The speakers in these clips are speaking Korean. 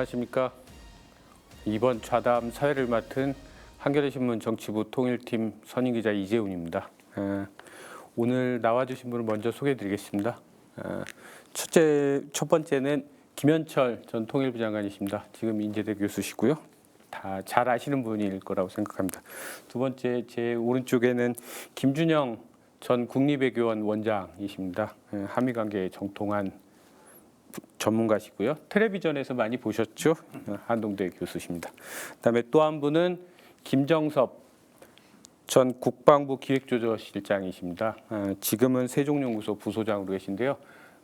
안녕하십니까. 이번 좌담 사회를 맡은 한겨레신문 정치부 통일팀 선임기자 이재훈입니다. 오늘 나와주신 분을 먼저 소개해드리겠습니다. 첫 번째는 김현철 전 통일부 장관이십니다. 지금 인제대 교수시고요. 다 잘 아시는 분일 거라고 생각합니다. 두 번째, 제 오른쪽에는 김준영 전 국립외교원 원장이십니다. 한미관계에 정통한 전문가시고요. 텔레비전에서 많이 보셨죠? 한동대 교수십니다. 그다음에 또 한 분은 김정섭 전 국방부 기획조정실장이십니다. 지금은 세종연구소 부소장으로 계신데요.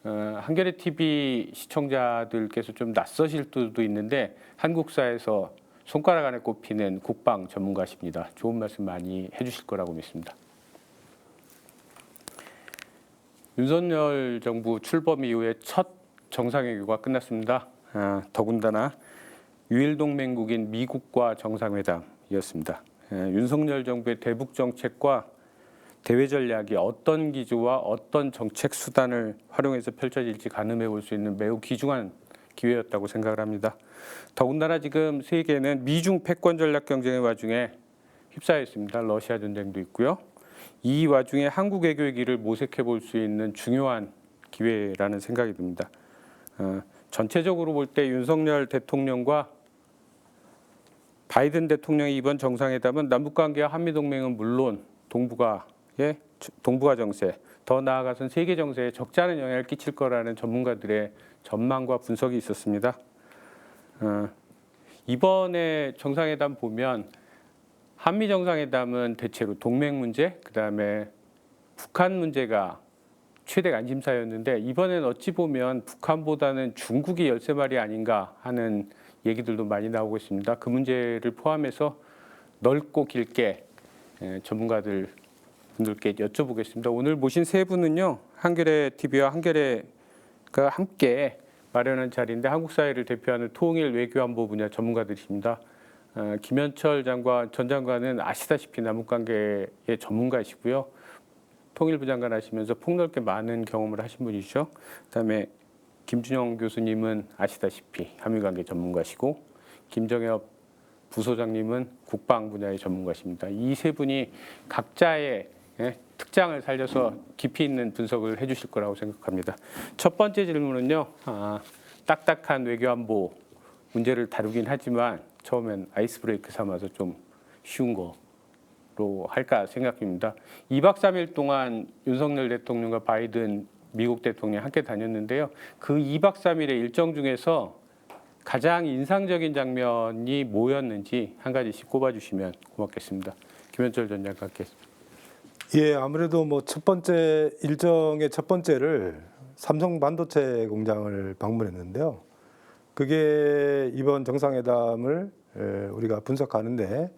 한겨레 TV 시청자들께서 좀 낯서실 수도 있는데 한국사에서 손가락 안에 꼽히는 국방 전문가십니다. 좋은 말씀 많이 해주실 거라고 믿습니다. 윤석열 정부 출범 이후에 첫 정상회교가 끝났습니다. 더군다나 유일동맹국인 미국과 정상회담이었습니다. 윤석열 정부의 대북 정책과 대외 전략이 어떤 기조와 어떤 정책 수단을 활용해서 펼쳐질지 가늠해 볼 수 있는 매우 귀중한 기회였다고 생각을 합니다. 더군다나 지금 세계는 미중 패권 전략 경쟁의 와중에 휩싸여 있습니다. 러시아 전쟁도 있고요. 이 와중에 한국 외교의 길을 모색해 볼 수 있는 중요한 기회라는 생각이 듭니다. 전체적으로 볼 때 윤석열 대통령과 바이든 대통령의 이번 정상회담은 남북관계와 한미동맹은 물론 동북아 정세, 더 나아가서는 세계 정세에 적잖은 영향을 끼칠 거라는 전문가들의 전망과 분석이 있었습니다. 이번에 정상회담 보면 한미 정상회담은 대체로 동맹 문제, 그다음에 북한 문제가 최대 관심사였는데 이번엔 어찌 보면 북한보다는 중국이 열쇠말이 아닌가 하는 얘기들도 많이 나오고 있습니다. 그 문제를 포함해서 넓고 길게 전문가들 분들께 여쭤보겠습니다. 오늘 모신 세 분은요, 한겨레 TV와 한겨레가 함께 마련한 자리인데 한국 사회를 대표하는 통일 외교안보 분야 전문가들이십니다. 김현철 전 장관은 아시다시피 남북관계의 전문가이시고요. 통일부 장관 하시면서 폭넓게 많은 경험을 하신 분이시죠. 그다음에 김준영 교수님은 아시다시피 한미관계 전문가시고 김정엽 부소장님은 국방 분야의 전문가십니다. 이 세 분이 각자의 특장을 살려서 깊이 있는 분석을 해주실 거라고 생각합니다. 첫 번째 질문은요. 딱딱한 외교안보 문제를 다루긴 하지만 처음엔 아이스 브레이크 삼아서 좀 쉬운 거로 할까 생각입니다. 2박 3일 동안 윤석열 대통령과 바이든 미국 대통령이 함께 다녔는데요. 그 2박 3일의 일정 중에서 가장 인상적인 장면이 뭐였는지 한 가지씩 꼽아주시면 고맙겠습니다. 김현철 전 장관께. 예, 아무래도 뭐 첫 번째 일정의 첫 번째를 삼성 반도체 공장을 방문했는데요. 그게 이번 정상회담을 우리가 분석하는데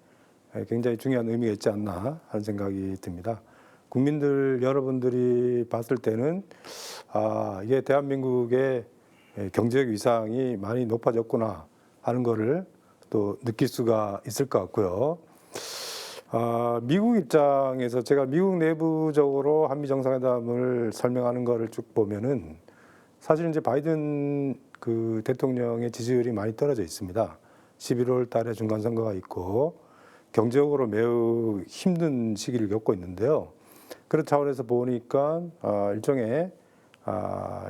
굉장히 중요한 의미가 있지 않나 하는 생각이 듭니다. 국민들 여러분들이 봤을 때는 이게 대한민국의 경제적 위상이 많이 높아졌구나 하는 거를 또 느낄 수가 있을 것 같고요. 미국 입장에서 제가 미국 내부적으로 한미 정상회담을 설명하는 거를 쭉 보면은 사실 이제 바이든 그 대통령의 지지율이 많이 떨어져 있습니다. 11월 달에 중간 선거가 있고 경제적으로 매우 힘든 시기를 겪고 있는데요. 그런 차원에서 보니까 일종의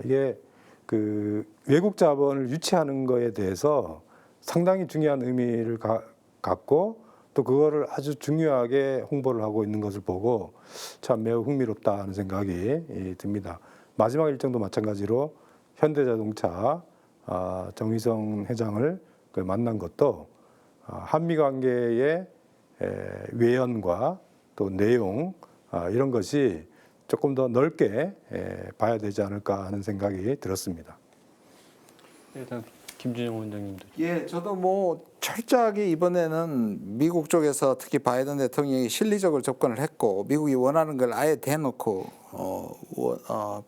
이게 그 외국 자본을 유치하는 거에 대해서 상당히 중요한 의미를 갖고 또 그거를 아주 중요하게 홍보를 하고 있는 것을 보고 참 매우 흥미롭다는 생각이 듭니다. 마지막 일정도 마찬가지로 현대자동차 정의성 회장을 만난 것도 한미 관계의 외연과 또 내용 이런 것이 조금 더 넓게 봐야 되지 않을까 하는 생각이 들었습니다. 일단 김준영 원장님도. 예, 저도 뭐 철저하게 이번에는 미국 쪽에서 특히 바이든 대통령이 실리적으로 접근을 했고 미국이 원하는 걸 아예 대놓고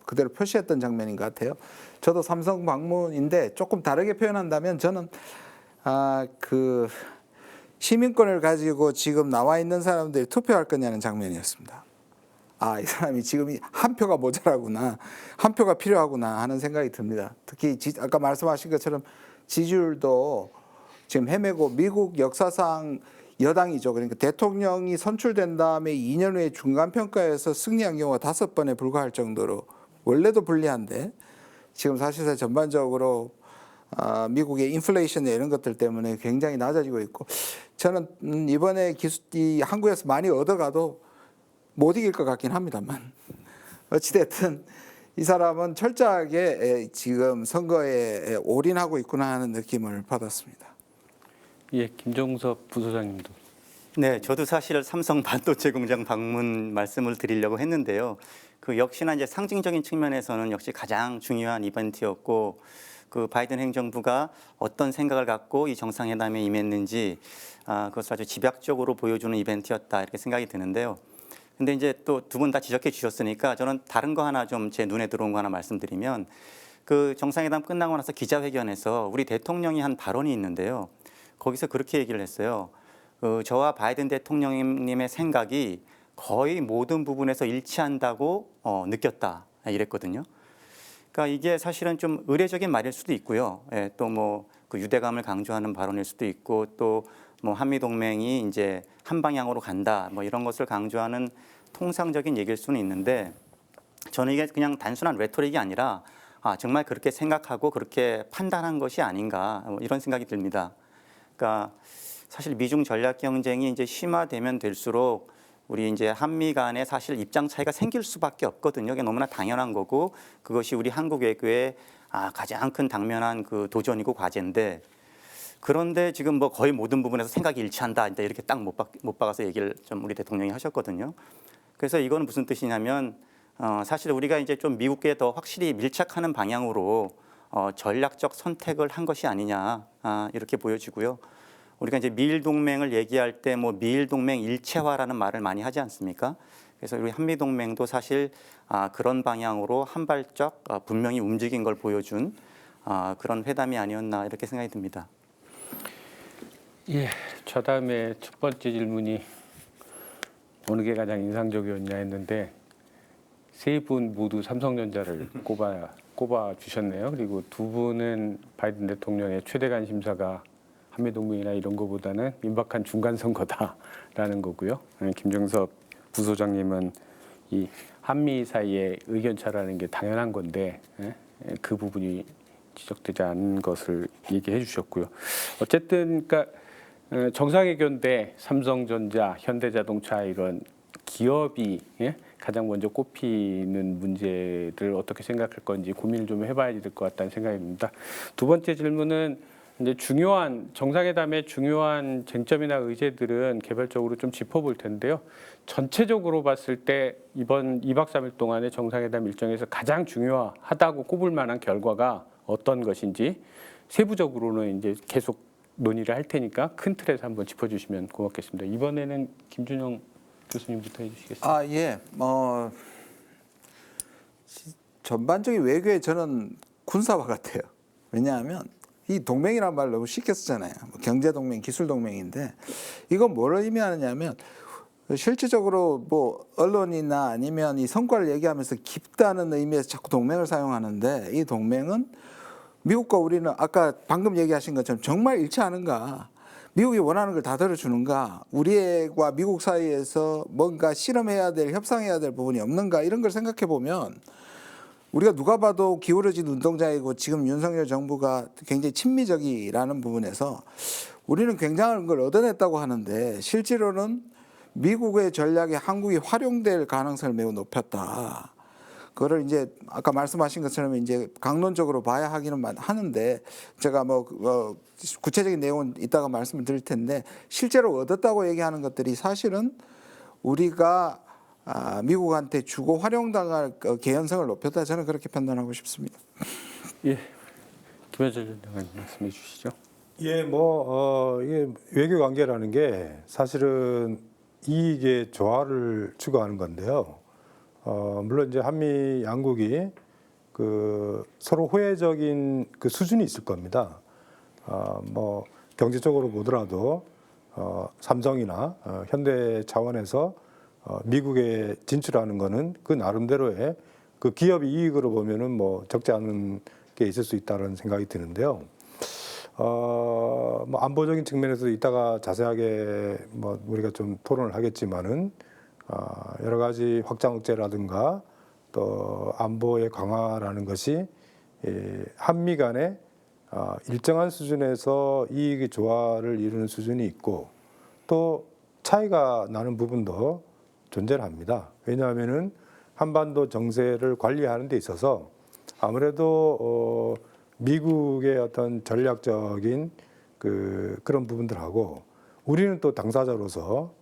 그대로 표시했던 장면인 것 같아요. 저도 삼성 방문인데 조금 다르게 표현한다면 저는 그 시민권을 가지고 지금 나와 있는 사람들이 투표할 거냐는 장면이었습니다. 이 사람이 지금 한 표가 모자라구나, 한 표가 필요하구나 하는 생각이 듭니다. 특히 아까 말씀하신 것처럼 지지율도 지금 헤매고 미국 역사상 여당이죠. 그러니까 대통령이 선출된 다음에 2년 후에 중간평가에서 승리한 경우가 5번에 불과할 정도로 원래도 불리한데 지금 사실상 전반적으로 미국의 인플레이션 이런 것들 때문에 굉장히 낮아지고 있고 저는 이번에 이 한국에서 많이 얻어가도 못 이길 것 같긴 합니다만 어찌됐든 이 사람은 철저하게 지금 선거에 올인하고 있구나 하는 느낌을 받았습니다. 예, 김종섭 부소장님도. 네, 저도 사실 삼성 반도체 공장 방문 말씀을 드리려고 했는데요. 그 역시나 이제 상징적인 측면에서는 역시 가장 중요한 이벤트였고, 그 바이든 행정부가 어떤 생각을 갖고 이 정상회담에 임했는지 그것을 아주 집약적으로 보여주는 이벤트였다 이렇게 생각이 드는데요. 근데 이제 또 두 분 다 지적해 주셨으니까 저는 다른 거 하나 좀 제 눈에 들어온 거 하나 말씀드리면, 그 정상회담 끝나고 나서 기자회견에서 우리 대통령이 한 발언이 있는데요. 거기서 그렇게 얘기를 했어요. 저와 바이든 대통령님의 생각이 거의 모든 부분에서 일치한다고 느꼈다 이랬거든요. 그러니까 이게 사실은 좀 의례적인 말일 수도 있고요. 예, 또 뭐 그 유대감을 강조하는 발언일 수도 있고, 또 뭐 한미 동맹이 이제 한 방향으로 간다 뭐 이런 것을 강조하는 통상적인 얘기일 수는 있는데, 저는 이게 그냥 단순한 레토릭이 아니라 정말 그렇게 생각하고 그렇게 판단한 것이 아닌가 뭐 이런 생각이 듭니다. 그러니까 사실 미중 전략 경쟁이 이제 심화되면 될수록 우리 이제 한미 간에 사실 입장 차이가 생길 수밖에 없거든요. 이게 너무나 당연한 거고, 그것이 우리 한국 외교의 가장 큰 당면한 그 도전이고 과제인데, 그런데 지금 뭐 거의 모든 부분에서 생각이 일치한다 이렇게 딱 못 박아서 얘기를 좀 우리 대통령이 하셨거든요. 그래서 이건 무슨 뜻이냐면 사실 우리가 이제 좀 미국에 더 확실히 밀착하는 방향으로 전략적 선택을 한 것이 아니냐 이렇게 보여지고요. 우리가 이제 미일 동맹을 얘기할 때 뭐 미일 동맹 일체화라는 말을 많이 하지 않습니까? 그래서 우리 한미 동맹도 사실 그런 방향으로 한 발짝 분명히 움직인 걸 보여준 그런 회담이 아니었나 이렇게 생각이 듭니다. 예, 저 다음에 첫 번째 질문이 어느 게 가장 인상적이었냐 했는데 세 분 모두 삼성전자를 꼽아 주셨네요. 그리고 두 분은 바이든 대통령의 최대 관심사가 한미동맹이나 이런 거보다는 임박한 중간 선거다라는 거고요. 김정섭 부소장님은 이 한미 사이의 의견 차라는 게 당연한 건데 그 부분이 지적되지 않은 것을 얘기해 주셨고요. 어쨌든 그러니까 정상회견 때 삼성전자, 현대자동차 이런 기업이 가장 먼저 꼽히는 문제를 어떻게 생각할 건지 고민을 좀 해봐야 될 것 같다는 생각이 듭니다. 두 번째 질문은 이제 중요한 정상회담의 중요한 쟁점이나 의제들은 개별적으로 좀 짚어볼 텐데요. 전체적으로 봤을 때 이번 2박 3일 동안의 정상회담 일정에서 가장 중요하다고 꼽을 만한 결과가 어떤 것인지 세부적으로는 이제 계속 논의를 할 테니까 큰 틀에서 한번 짚어주시면 고맙겠습니다. 이번에는 김준영 교수님부터 해주시겠습니다. 예. 전반적인 외교에 저는 군사화 같아요. 왜냐하면 이 동맹이란 말 너무 쉽게 쓰잖아요. 경제동맹, 기술동맹인데 이건 뭘 의미하느냐면 실질적으로 뭐 언론이나 아니면 이 성과를 얘기하면서 깊다는 의미에서 자꾸 동맹을 사용하는데, 이 동맹은 미국과 우리는 아까 방금 얘기하신 것처럼 정말 일치하는가, 미국이 원하는 걸 다 들어주는가, 우리와 미국 사이에서 뭔가 실험해야 될, 협상해야 될 부분이 없는가, 이런 걸 생각해 보면 우리가 누가 봐도 기울어진 운동장이고 지금 윤석열 정부가 굉장히 친미적이라는 부분에서 우리는 굉장한 걸 얻어냈다고 하는데 실제로는 미국의 전략에 한국이 활용될 가능성을 매우 높였다. 그거를 이제 아까 말씀하신 것처럼 이제 강론적으로 봐야 하기는 하는데, 제가 뭐 구체적인 내용은 이따가 말씀을 드릴 텐데, 실제로 얻었다고 얘기하는 것들이 사실은 우리가 미국한테 주고 활용당할 개연성을 높였다, 저는 그렇게 판단하고 싶습니다. 예, 김현철 장관님 말씀해 주시죠. 예, 이게 외교 관계라는 게 사실은 이익의 조화를 추구하는 건데요. 물론 이제 한미 양국이 그 서로 호혜적인 그 수준이 있을 겁니다. 경제적으로 보더라도 삼성이나 현대 차원에서 미국에 진출하는 거는 그 나름대로의 그 기업의 이익으로 보면은 뭐 적지 않은 게 있을 수 있다는 생각이 드는데요. 뭐 안보적인 측면에서 이따가 자세하게 뭐 우리가 좀 토론을 하겠지만은 여러 가지 확장 억제라든가 또 안보의 강화라는 것이 한미 간에 일정한 수준에서 이익의 조화를 이루는 수준이 있고 또 차이가 나는 부분도 존재를 합니다. 왜냐하면은 한반도 정세를 관리하는 데 있어서 아무래도 미국의 어떤 전략적인 그런 부분들하고 우리는 또 당사자로서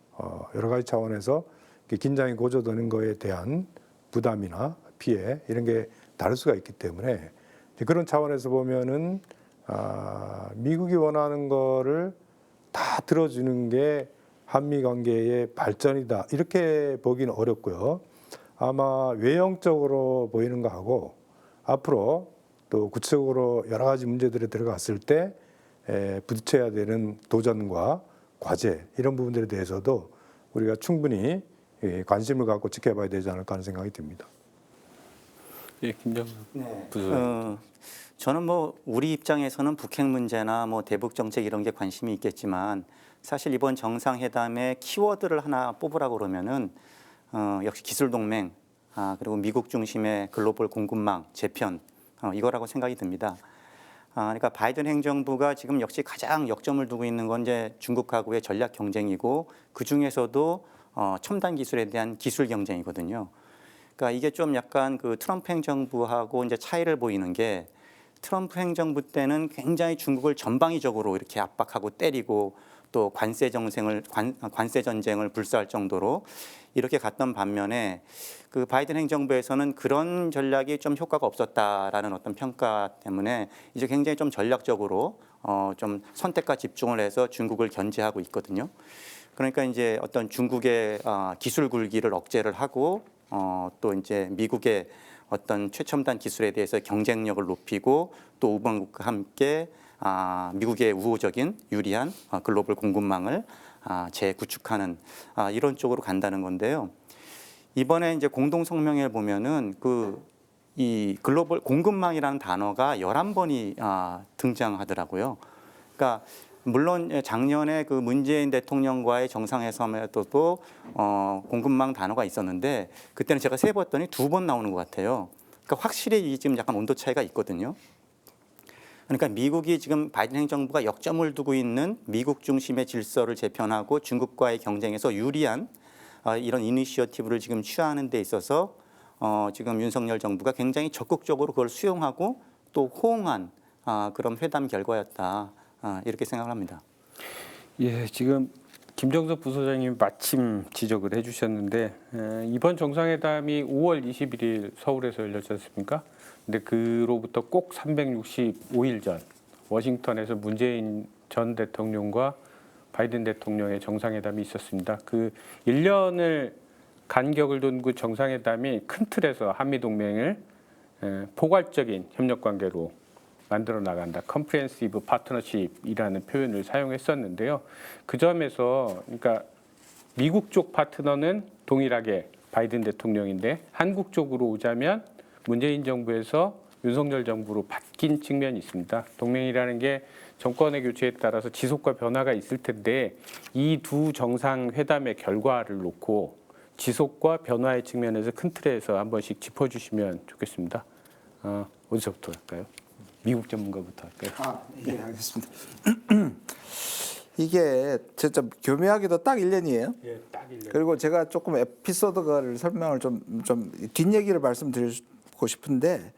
여러 가지 차원에서 긴장이 고조되는 거에 대한 부담이나 피해 이런 게 다를 수가 있기 때문에 그런 차원에서 보면은 미국이 원하는 거를 다 들어주는 게 한미 관계의 발전이다 이렇게 보기는 어렵고요. 아마 외형적으로 보이는 거하고 앞으로 또 구체적으로 여러 가지 문제들에 들어갔을 때 부딪혀야 되는 도전과 과제 이런 부분들에 대해서도 우리가 충분히 관심을 갖고 지켜봐야 되지 않을까 하는 생각이 듭니다. 예, 김정수 부소장님. 저는 뭐 우리 입장에서는 북핵 문제나 뭐 대북 정책 이런 게 관심이 있겠지만 사실 이번 정상회담의 키워드를 하나 뽑으라고 그러면은 역시 기술 동맹 그리고 미국 중심의 글로벌 공급망 재편 이거라고 생각이 듭니다. 그러니까 바이든 행정부가 지금 역시 가장 역점을 두고 있는 건 이제 중국하고의 전략 경쟁이고 그 중에서도 첨단 기술에 대한 기술 경쟁이거든요. 그러니까 이게 좀 약간 그 트럼프 행정부하고 이제 차이를 보이는 게 트럼프 행정부 때는 굉장히 중국을 전방위적으로 이렇게 압박하고 때리고 또 관세 전쟁을 불사할 정도로 이렇게 갔던 반면에 그 바이든 행정부에서는 그런 전략이 좀 효과가 없었다라는 어떤 평가 때문에 이제 굉장히 좀 전략적으로 좀 선택과 집중을 해서 중국을 견제하고 있거든요. 그러니까 이제 어떤 중국의 기술 굴기를 억제를 하고 또 이제 미국의 어떤 최첨단 기술에 대해서 경쟁력을 높이고 또 우방국과 함께 미국의 우호적인 유리한 글로벌 공급망을 재구축하는 이런 쪽으로 간다는 건데요. 이번에 이제 공동 성명에 보면은 이 글로벌 공급망이라는 단어가 11번이 등장하더라고요. 그러니까 물론 작년에 그 문재인 대통령과의 정상회담에서도 공급망 단어가 있었는데 그때는 제가 세봤더니 2번 나오는 것 같아요. 그러니까 확실히 지금 약간 온도 차이가 있거든요. 그러니까 미국이 지금 바이든 행정부가 역점을 두고 있는 미국 중심의 질서를 재편하고 중국과의 경쟁에서 유리한 이런 이니시어티브를 지금 취하는 데 있어서 지금 윤석열 정부가 굉장히 적극적으로 그걸 수용하고 또 호응한 그런 회담 결과였다. 이렇게 생각을 합니다. 예, 지금 김정석 부소장님이 마침 지적을 해주셨는데 이번 정상회담이 5월 21일 서울에서 열렸지 않습니까? 근데 그로부터 꼭 365일 전 워싱턴에서 문재인 전 대통령과 바이든 대통령의 정상회담이 있었습니다. 그 1년을 간격을 둔 그 정상회담이 큰 틀에서 한미 동맹을 포괄적인 협력 관계로 만들어 나간다. 컴프리헨시브 파트너십이라는 표현을 사용했었는데요. 그 점에서 그러니까 미국 쪽 파트너는 동일하게 바이든 대통령인데 한국 쪽으로 오자면 문재인 정부에서 윤석열 정부로 바뀐 측면이 있습니다. 동맹이라는 게 정권의 교체에 따라서 지속과 변화가 있을 텐데 이 두 정상회담의 결과를 놓고 지속과 변화의 측면에서 큰 틀에서 한 번씩 짚어주시면 좋겠습니다. 어디서부터 할까요? 미국 전문가부터 할까요? 네, 알겠습니다. 이게 진짜 교묘하게도 딱 1년이에요. 예, 딱 1년. 그리고 제가 조금 에피소드를 설명을 좀 뒷얘기를 말씀드리고 싶은데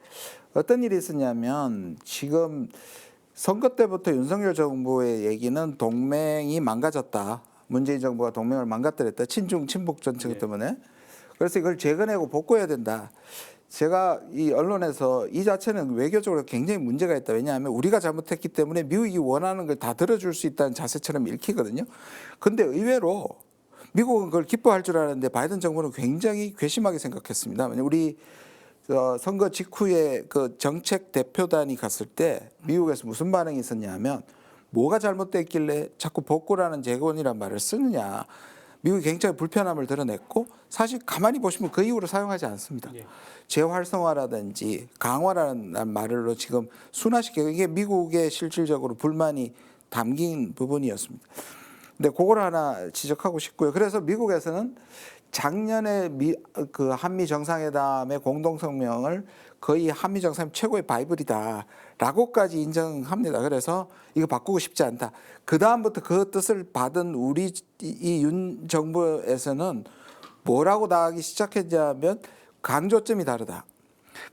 어떤 일이 있었냐면 지금 선거 때부터 윤석열 정부의 얘기는 동맹이 망가졌다. 문재인 정부가 동맹을 망가뜨렸다. 친중 친북 정책 때문에. 그래서 이걸 재건하고 복구해야 된다. 제가 이 언론에서 이 자체는 외교적으로 굉장히 문제가 있다. 왜냐하면 우리가 잘못했기 때문에 미국이 원하는 걸 다 들어줄 수 있다는 자세처럼 읽히거든요. 그런데 의외로 미국은 그걸 기뻐할 줄 알았는데 바이든 정부는 굉장히 괘씸하게 생각했습니다. 우리 선거 직후에 그 정책 대표단이 갔을 때 미국에서 무슨 반응이 있었냐면 뭐가 잘못됐길래 자꾸 복구라는 재건이란 말을 쓰느냐. 미국이 굉장히 불편함을 드러냈고 사실 가만히 보시면 그 이후로 사용하지 않습니다. 재활성화라든지 강화라는 말로 지금 순화시키고 이게 미국의 실질적으로 불만이 담긴 부분이었습니다. 근데 그걸 하나 지적하고 싶고요. 그래서 미국에서는 작년에 그 한미 정상회담의 공동성명을 거의 한미 정상회담 최고의 바이블이다라고까지 인정합니다. 그래서 이거 바꾸고 싶지 않다. 그 다음부터 그 뜻을 받은 우리 이 윤 정부에서는 뭐라고 나가기 시작했냐면 강조점이 다르다.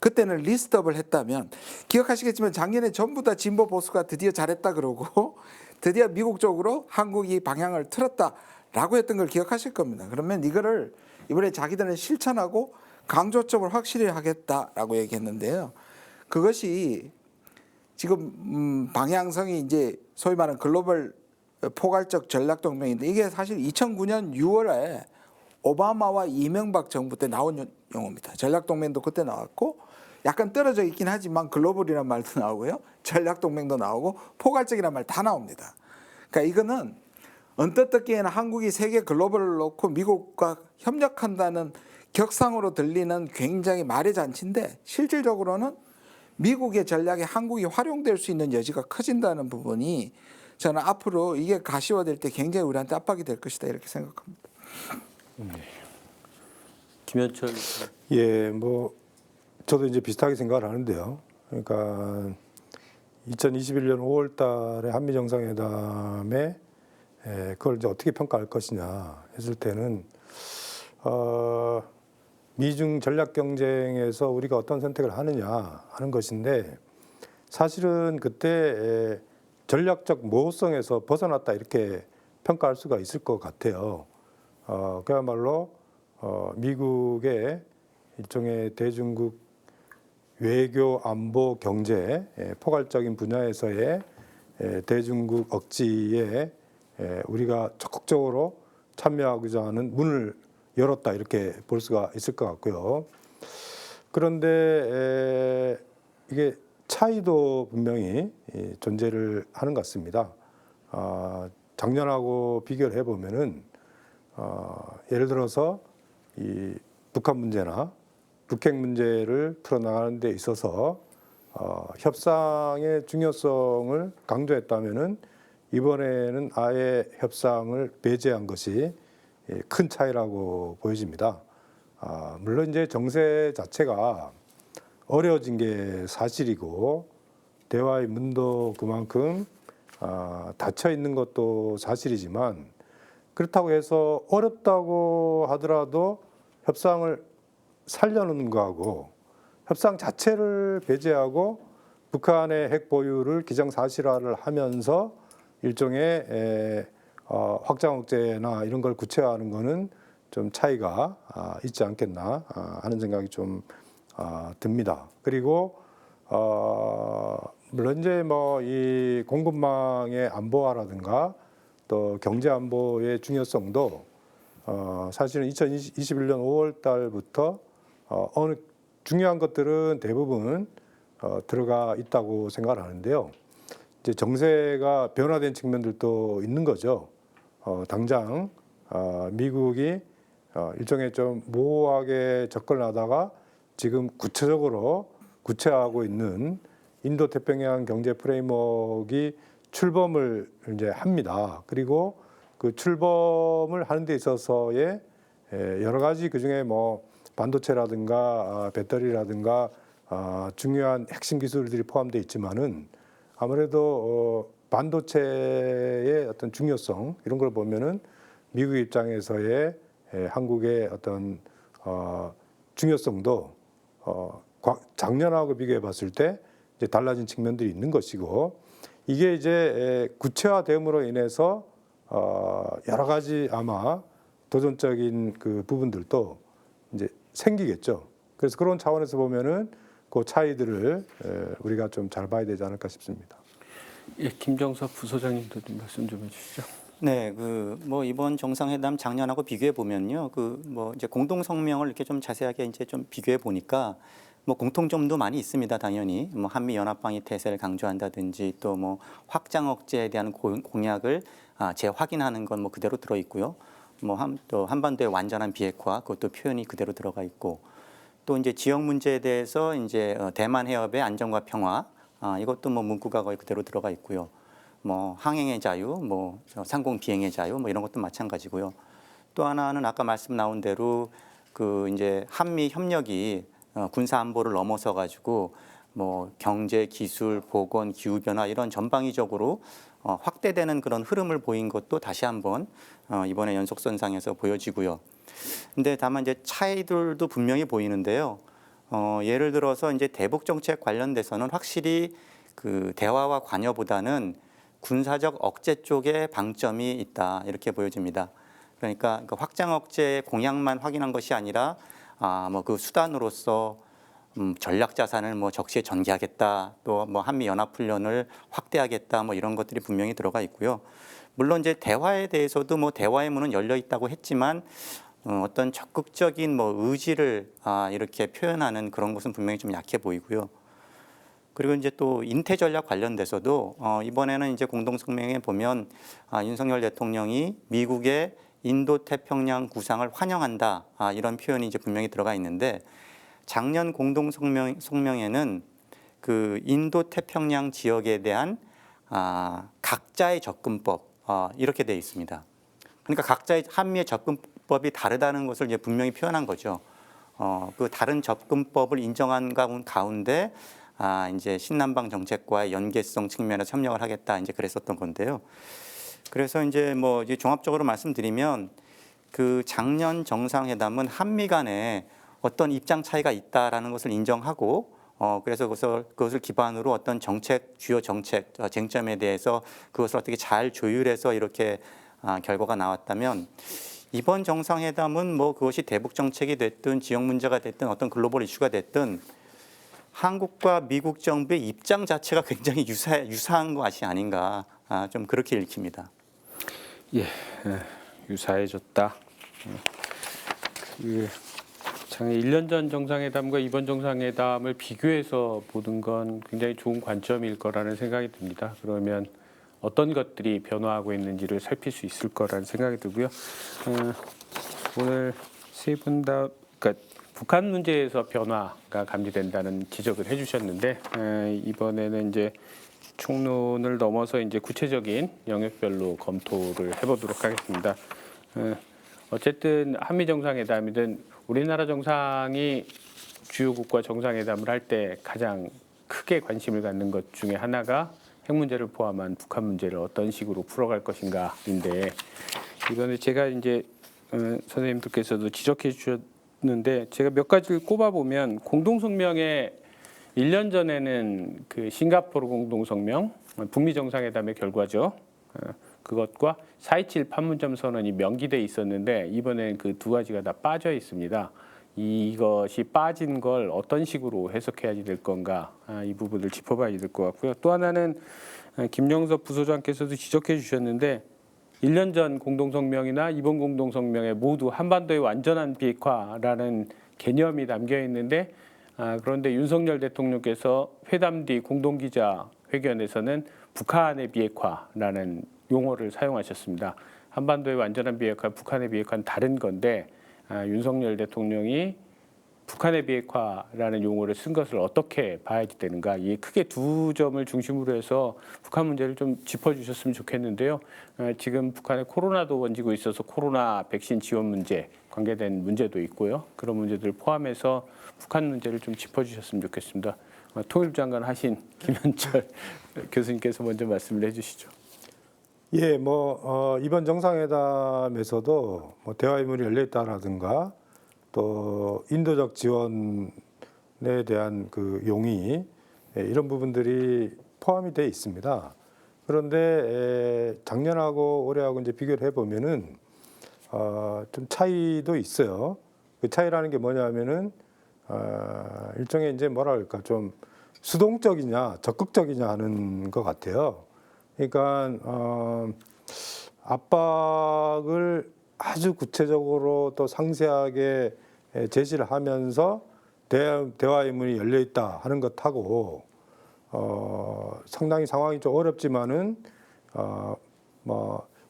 그때는 리스트업을 했다면 기억하시겠지만 작년에 전부 다 진보 보수가 드디어 잘했다 그러고 드디어 미국 쪽으로 한국이 방향을 틀었다라고 했던 걸 기억하실 겁니다. 그러면 이거를 이번에 자기들은 실천하고 강조점을 확실히 하겠다라고 얘기했는데요. 그것이 지금 방향성이 이제 소위 말하는 글로벌 포괄적 전략 동맹인데 이게 사실 2009년 6월에 오바마와 이명박 정부 때 나온 용어입니다. 전략 동맹도 그때 나왔고 약간 떨어져 있긴 하지만 글로벌이란 말도 나오고요. 전략 동맹도 나오고 포괄적이란 말 다 나옵니다. 그러니까 이거는 언뜻 듣기에는 한국이 세계 글로벌을 놓고 미국과 협력한다는 격상으로 들리는 굉장히 말의 잔치인데 실질적으로는 미국의 전략에 한국이 활용될 수 있는 여지가 커진다는 부분이 저는 앞으로 이게 가시화될 때 굉장히 우리한테 압박이 될 것이다 이렇게 생각합니다. 김현철. 예, 뭐 저도 이제 비슷하게 생각을 하는데요. 그러니까 2021년 5월달에 한미 정상회담에 그걸 이제 어떻게 평가할 것이냐 했을 때는 미중 전략 경쟁에서 우리가 어떤 선택을 하느냐 하는 것인데 사실은 그때 전략적 모호성에서 벗어났다 이렇게 평가할 수가 있을 것 같아요. 그야말로 미국의 일종의 대중국 외교, 안보, 경제 포괄적인 분야에서의 대중국 억지에 우리가 적극적으로 참여하고자 하는 문을 열었다 이렇게 볼 수가 있을 것 같고요. 그런데 이게 차이도 분명히 존재를 하는 것 같습니다. 작년하고 비교를 해보면은 예를 들어서 이 북한 문제나 북핵 문제를 풀어나가는 데 있어서 협상의 중요성을 강조했다면은 이번에는 아예 협상을 배제한 것이 큰 차이라고 보여집니다. 물론 이제 정세 자체가 어려워진 게 사실이고 대화의 문도 그만큼 닫혀 있는 것도 사실이지만 그렇다고 해서 어렵다고 하더라도 협상을 살려놓는 거하고 협상 자체를 배제하고 북한의 핵 보유를 기정사실화를 하면서 일종의 확장 억제나 이런 걸 구체화하는 거는 좀 차이가 있지 않겠나 하는 생각이 좀 듭니다. 그리고 물론 이제 뭐 이 공급망의 안보화라든가 또 경제 안보의 중요성도 사실은 2021년 5월 달부터 어느 중요한 것들은 대부분 들어가 있다고 생각을 하는데요. 이제 정세가 변화된 측면들도 있는 거죠. 당장 미국이 일종의 좀 모호하게 접근하다가 지금 구체적으로 구체화하고 있는 인도 태평양 경제 프레임워크가 출범을 이제 합니다. 그리고 그 출범을 하는 데 있어서의 여러 가지 그 중에 뭐 반도체라든가 배터리라든가 중요한 핵심 기술들이 포함되어 있지만은 아무래도 반도체의 어떤 중요성 이런 걸 보면은 미국 입장에서의 한국의 어떤 중요성도 작년하고 비교해 봤을 때 이제 달라진 측면들이 있는 것이고 이게 이제 구체화됨으로 인해서 여러 가지 아마 도전적인 그 부분들도 이제 생기겠죠. 그래서 그런 차원에서 보면은 그 차이들을 우리가 좀 잘 봐야 되지 않을까 싶습니다. 예, 김정섭 부소장님도 좀 말씀 좀 해주시죠. 네, 그 뭐 이번 정상회담 작년하고 비교해 보면요, 그 뭐 이제 공동 성명을 이렇게 좀 자세하게 이제 좀 비교해 보니까 뭐 공통점도 많이 있습니다, 당연히. 뭐 한미 연합방위 태세를 강조한다든지 또 뭐 확장 억제에 대한 공약을 재확인하는 건 뭐 그대로 들어 있고요. 또 한반도의 완전한 비핵화 그것도 표현이 그대로 들어가 있고 또 이제 지역 문제에 대해서 이제 대만 해협의 안정과 평화 이것도 뭐 문구가 거의 그대로 들어가 있고요. 뭐 항행의 자유, 뭐 상공 비행의 자유, 뭐 이런 것도 마찬가지고요. 또 하나는 아까 말씀 나온 대로 그 이제 한미 협력이 군사 안보를 넘어서 가지고 뭐 경제, 기술, 보건, 기후 변화 이런 전방위적으로 확대되는 그런 흐름을 보인 것도 다시 한번 이번에 연속선상에서 보여지고요. 근데 다만 이제 차이들도 분명히 보이는데요. 예를 들어서 이제 대북 정책 관련돼서는 확실히 그 대화와 관여보다는 군사적 억제 쪽에 방점이 있다 이렇게 보여집니다. 그러니까 그 확장 억제 공약만 확인한 것이 아니라 뭐 그 수단으로서 전략 자산을 뭐 적시에 전개하겠다, 또 뭐 한미 연합 훈련을 확대하겠다, 뭐 이런 것들이 분명히 들어가 있고요. 물론 이제 대화에 대해서도 뭐 대화의 문은 열려 있다고 했지만 어떤 적극적인 뭐 의지를 이렇게 표현하는 그런 것은 분명히 좀 약해 보이고요. 그리고 이제 또 인태 전략 관련돼서도 이번에는 이제 공동성명에 보면 윤석열 대통령이 미국의 인도 태평양 구상을 환영한다 이런 표현이 이제 분명히 들어가 있는데 작년 공동성명에는 그 인도 태평양 지역에 대한 각자의 접근법 이렇게 되어 있습니다. 그러니까 각자의 한미의 접근법이 다르다는 것을 이제 분명히 표현한 거죠. 그 다른 접근법을 인정한 가운데 이제 신남방 정책과의 연계성 측면에서 협력을 하겠다 이제 그랬었던 건데요. 그래서 이제 뭐 이제 종합적으로 말씀드리면 그 작년 정상회담은 한미 간에 어떤 입장 차이가 있다라는 것을 인정하고 그래서 그것을 기반으로 어떤 주요 정책 쟁점에 대해서 그것을 어떻게 잘 조율해서 이렇게 결과가 나왔다면 이번 정상회담은 뭐 그것이 대북 정책이 됐든 지역 문제가 됐든 어떤 글로벌 이슈가 됐든 한국과 미국 정부의 입장 자체가 굉장히 유사한 것이 아닌가 좀 그렇게 읽힙니다. 예, 유사해졌다. 작년 1년 전 정상회담과 이번 정상회담을 비교해서 보는 건 굉장히 좋은 관점일 거라는 생각이 듭니다. 그러면 어떤 것들이 변화하고 있는지를 살필 수 있을 거라는 생각이 들고요. 오늘 세 분 다 그러니까 북한 문제에서 변화가 감지된다는 지적을 해주셨는데 이번에는 이제 총론을 넘어서 이제 구체적인 영역별로 검토를 해보도록 하겠습니다. 어쨌든 한미 정상회담이든 우리나라 정상이 주요국과 정상회담을 할 때 가장 크게 관심을 갖는 것 중에 하나가 핵 문제를 포함한 북한 문제를 어떤 식으로 풀어갈 것인가인데 이번에 제가 이제 선생님들께서도 지적해 주셨는데 제가 몇 가지를 꼽아보면 공동성명에 1년 전에는 그 싱가포르 공동성명, 북미 정상회담의 결과죠. 그것과 4.27 판문점 선언이 명기돼 있었는데 이번엔 그 두 가지가 다 빠져 있습니다. 이것이 빠진 걸 어떤 식으로 해석해야 될 건가 이 부분을 짚어봐야 될 것 같고요. 또 하나는 김영섭 부소장께서도 지적해 주셨는데 1년 전 공동성명이나 이번 공동성명에 모두 한반도의 완전한 비핵화라는 개념이 담겨 있는데 그런데 윤석열 대통령께서 회담 뒤 공동기자회견에서는 북한의 비핵화라는 용어를 사용하셨습니다. 한반도의 완전한 비핵화, 북한의 비핵화는 다른 건데 윤석열 대통령이 북한의 비핵화라는 용어를 쓴 것을 어떻게 봐야 되는가 이 크게 두 점을 중심으로 해서 북한 문제를 좀 짚어주셨으면 좋겠는데요. 지금 북한에 코로나도 번지고 있어서 코로나 백신 지원 문제 관계된 문제도 있고요. 그런 문제들을 포함해서 북한 문제를 좀 짚어주셨으면 좋겠습니다. 통일부 장관 하신 김현철 교수님께서 먼저 말씀을 해주시죠. 예, 이번 정상회담에서도 뭐 대화의 문이 열려 있다라든가 또 인도적 지원에 대한 그 용의 이런 부분들이 포함이 되어 있습니다. 그런데 작년하고 올해하고 이제 비교를 해보면은 좀 차이도 있어요. 그 차이라는 게 뭐냐면은 일종의 이제 뭐랄까 좀 수동적이냐 적극적이냐 하는 것 같아요. 그러니까 압박을 아주 구체적으로 또 상세하게 제시를 하면서 대화의 문이 열려 있다 하는 것하고 상당히 상황이 좀 어렵지만은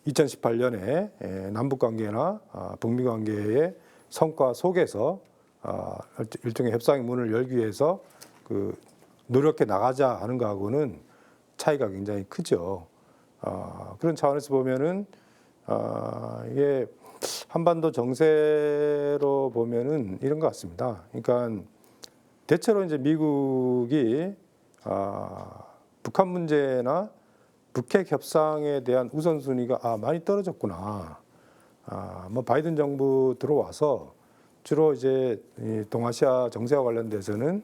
2018년에 남북 관계나 북미 관계의 성과 속에서 일종의 협상의 문을 열기 위해서 그 노력해 나가자 하는 거하고는 차이가 굉장히 크죠. 그런 차원에서 보면은 이게 한반도 정세로 보면은 이런 것 같습니다. 그러니까 대체로 이제 미국이 북한 문제나 북핵 협상에 대한 우선순위가 많이 떨어졌구나. 뭐 바이든 정부 들어와서 주로 이제 이 동아시아 정세와 관련돼서는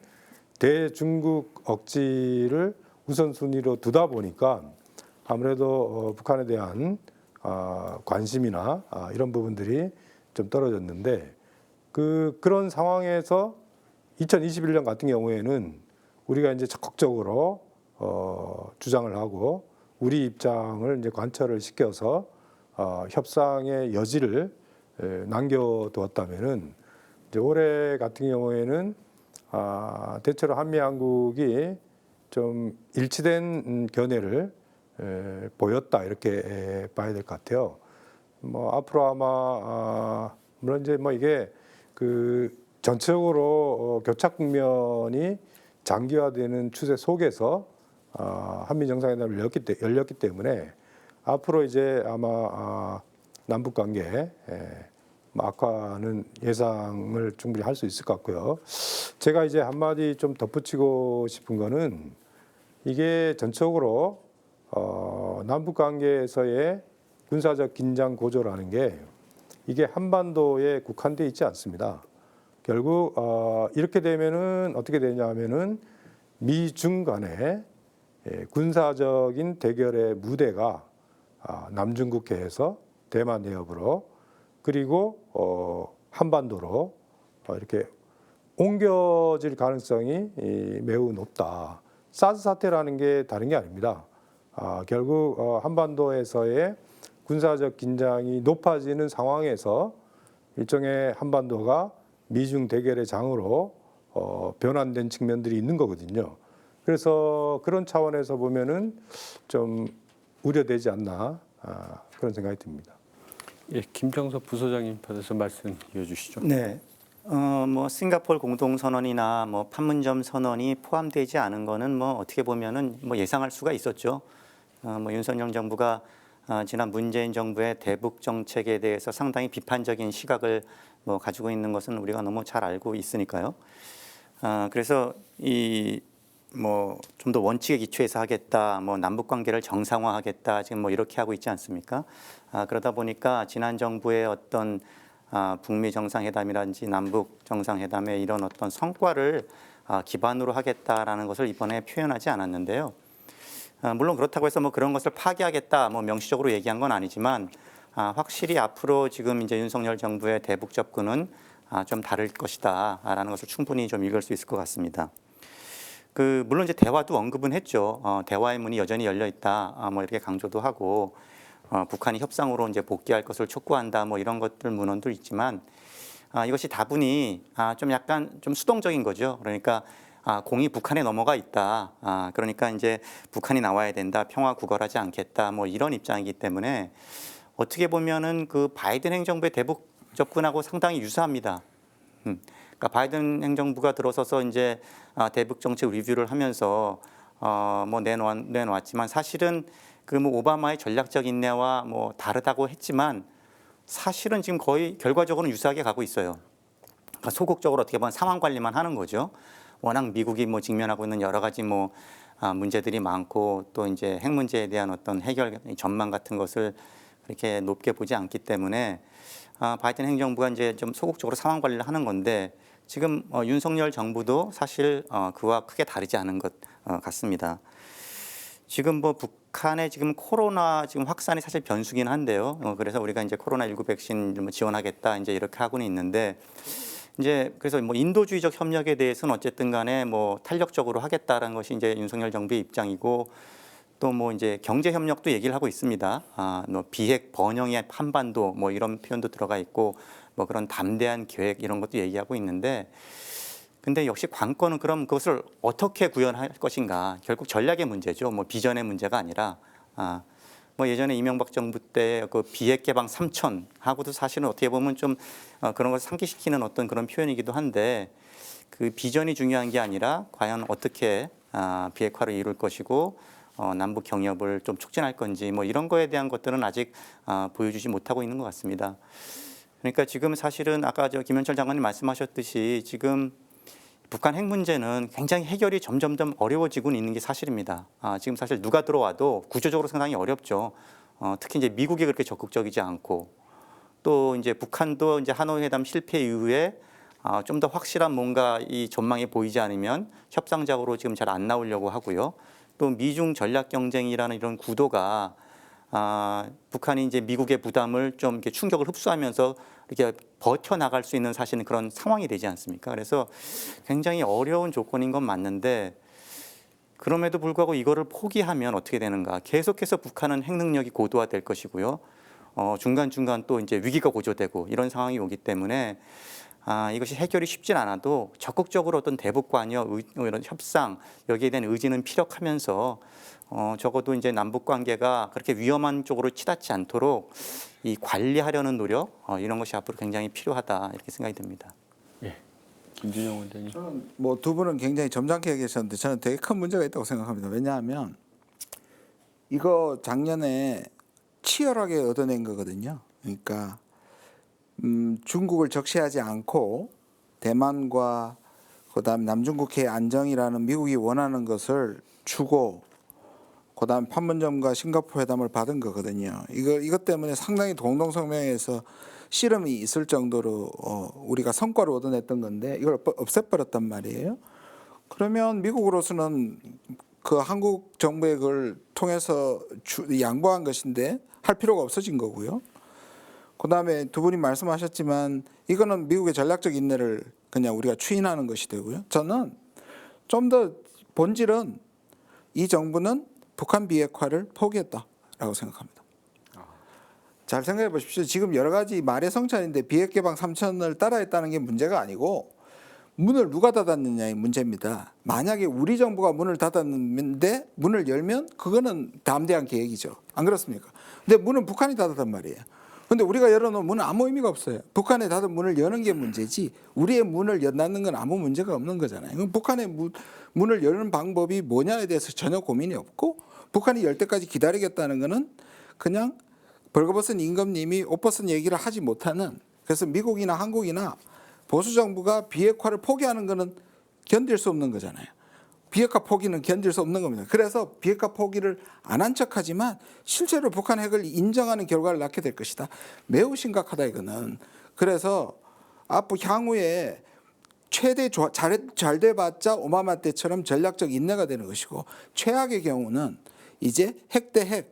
대중국 억지를 우선순위로 두다 보니까 아무래도 북한에 대한 관심이나 이런 부분들이 좀 떨어졌는데 그런 상황에서 2021년 같은 경우에는 우리가 이제 적극적으로 주장을 하고 우리 입장을 이제 관철을 시켜서 협상의 여지를 남겨두었다면은 이제 올해 같은 경우에는 대체로 한미 양국이 좀 일치된 견해를 보였다 이렇게 봐야 될 것 같아요. 뭐 앞으로 아마 물론 이제 뭐 이게 그 전체적으로 교착 국면이 장기화되는 추세 속에서 한미 정상회담을 열렸기 때문에 앞으로 이제 아마 남북 관계 악화는 예상을 충분히 할 수 있을 것 같고요. 제가 이제 한마디 좀 덧붙이고 싶은 거는 이게 전적으로 남북 관계에서의 군사적 긴장 고조라는 게 이게 한반도에 국한돼 있지 않습니다. 결국 이렇게 되면은 어떻게 되냐면은 미중 간의 군사적인 대결의 무대가 남중국해에서 대만 내협으로 그리고 한반도로 이렇게 옮겨질 가능성이 매우 높다. 사드 사태라는 게 다른 게 아닙니다. 결국 한반도에서의 군사적 긴장이 높아지는 상황에서 일종의 한반도가 미중 대결의 장으로 변환된 측면들이 있는 거거든요. 그래서 그런 차원에서 보면은 좀 우려되지 않나 그런 생각이 듭니다. 예, 김정석 부소장님 받아서 말씀 이어주시죠. 네. 뭐 싱가포르 공동선언이나 뭐 판문점 선언이 포함되지 않은 거는 뭐 어떻게 보면은 뭐 예상할 수가 있었죠. 뭐 윤석열 정부가 지난 문재인 정부의 대북 정책에 대해서 상당히 비판적인 시각을 뭐 가지고 있는 것은 우리가 너무 잘 알고 있으니까요. 그래서 이 뭐 좀 더 원칙에 기초해서 하겠다, 뭐 남북 관계를 정상화하겠다 지금 뭐 이렇게 하고 있지 않습니까? 그러다 보니까 지난 정부의 어떤 북미 정상회담이라든지 남북 정상회담의 이런 어떤 성과를 기반으로 하겠다라는 것을 이번에 표현하지 않았는데요. 물론 그렇다고 해서 뭐 그런 것을 파기하겠다, 뭐 명시적으로 얘기한 건 아니지만 확실히 앞으로 지금 이제 윤석열 정부의 대북 접근은 좀 다를 것이다라는 것을 충분히 좀 읽을 수 있을 것 같습니다. 물론 이제 대화도 언급은 했죠. 대화의 문이 여전히 열려 있다, 뭐 이렇게 강조도 하고. 북한이 협상으로 이제 복귀할 것을 촉구한다, 뭐 이런 것들 문헌도 있지만 이것이 다분히 좀 약간 좀 수동적인 거죠. 그러니까 공이 북한에 넘어가 있다. 그러니까 이제 북한이 나와야 된다. 평화 구걸하지 않겠다. 뭐 이런 입장이기 때문에 어떻게 보면은 그 바이든 행정부의 대북 접근하고 상당히 유사합니다. 그러니까 바이든 행정부가 들어서서 이제 대북 정책 리뷰를 하면서 뭐 내놓았지만 사실은 그 뭐 오바마의 전략적 인내와 뭐 다르다고 했지만 사실은 지금 거의 결과적으로는 유사하게 가고 있어요. 그러니까 소극적으로 어떻게 보면 상황 관리만 하는 거죠. 워낙 미국이 뭐 직면하고 있는 여러 가지 뭐 문제들이 많고 또 이제 핵 문제에 대한 어떤 해결 전망 같은 것을 그렇게 높게 보지 않기 때문에 바이든 행정부가 이제 좀 소극적으로 상황 관리를 하는 건데 지금 윤석열 정부도 사실 그와 크게 다르지 않은 것 같습니다. 지금 뭐 북한의 지금 코로나 지금 확산이 사실 변수긴 한데요. 그래서 우리가 이제 코로나19 백신 지원하겠다 이제 이렇게 하고는 있는데 이제 그래서 뭐 인도주의적 협력에 대해서는 어쨌든 간에 뭐 탄력적으로 하겠다라는 것이 이제 윤석열 정부의 입장이고 또 뭐 이제 경제 협력도 얘기를 하고 있습니다. 뭐 비핵 번영의 한반도 뭐 이런 표현도 들어가 있고 뭐 그런 담대한 계획 이런 것도 얘기하고 있는데 근데 역시 관건은 그럼 그것을 어떻게 구현할 것인가 결국 전략의 문제죠. 뭐 비전의 문제가 아니라 뭐 예전에 이명박 정부 때 그 비핵 개방 3천하고도 사실은 어떻게 보면 좀 그런 걸 상기시키는 어떤 그런 표현이기도 한데 그 비전이 중요한 게 아니라 과연 어떻게 비핵화를 이룰 것이고 남북 경협을 좀 촉진할 건지 뭐 이런 거에 대한 것들은 아직 보여주지 못하고 있는 것 같습니다. 그러니까 지금 사실은 아까 김현철 장관님 말씀하셨듯이 지금 북한 핵 문제는 굉장히 해결이 점점점 어려워지고 있는 게 사실입니다. 지금 사실 누가 들어와도 구조적으로 상당히 어렵죠. 특히 이제 미국이 그렇게 적극적이지 않고 또 이제 북한도 이제 하노이 회담 실패 이후에 좀 더 확실한 뭔가 이 전망이 보이지 않으면 협상적으로 지금 잘 안 나오려고 하고요. 또 미중 전략 경쟁이라는 이런 구도가 북한이 이제 미국의 부담을 좀 이렇게 충격을 흡수하면서 이렇게 버텨 나갈 수 있는 사실은 그런 상황이 되지 않습니까? 그래서 굉장히 어려운 조건인 건 맞는데 그럼에도 불구하고 이거를 포기하면 어떻게 되는가? 계속해서 북한은 핵 능력이 고도화될 것이고요. 중간중간 또 이제 위기가 고조되고 이런 상황이 오기 때문에 이것이 해결이 쉽진 않아도 적극적으로 어떤 대북 관여, 이런 협상 여기에 대한 의지는 피력하면서 적어도 이제 남북 관계가 그렇게 위험한 쪽으로 치닫지 않도록 이 관리하려는 노력 이런 것이 앞으로 굉장히 필요하다 이렇게 생각이 듭니다. 예, 김준영 원장님. 저는 뭐 두 분은 굉장히 점잖게 얘기하셨는데 저는 되게 큰 문제가 있다고 생각합니다. 왜냐하면 이거 작년에 치열하게 얻어낸 거거든요. 그러니까 중국을 적시하지 않고 대만과 그다음 남중국해의 안정이라는 미국이 원하는 것을 주고 그다음 판문점과 싱가포르 회담을 받은 거거든요. 이것 때문에 상당히 공동성명에서 씨름이 있을 정도로 우리가 성과를 얻어냈던 건데 이걸 없애버렸단 말이에요. 그러면 미국으로서는 그 한국 정부의 그걸 통해서 양보한 것인데 할 필요가 없어진 거고요. 그다음에 두 분이 말씀하셨지만 이거는 미국의 전략적 인내를 그냥 우리가 추인하는 것이 되고요. 저는 좀 더 본질은 이 정부는 북한 비핵화를 포기했다라고 생각합니다. 잘 생각해 보십시오. 지금 여러 가지 말의 성찬인데 비핵 개방 3천을 따라했다는 게 문제가 아니고 문을 누가 닫았느냐의 문제입니다. 만약에 우리 정부가 문을 닫았는데 문을 열면 그거는 담대한 계획이죠. 안 그렇습니까? 근데 문은 북한이 닫았단 말이에요. 근데 우리가 열어놓은 문은 아무 의미가 없어요. 북한에 닫은 문을 여는 게 문제지 우리의 문을 닫는 건 아무 문제가 없는 거잖아요. 그럼 북한의 문을 여는 방법이 뭐냐에 대해서 전혀 고민이 없고 북한이 열 때까지 기다리겠다는 거는 그냥 벌거벗은 임금님이 옷 벗은 얘기를 하지 못하는 그래서 미국이나 한국이나 보수 정부가 비핵화를 포기하는 거는 견딜 수 없는 거잖아요. 비핵화 포기는 견딜 수 없는 겁니다. 그래서 비핵화 포기를 안 한 척하지만 실제로 북한 핵을 인정하는 결과를 낳게 될 것이다. 매우 심각하다 이거는. 그래서 앞으로 향후에 최대 잘 돼봤자 오바마 때처럼 전략적 인내가 되는 것이고 최악의 경우는 이제 핵 대 핵.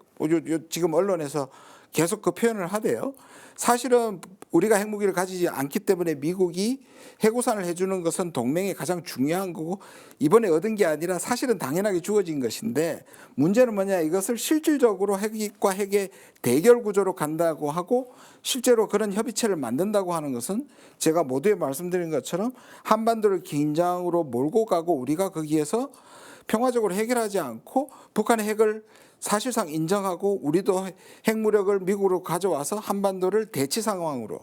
지금 언론에서 계속 그 표현을 하대요. 사실은 우리가 핵무기를 가지지 않기 때문에 미국이 핵우산을 해주는 것은 동맹이 가장 중요한 거고 이번에 얻은 게 아니라 사실은 당연하게 주어진 것인데 문제는 뭐냐 이것을 실질적으로 핵과 핵의 대결 구조로 간다고 하고 실제로 그런 협의체를 만든다고 하는 것은 제가 모두에 말씀드린 것처럼 한반도를 긴장으로 몰고 가고 우리가 거기에서 평화적으로 해결하지 않고 북한의 핵을 사실상 인정하고 우리도 핵무력을 미국으로 가져와서 한반도를 대치 상황으로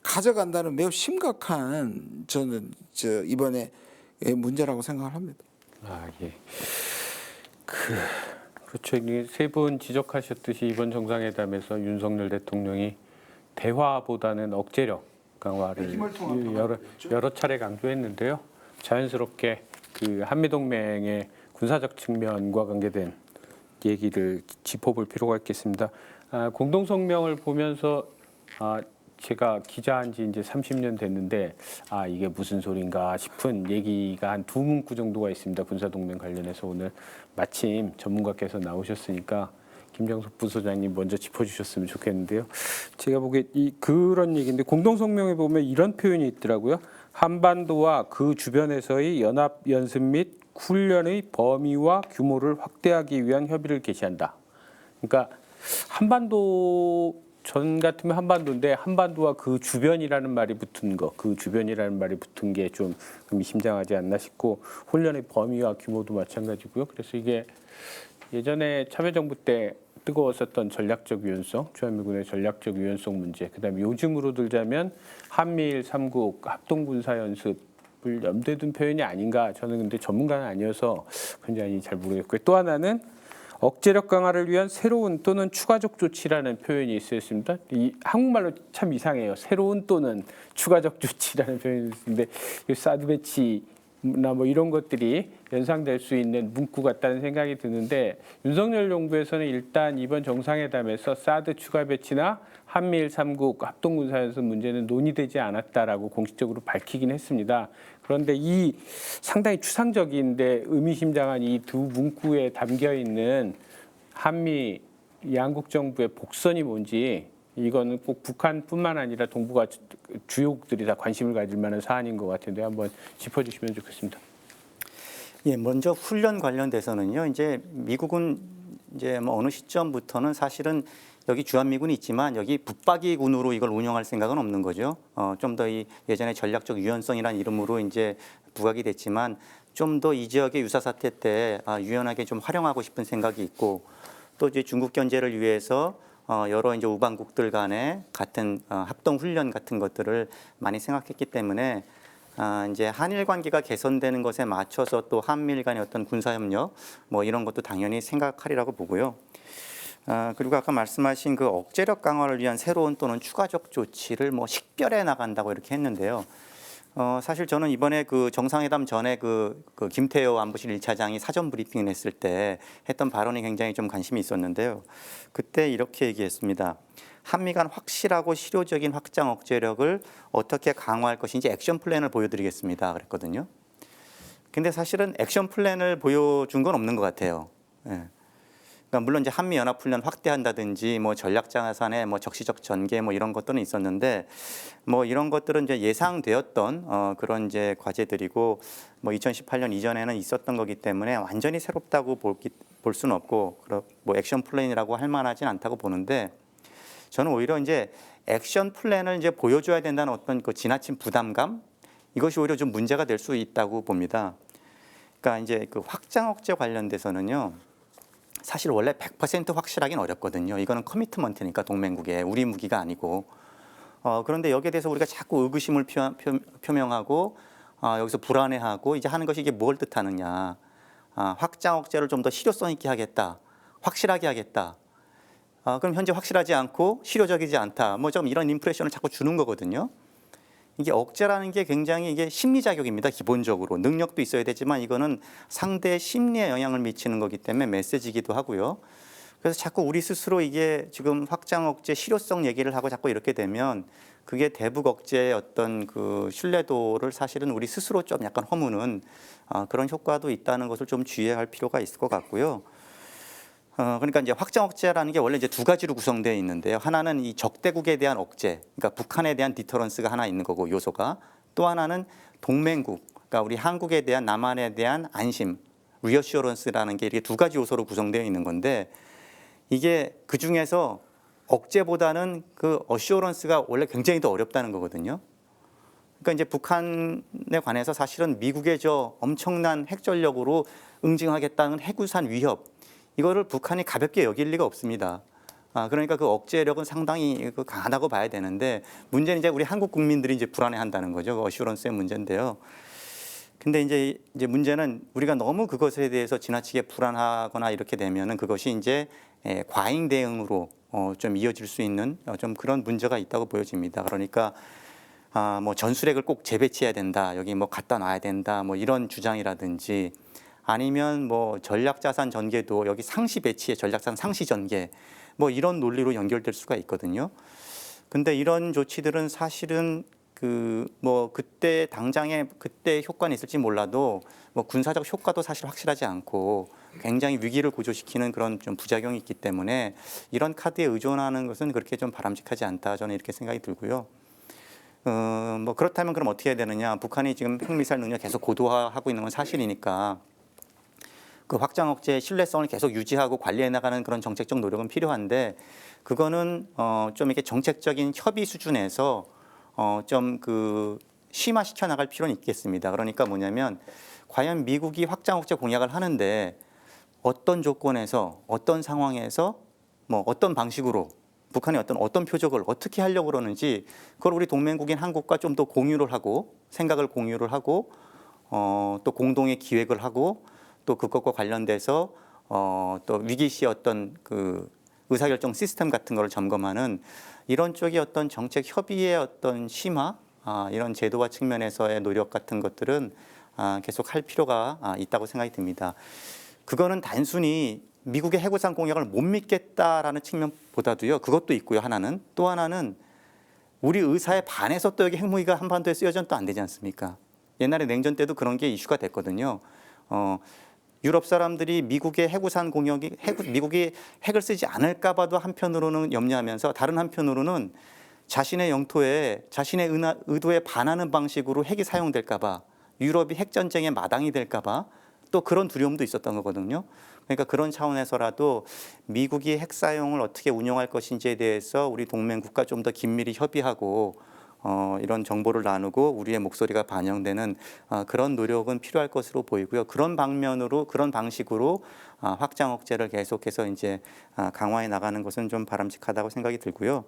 가져간다는 매우 심각한 저는 이번에 문제라고 생각을 합니다. 예. 그렇죠. 세 분 지적하셨듯이 이번 정상회담에서 윤석열 대통령이 대화보다는 억제력 강화를 여러 차례 강조했는데요. 자연스럽게 그 한미동맹의 군사적 측면과 관계된 얘기를 짚어볼 필요가 있겠습니다. 공동성명을 보면서 제가 기자한 지 이제 30년 됐는데 이게 무슨 소린가 싶은 얘기가 한 두 문구 정도가 있습니다. 군사동맹 관련해서 오늘 마침 전문가께서 나오셨으니까 김정석 부소장님 먼저 짚어주셨으면 좋겠는데요. 제가 보기에 그런 얘기인데 공동성명에 보면 이런 표현이 있더라고요. 한반도와 그 주변에서의 연합 연습 및 훈련의 범위와 규모를 확대하기 위한 협의를 개시한다. 그러니까 한반도 전 같으면 한반도인데 한반도와 그 주변이라는 말이 붙은 거, 그 주변이라는 말이 붙은 게 좀 의미심장하지 않나 싶고 훈련의 범위와 규모도 마찬가지고요. 그래서 이게 예전에 참여정부 때 뜨거웠었던 전략적 유연성, 주한미군의 전략적 유연성 문제, 그다음에 요즘으로 들자면 한미일 3국 합동군사 연습을 염두에 둔 표현이 아닌가. 저는 근데 전문가는 아니어서 굉장히 잘 모르겠고요. 또 하나는 억제력 강화를 위한 새로운 또는 추가적 조치라는 표현이 있었습니다. 이 한국말로 참 이상해요. 새로운 또는 추가적 조치라는 표현이 있는데 사드 배치나 뭐 이런 것들이 연상될 수 있는 문구 같다는 생각이 드는데 윤석열 정부에서는 일단 이번 정상회담에서 사드 추가 배치나 한미일 3국 합동군사연습 문제는 논의되지 않았다라고 공식적으로 밝히긴 했습니다. 그런데 이 상당히 추상적인데 의미심장한 이 두 문구에 담겨 있는 한미 양국 정부의 복선이 뭔지 이거는 꼭 북한뿐만 아니라 동북아 주요국들이 다 관심을 가질 만한 사안인 것 같은데 한번 짚어주시면 좋겠습니다. 예, 먼저 훈련 관련돼서는요. 이제 미국은 이제 뭐 어느 시점부터는 사실은 여기 주한미군이 있지만 여기 붙박이군으로 이걸 운영할 생각은 없는 거죠. 좀 더 이 예전에 전략적 유연성이라는 이름으로 이제 부각이 됐지만 좀 더 이 지역의 유사 사태 때 유연하게 좀 활용하고 싶은 생각이 있고 또 이제 중국 견제를 위해서 여러 이제 우방국들 간의 같은 합동 훈련 같은 것들을 많이 생각했기 때문에 이제 한일 관계가 개선되는 것에 맞춰서 또 한미일 간의 어떤 군사 협력 뭐 이런 것도 당연히 생각하리라고 보고요. 그리고 아까 말씀하신 그 억제력 강화를 위한 새로운 또는 추가적 조치를 뭐 식별해 나간다고 이렇게 했는데요. 사실 저는 이번에 그 정상회담 전에 그 김태호 안보실 1차장이 사전 브리핑을 했을 때 했던 발언이 굉장히 좀 관심이 있었는데요. 그때 이렇게 얘기했습니다. 한미 간 확실하고 실효적인 확장 억제력을 어떻게 강화할 것인지 액션 플랜을 보여드리겠습니다. 그랬거든요. 근데 사실은 액션 플랜을 보여준 건 없는 것 같아요. 예. 그러니까 물론 이제 한미 연합 훈련 확대한다든지 뭐 전략 자산의 뭐 적시적 전개 뭐 이런 것들은 있었는데 뭐 이런 것들은 이제 예상되었던 그런 이제 과제들이고 뭐 2018년 이전에는 있었던 거기 때문에 완전히 새롭다고 볼 수는 없고 뭐 액션 플랜이라고 할 만하진 않다고 보는데 저는 오히려 이제 액션 플랜을 이제 보여줘야 된다는 어떤 그 지나친 부담감 이것이 오히려 좀 문제가 될 수 있다고 봅니다. 그러니까 이제 그 확장 억제 관련돼서는요. 사실 원래 100% 확실하긴 어렵거든요. 이거는 커미트먼트니까 동맹국에 우리 무기가 아니고. 그런데 여기에 대해서 우리가 자꾸 의구심을 표명하고 여기서 불안해하고 이제 하는 것이 이게 뭘 뜻하느냐. 확장 억제를 좀 더 실효성 있게 하겠다. 확실하게 하겠다. 그럼 현재 확실하지 않고 실효적이지 않다. 뭐 좀 이런 임프레션을 자꾸 주는 거거든요. 이게 억제라는 게 굉장히 이게 심리작용입니다. 기본적으로 능력도 있어야 되지만 이거는 상대의 심리에 영향을 미치는 거기 때문에 메시지이기도 하고요. 그래서 자꾸 우리 스스로 이게 지금 확장 억제 실효성 얘기를 하고 자꾸 이렇게 되면 그게 대북 억제의 어떤 그 신뢰도를 사실은 우리 스스로 좀 약간 허무는 그런 효과도 있다는 것을 좀 주의할 필요가 있을 것 같고요. 그러니까 이제 확장 억제라는 게 원래 이제 두 가지로 구성되어 있는데요. 하나는 이 적대국에 대한 억제, 그러니까 북한에 대한 디터런스가 하나 있는 거고 요소가 또 하나는 동맹국, 그러니까 우리 한국에 대한 남한에 대한 안심, 리어슈어런스라는 게 이렇게 두 가지 요소로 구성되어 있는 건데 이게 그 중에서 억제보다는 그 어슈어런스가 원래 굉장히 더 어렵다는 거거든요. 그러니까 이제 북한에 관해서 사실은 미국의 저 엄청난 핵전력으로 응징하겠다는 핵우산 위협 이거를 북한이 가볍게 여길 리가 없습니다. 그러니까 그 억제력은 상당히 강하다고 봐야 되는데 문제는 이제 우리 한국 국민들이 이제 불안해한다는 거죠. 그 어슈런스의 문제인데요. 근데 이제 문제는 우리가 너무 그것에 대해서 지나치게 불안하거나 이렇게 되면은 그것이 이제 과잉 대응으로 좀 이어질 수 있는 좀 그런 문제가 있다고 보여집니다. 그러니까 뭐 전술핵을 꼭 재배치해야 된다. 여기 뭐 갖다 놔야 된다. 뭐 이런 주장이라든지 아니면 뭐 전략자산 전개도 여기 상시 배치의 전략자산 상시 전개 뭐 이런 논리로 연결될 수가 있거든요. 근데 이런 조치들은 사실은 그 뭐 그때 당장에 그때 효과는 있을지 몰라도 뭐 군사적 효과도 사실 확실하지 않고 굉장히 위기를 고조시키는 그런 좀 부작용이 있기 때문에 이런 카드에 의존하는 것은 그렇게 좀 바람직하지 않다 저는 이렇게 생각이 들고요. 뭐 그렇다면 그럼 어떻게 해야 되느냐? 북한이 지금 핵미사일 능력 계속 고도화하고 있는 건 사실이니까. 그 확장 억제의 신뢰성을 계속 유지하고 관리해 나가는 그런 정책적 노력은 필요한데 그거는 좀 이렇게 정책적인 협의 수준에서 좀 그 심화시켜 나갈 필요는 있겠습니다. 그러니까 뭐냐면 과연 미국이 확장 억제 공약을 하는데 어떤 조건에서 어떤 상황에서 뭐 어떤 방식으로 북한이 어떤 표적을 어떻게 하려고 그러는지 그걸 우리 동맹국인 한국과 좀 더 공유를 하고 생각을 공유를 하고 또 공동의 기획을 하고 또 그것과 관련돼서 또 위기 시에 어떤 그 의사결정 시스템 같은 거를 점검하는 이런 쪽의 어떤 정책 협의의 어떤 심화 이런 제도화 측면에서의 노력 같은 것들은 계속 할 필요가 있다고 생각이 듭니다. 그거는 단순히 미국의 해구상 공약을 못 믿겠다라는 측면보다도요. 그것도 있고요. 하나는 또 하나는 우리 의사에 반해서 또 여기 핵무기가 한반도에 쓰여져는 또 안 되지 않습니까? 옛날에 냉전 때도 그런 게 이슈가 됐거든요. 유럽 사람들이 미국의 해구산 공약이 미국이 핵을 쓰지 않을까봐도 한편으로는 염려하면서 다른 한편으로는 자신의 영토에 자신의 의도에 반하는 방식으로 핵이 사용될까봐 유럽이 핵 전쟁의 마당이 될까봐 또 그런 두려움도 있었던 거거든요. 그러니까 그런 차원에서라도 미국이 핵 사용을 어떻게 운영할 것인지에 대해서 우리 동맹국과 좀 더 긴밀히 협의하고 이런 정보를 나누고 우리의 목소리가 반영되는 그런 노력은 필요할 것으로 보이고요. 그런 방면으로 그런 방식으로 확장 억제를 계속해서 이제 강화해 나가는 것은 좀 바람직하다고 생각이 들고요.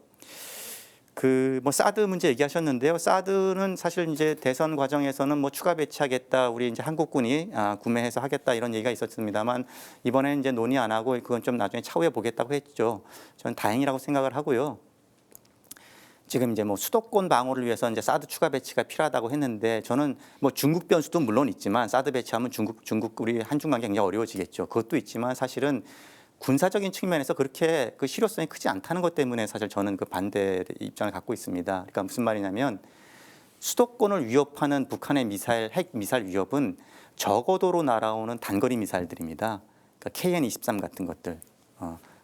그 뭐 사드 문제 얘기하셨는데요. 사드는 사실 이제 대선 과정에서는 뭐 추가 배치하겠다, 우리 이제 한국군이 구매해서 하겠다 이런 얘기가 있었습니다만 이번에 이제 논의 안 하고 그건 좀 나중에 차후에 보겠다고 했죠. 저는 다행이라고 생각을 하고요. 지금 이제 뭐 수도권 방어를 위해서 이제 사드 추가 배치가 필요하다고 했는데 저는 뭐 중국 변수도 물론 있지만 사드 배치하면 중국 우리 한중 관계 굉장히 어려워지겠죠. 그것도 있지만 사실은 군사적인 측면에서 그렇게 그 실효성이 크지 않다는 것 때문에 사실 저는 그 반대 입장을 갖고 있습니다. 그러니까 무슨 말이냐면 수도권을 위협하는 북한의 핵 미사일 위협은 저고도로 날아오는 단거리 미사일들입니다. 그러니까 KN-23 같은 것들.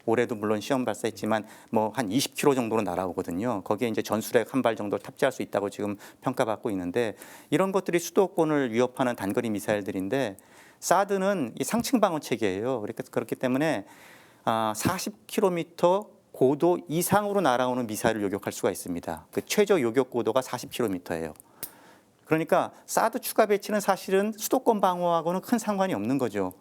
올해도 물론 시험 발사했지만 뭐 한 20km 정도로 날아오거든요. 거기에 이제 전술핵 한 발 정도를 탑재할 수 있다고 지금 평가받고 있는데 이런 것들이 수도권을 위협하는 단거리 미사일들인데 사드는 이 상층 방어 체계예요. 그렇기 때문에 40km 고도 이상으로 날아오는 미사일을 요격할 수가 있습니다. 그 최저 요격 고도가 40km예요. 그러니까 사드 추가 배치는 사실은 수도권 방어하고는 큰 상관이 없는 거죠.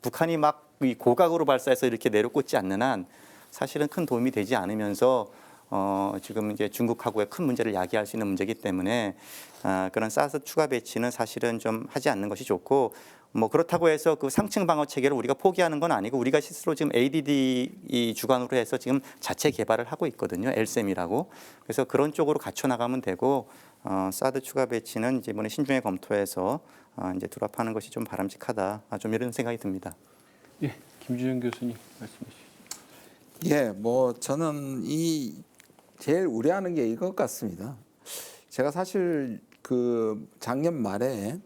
북한이 막 이 고각으로 발사해서 이렇게 내려꽂지 않는 한 사실은 큰 도움이 되지 않으면서 지금 이제 중국하고의 큰 문제를 야기할 수 있는 문제이기 때문에 그런 사드 추가 배치는 사실은 좀 하지 않는 것이 좋고 뭐 그렇다고 해서 그 상층 방어 체계를 우리가 포기하는 건 아니고 우리가 스스로 지금 ADD 주관으로 해서 지금 자체 개발을 하고 있거든요. LSM이라고. 그래서 그런 쪽으로 갖춰 나가면 되고 사드 추가 배치는 이제 이번에 신중히 검토해서 이제 둘합하는 것이 좀 바람직하다. 좀 이런 생각이 듭니다. 예, 김주영 교수님 말씀해 주시죠. 예, 뭐 저는 제일 우려하는 게 이것 같습니다. 제가 사실 그 작년 말에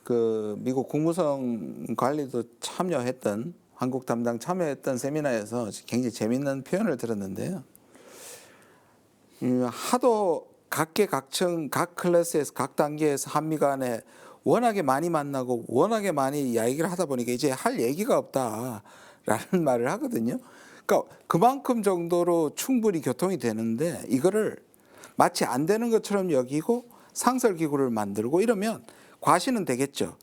그 미국 국무성 관리도 참여했던 한국 담당 참여했던 세미나에서 굉장히 재밌는 표현을 들었는데요. 하도 각계 각층 각 클래스에서 각 단계에서 한미 간에 워낙에 많이 만나고 워낙에 많이 이야기를 하다 보니까 이제 할 얘기가 없다라는 말을 하거든요. 그러니까 그만큼 정도로 충분히 교통이 되는데 이거를 마치 안 되는 것처럼 여기고 상설기구를 만들고 이러면 과시는 되겠죠.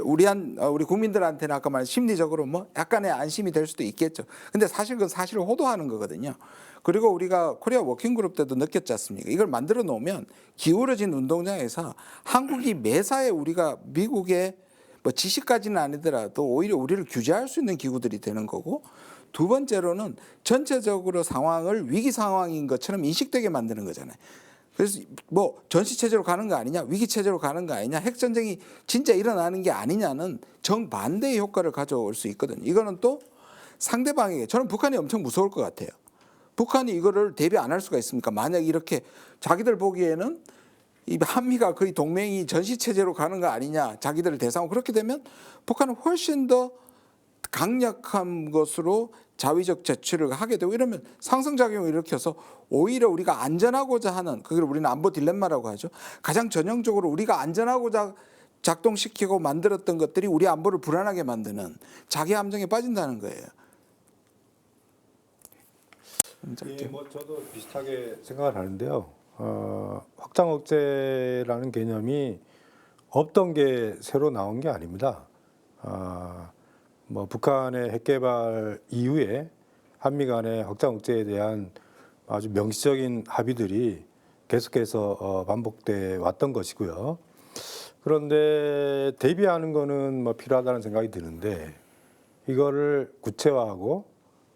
우리 국민들한테는 아까 말한 심리적으로 뭐 약간의 안심이 될 수도 있겠죠. 근데 사실 그건 사실을 호도하는 거거든요. 그리고 우리가 코리아 워킹그룹 때도 느꼈지 않습니까? 이걸 만들어 놓으면 기울어진 운동장에서 한국이 매사에 우리가 미국의 뭐 지시까지는 아니더라도 오히려 우리를 규제할 수 있는 기구들이 되는 거고 두 번째로는 전체적으로 상황을 위기 상황인 것처럼 인식되게 만드는 거잖아요. 그래서 뭐 전시 체제로 가는 거 아니냐, 위기 체제로 가는 거 아니냐, 핵 전쟁이 진짜 일어나는 게 아니냐는 정반대의 효과를 가져올 수 있거든요. 이거는 또 상대방에게 저는 북한이 엄청 무서울 것 같아요. 북한이 이거를 대비 안 할 수가 있습니까? 만약 이렇게 자기들 보기에는 이 한미가 거의 동맹이 전시 체제로 가는 거 아니냐, 자기들을 대상으로 그렇게 되면 북한은 훨씬 더 강력한 것으로 자위적 제출을 하게 되고 이러면 상승작용을 일으켜서 오히려 우리가 안전하고자 하는 그걸 우리는 안보 딜레마라고 하죠. 가장 전형적으로 우리가 안전하고자 작동시키고 만들었던 것들이 우리 안보를 불안하게 만드는 자기 함정에 빠진다는 거예요. 예, 뭐 저도 비슷하게 생각을 하는데요. 확장 억제라는 개념이 없던 게 새로 나온 게 아닙니다. 뭐 북한의 핵 개발 이후에 한미 간의 확장 억제에 대한 아주 명시적인 합의들이 계속해서 반복돼 왔던 것이고요. 그런데 대비하는 거는 뭐 필요하다는 생각이 드는데 이거를 구체화하고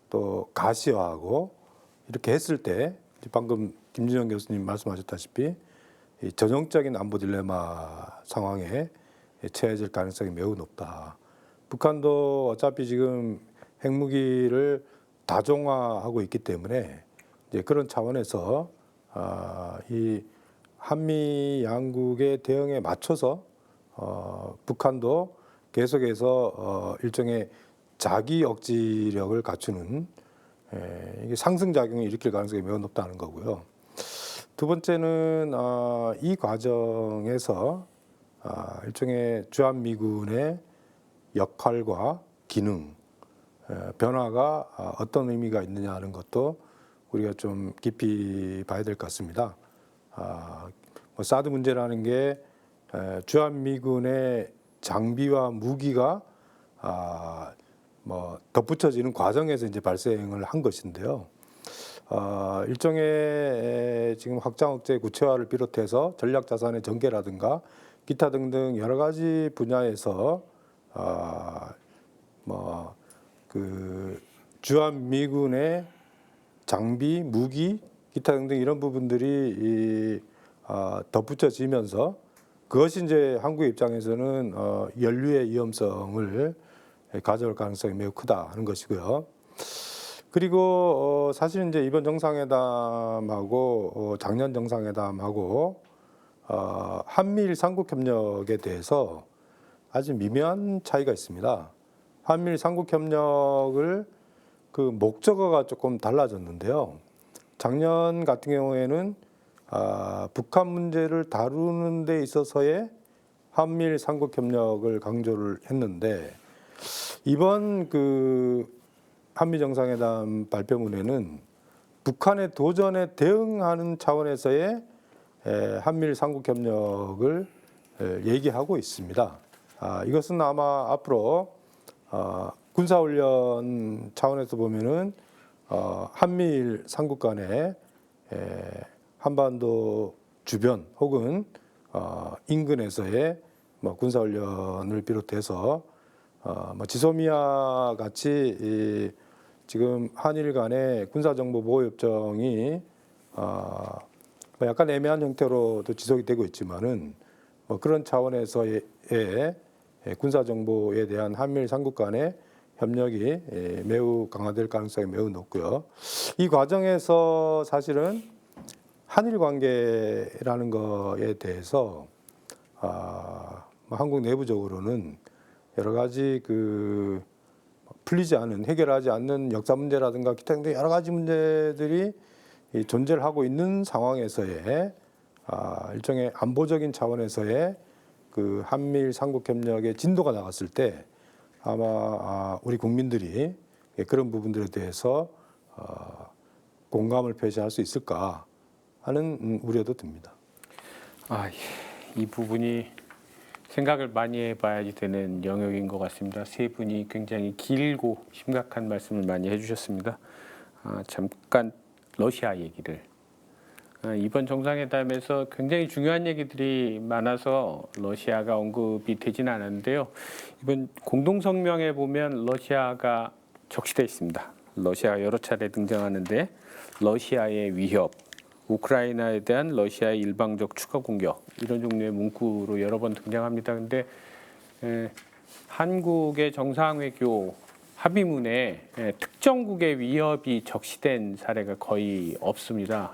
또 가시화하고 이렇게 했을 때 방금 김준영 교수님 말씀하셨다시피 이 전형적인 안보 딜레마 상황에 처해질 가능성이 매우 높다. 북한도 어차피 지금 핵무기를 다종화하고 있기 때문에 이제 그런 차원에서 이 한미 양국의 대응에 맞춰서 북한도 계속해서 일종의 자기 억지력을 갖추는 이게 상승 작용을 일으킬 가능성이 매우 높다는 거고요. 두 번째는 이 과정에서 일종의 주한미군의 역할과 기능, 변화가 어떤 의미가 있느냐 하는 것도 우리가 좀 깊이 봐야 될 것 같습니다. 뭐 사드 문제라는 게 주한미군의 장비와 무기가 뭐 덧붙여지는 과정에서 이제 발생을 한 것인데요. 일종의 지금 확장 억제 구체화를 비롯해서 전략 자산의 전개라든가 기타 등등 여러 가지 분야에서 뭐 그 주한미군의 장비, 무기, 기타 등등 이런 부분들이 덧붙여지면서 그것이 이제 한국의 입장에서는 연루의 위험성을 가져올 가능성이 매우 크다 하는 것이고요. 그리고 사실 이제 이번 정상회담하고 작년 정상회담하고 한미일 삼국 협력에 대해서 아주 미묘한 차이가 있습니다. 한미일 삼국 협력을 그 목적어가 조금 달라졌는데요. 작년 같은 경우에는 북한 문제를 다루는 데 있어서의 한미일 삼국 협력을 강조를 했는데 이번 그 한미 정상회담 발표문에는 북한의 도전에 대응하는 차원에서의 한미일 삼국 협력을 얘기하고 있습니다. 이것은 아마 앞으로 군사훈련 차원에서 보면은 한미일 삼국 간의 한반도 주변 혹은 인근에서의 뭐 군사훈련을 비롯해서 뭐 지소미아 같이 지금 한일 간의 군사정보보호협정이 뭐 약간 애매한 형태로도 지속이 되고 있지만은 뭐 그런 차원에서의 군사정보에 대한 한미일 삼국 간의 협력이 매우 강화될 가능성이 매우 높고요. 이 과정에서 사실은 한일 관계라는 거에 대해서 한국 내부적으로는 여러 가지 그 풀리지 않은 해결하지 않는 역사 문제라든가 기타 등등 여러 가지 문제들이 존재를 하고 있는 상황에서의 일종의 안보적인 차원에서의 그 한미일 삼국 협력의 진도가 나갔을 때 아마 우리 국민들이 그런 부분들에 대해서 공감을 표시할 수 있을까 하는 우려도 듭니다. 이 부분이 생각을 많이 해봐야지 되는 영역인 것 같습니다. 세 분이 굉장히 길고 심각한 말씀을 많이 해주셨습니다. 잠깐 러시아 얘기를 이번 정상회담에서 굉장히 중요한 얘기들이 많아서 러시아가 언급이 되진 않았는데요. 이번 공동성명에 보면 러시아가 적시되어 있습니다. 러시아가 여러 차례 등장하는데 러시아의 위협, 우크라이나에 대한 러시아의 일방적 추가 공격 이런 종류의 문구로 여러 번 등장합니다. 근데 한국의 정상외교 합의문에 특정국의 위협이 적시된 사례가 거의 없습니다.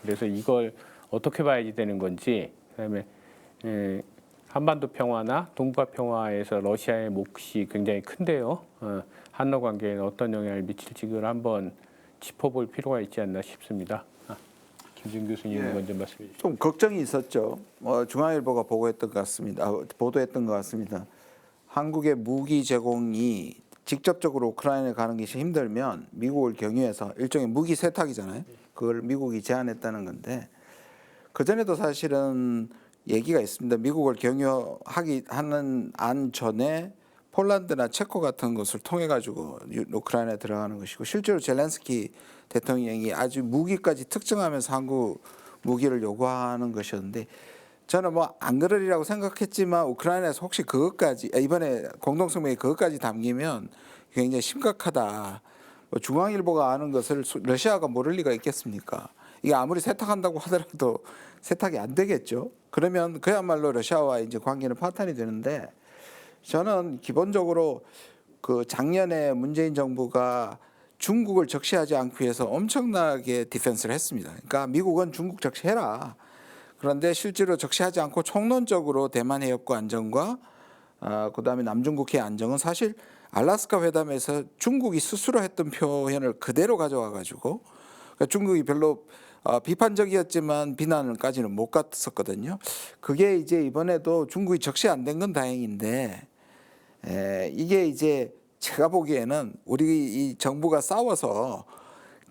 그래서 이걸 어떻게 봐야지 되는 건지, 그다음에 한반도 평화나 동북아 평화에서 러시아의 몫이 굉장히 큰데요. 한러 관계에 어떤 영향을 미칠지 그걸 한번 짚어볼 필요가 있지 않나 싶습니다. 김준 교수님 먼저 말씀해 주시죠. 좀 걱정이 있었죠. 중앙일보가 보도했던 것 같습니다. 한국의 무기 제공이 직접적으로 우크라이나에 가는 것이 힘들면 미국을 경유해서 일종의 무기 세탁이잖아요. 그걸 미국이 제안했다는 건데 그전에도 사실은 얘기가 있습니다. 미국을 경유하는 안 전에 폴란드나 체코 같은 것을 통해 가지고 우크라이나에 들어가는 것이고 실제로 젤렌스키 대통령이 아주 무기까지 특정하면서 한국 무기를 요구하는 것이었는데 저는 뭐 안 그러리라고 생각했지만 우크라이나에서 혹시 그것까지 이번에 공동성명에 그것까지 담기면 굉장히 심각하다. 중앙일보가 아는 것을 러시아가 모를 리가 있겠습니까? 이게 아무리 세탁한다고 하더라도 세탁이 안 되겠죠. 그러면 그야말로 러시아와 이제 관계는 파탄이 되는데 저는 기본적으로 그 작년에 문재인 정부가 중국을 적시하지 않기 위해서 엄청나게 디펜스를 했습니다. 그러니까 미국은 중국 적시해라. 그런데 실제로 적시하지 않고 총론적으로 대만 해협과 안정과 그다음에 남중국해 안정은 사실 알래스카 회담에서 중국이 스스로 했던 표현을 그대로 가져와 가지고 그러니까 중국이 별로 비판적이었지만 비난을까지는 못 갔었거든요. 그게 이제 이번에도 중국이 적시 안 된 건 다행인데 이게 이제 제가 보기에는 우리 이 정부가 싸워서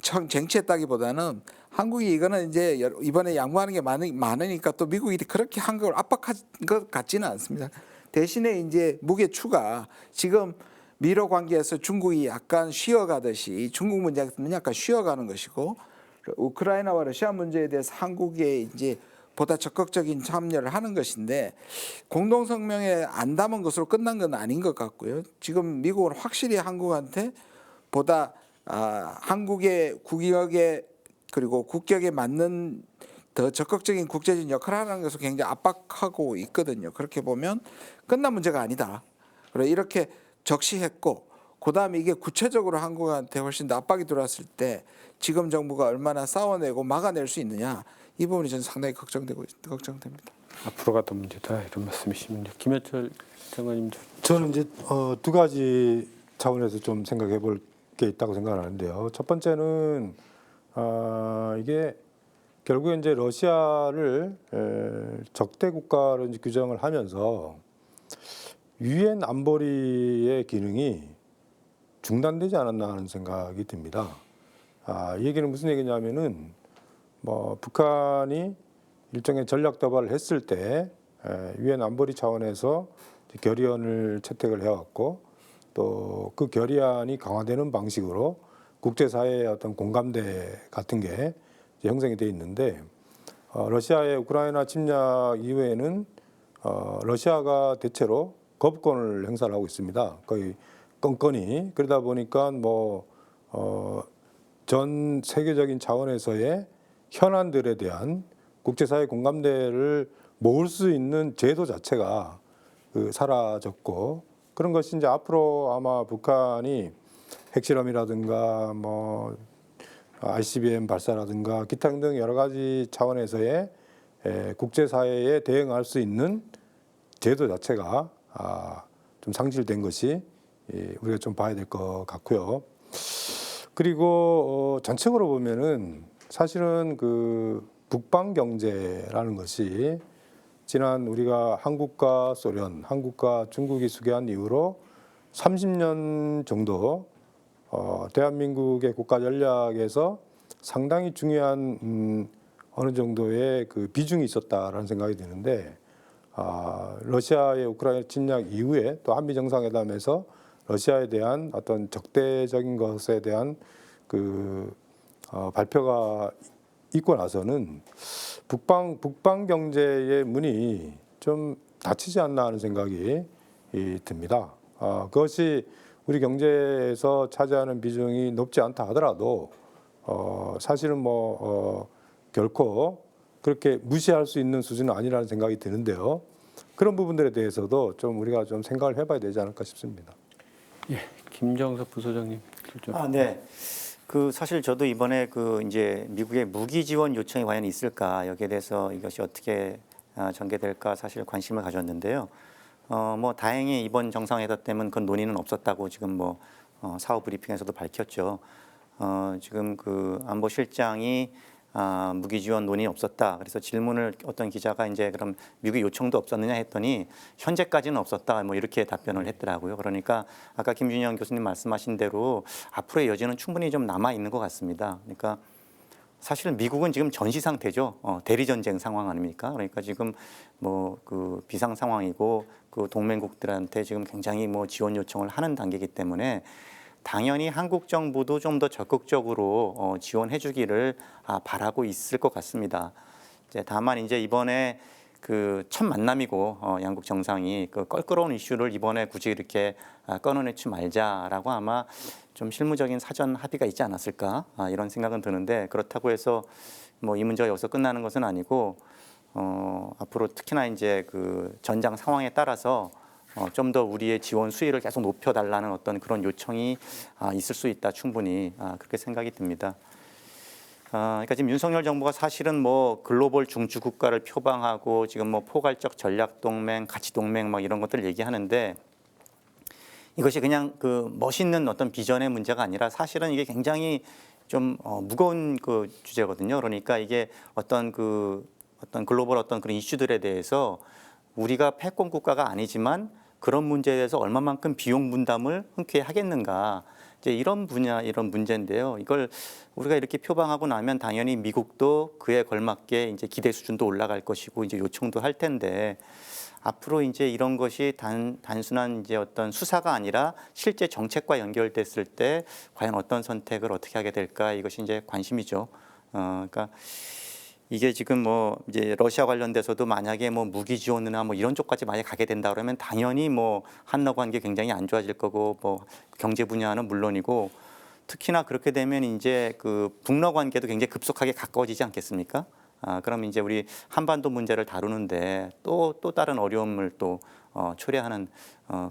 쟁취했다기보다는 한국이 이거는 이제 이번에 양보하는 게 많으니까 또 미국이 그렇게 한국을 압박한 것 같지는 않습니다. 대신에 이제 무게 추가 지금 미러 관계에서 중국이 약간 쉬어가듯이 중국 문제는 약간 쉬어가는 것이고 우크라이나와 러시아 문제에 대해서 한국의 이제 보다 적극적인 참여를 하는 것인데 공동성명에 안 담은 것으로 끝난 건 아닌 것 같고요. 지금 미국은 확실히 한국한테 보다 한국의 국익에 그리고 국격에 맞는 더 적극적인 국제적인 역할을 하는 것을 굉장히 압박하고 있거든요. 그렇게 보면 끝난 문제가 아니다. 그래 이렇게 적시했고 그다음에 이게 구체적으로 한국한테 훨씬 더 압박이 들어왔을 때 지금 정부가 얼마나 싸워내고 막아낼 수 있느냐 이 부분이 저는 상당히 걱정됩니다. 앞으로가 더 문제다 이런 말씀이시군요. 김현철 장관님도. 저는 이제 두 가지 차원에서 좀 생각해 볼 게 있다고 생각하는데요. 첫 번째는 이게 결국에 이제 러시아를 적대 국가로 이제 규정을 하면서 유엔 안보리의 기능이 중단되지 않았나 하는 생각이 듭니다. 이 얘기는 무슨 얘기냐면은 뭐 북한이 일종의 전략 도발을 했을 때 유엔 안보리 차원에서 결의안을 채택을 해왔고 또 그 결의안이 강화되는 방식으로 국제사회의 어떤 공감대 같은 게 형성이 돼 있는데 러시아의 우크라이나 침략 이후에는 러시아가 대체로 거부권을 행사를 하고 있습니다. 거의 건건이 그러다 보니까 뭐 전 세계적인 차원에서의 현안들에 대한 국제사회 공감대를 모을 수 있는 제도 자체가 사라졌고 그런 것이 이제 앞으로 아마 북한이 핵실험이라든가 뭐 ICBM 발사라든가 기타 등 여러 가지 차원에서의 국제사회에 대응할 수 있는 제도 자체가 좀 상실된 것이 우리가 좀 봐야 될 것 같고요. 그리고 전체적으로 보면은 사실은 그 북방 경제라는 것이 지난 우리가 한국과 소련, 한국과 중국이 수교한 이후로 30년 정도 대한민국의 국가 전략에서 상당히 중요한 어느 정도의 그 비중이 있었다라는 생각이 드는데 러시아의 우크라이나 침략 이후에 또 한미 정상회담에서 러시아에 대한 어떤 적대적인 것에 대한 그 발표가 있고 나서는 북방 경제의 문이 좀 닫히지 않나 하는 생각이 듭니다. 그것이 우리 경제에서 차지하는 비중이 높지 않다 하더라도 사실은 뭐 결코 그렇게 무시할 수 있는 수준은 아니라는 생각이 드는데요. 그런 부분들에 대해서도 좀 우리가 좀 생각을 해봐야 되지 않을까 싶습니다. 예, 김정석 부소장님. 네. 그 사실 저도 이번에 그 이제 미국의 무기 지원 요청이 과연 있을까 여기에 대해서 이것이 어떻게 전개될까 사실 관심을 가졌는데요. 뭐 다행히 이번 정상회담 때문에 그 논의는 없었다고 지금 뭐 사후 브리핑에서도 밝혔죠. 지금 그 안보실장이 무기 지원 논의 없었다. 그래서 질문을 어떤 기자가 이제 그럼 미국 요청도 없었느냐 했더니 현재까지는 없었다. 뭐 이렇게 답변을 했더라고요. 그러니까 아까 김준영 교수님 말씀하신 대로 앞으로의 여지는 충분히 좀 남아 있는 것 같습니다. 그러니까 사실은 미국은 지금 전시 상태죠. 대리 전쟁 상황 아닙니까? 그러니까 지금 뭐 그 비상 상황이고 그 동맹국들한테 지금 굉장히 뭐 지원 요청을 하는 단계이기 때문에 당연히 한국 정부도 좀 더 적극적으로 지원해주기를 바라고 있을 것 같습니다. 이제 다만 이제 이번에 그 첫 만남이고 양국 정상이 그 껄끄러운 이슈를 이번에 굳이 이렇게 꺼내내지 말자라고 아마 좀 실무적인 사전 합의가 있지 않았을까 이런 생각은 드는데 그렇다고 해서 뭐 이 문제가 여기서 끝나는 것은 아니고 앞으로 특히나 이제 그 전장 상황에 따라서 좀 더 우리의 지원 수위를 계속 높여달라는 어떤 그런 요청이 있을 수 있다 충분히 그렇게 생각이 듭니다. 그러니까 지금 윤석열 정부가 사실은 뭐 글로벌 중추 국가를 표방하고 지금 뭐 포괄적 전략 동맹, 가치 동맹 뭐 이런 것들 얘기하는데 이것이 그냥 그 멋있는 어떤 비전의 문제가 아니라 사실은 이게 굉장히 좀 무거운 그 주제거든요. 그러니까 이게 어떤 글로벌 어떤 그런 이슈들에 대해서 우리가 패권 국가가 아니지만 그런 문제에 대해서 얼마만큼 비용 분담을 흔쾌히 하겠는가 이제 이런 분야 이런 문제인데요. 이걸 우리가 이렇게 표방하고 나면 당연히 미국도 그에 걸맞게 이제 기대 수준도 올라갈 것이고 이제 요청도 할 텐데 앞으로 이제 이런 것이 단순한 이제 어떤 수사가 아니라 실제 정책과 연결됐을 때 과연 어떤 선택을 어떻게 하게 될까 이것이 이제 관심이죠. 그러니까 이게 지금 뭐 이제 러시아 관련돼서도 만약에 뭐 무기 지원이나 뭐 이런 쪽까지 만약 가게 된다 그러면 당연히 뭐 한러 관계 굉장히 안 좋아질 거고 뭐 경제 분야는 물론이고 특히나 그렇게 되면 이제 그 북러 관계도 굉장히 급속하게 가까워지지 않겠습니까? 그럼 이제 우리 한반도 문제를 다루는데 또 다른 어려움을 또 초래하는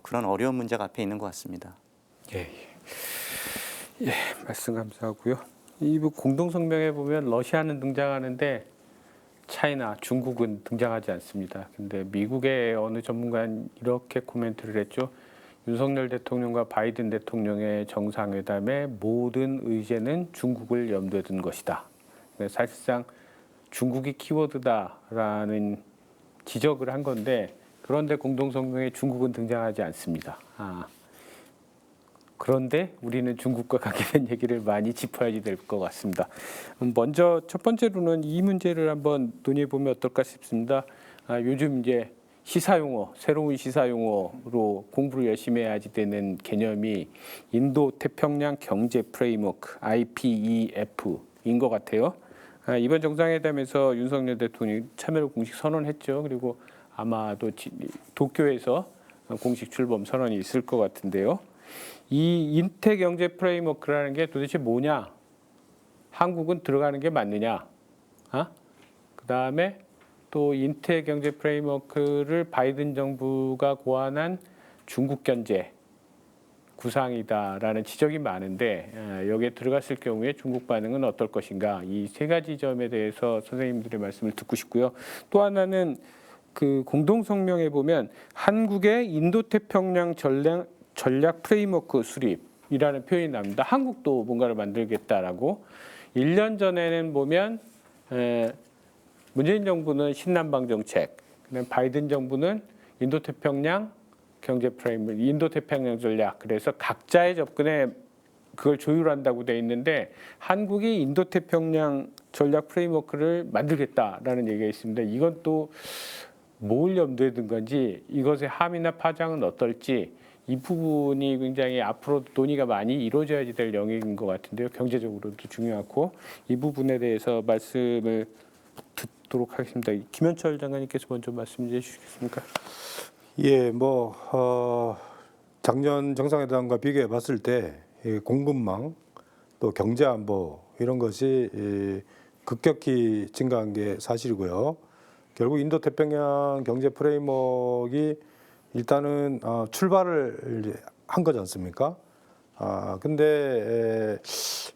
그런 어려운 문제가 앞에 있는 것 같습니다. 예, 말씀 감사하고요. 이 공동 성명에 보면 러시아는 등장하는데 차이나 중국은 등장하지 않습니다. 근데 미국의 어느 전문가는 이렇게 코멘트를 했죠. 윤석열 대통령과 바이든 대통령의 정상회담의 모든 의제는 중국을 염두에 둔 것이다. 사실상 중국이 키워드다라는 지적을 한 건데 그런데 공동성명에 중국은 등장하지 않습니다. 그런데 우리는 중국과 관계된 얘기를 많이 짚어야 될 것 같습니다. 먼저 첫 번째로는 이 문제를 한번 논의해 보면 어떨까 싶습니다. 요즘 이제 시사용어, 새로운 시사용어로 공부를 열심히 해야지 되는 개념이 인도 태평양 경제 프레임워크 IPEF인 것 같아요. 이번 정상회담에서 윤석열 대통령이 참여를 공식 선언했죠. 그리고 아마도 도쿄에서 공식 출범 선언이 있을 것 같은데요. 이 인태 경제 프레임워크라는 게 도대체 뭐냐? 한국은 들어가는 게 맞느냐? 그다음에 또 인태 경제 프레임워크를 바이든 정부가 고안한 중국 견제 구상이다라는 지적이 많은데 여기에 들어갔을 경우에 중국 반응은 어떨 것인가? 이 세 가지 점에 대해서 선생님들의 말씀을 듣고 싶고요. 또 하나는 그 공동 성명에 보면 한국의 인도태평양 전략 프레임워크 수립이라는 표현이 나옵니다. 한국도 뭔가를 만들겠다라고. 1년 전에는 보면 문재인 정부는 신남방 정책, 그다음에 바이든 정부는 인도태평양 경제 프레임워크, 인도태평양 전략. 그래서 각자의 접근에 그걸 조율한다고 돼 있는데 한국이 인도태평양 전략 프레임워크를 만들겠다라는 얘기가 있습니다. 이건 또 뭘 염두에 둔 건지 이것의 함의나 파장은 어떨지 이 부분이 굉장히 앞으로 논의가 많이 이루어져야 될 영역인 것 같은데요. 경제적으로도 중요하고 이 부분에 대해서 말씀을 듣도록 하겠습니다. 김현철 장관님께서 먼저 말씀해 주시겠습니까? 예, 뭐 작년 정상회담과 비교해 봤을 때 공급망 또 경제 안보 이런 것이 급격히 증가한 게 사실이고요. 결국 인도태평양 경제 프레임워크가 일단은 출발을 한 거지 않습니까? 근데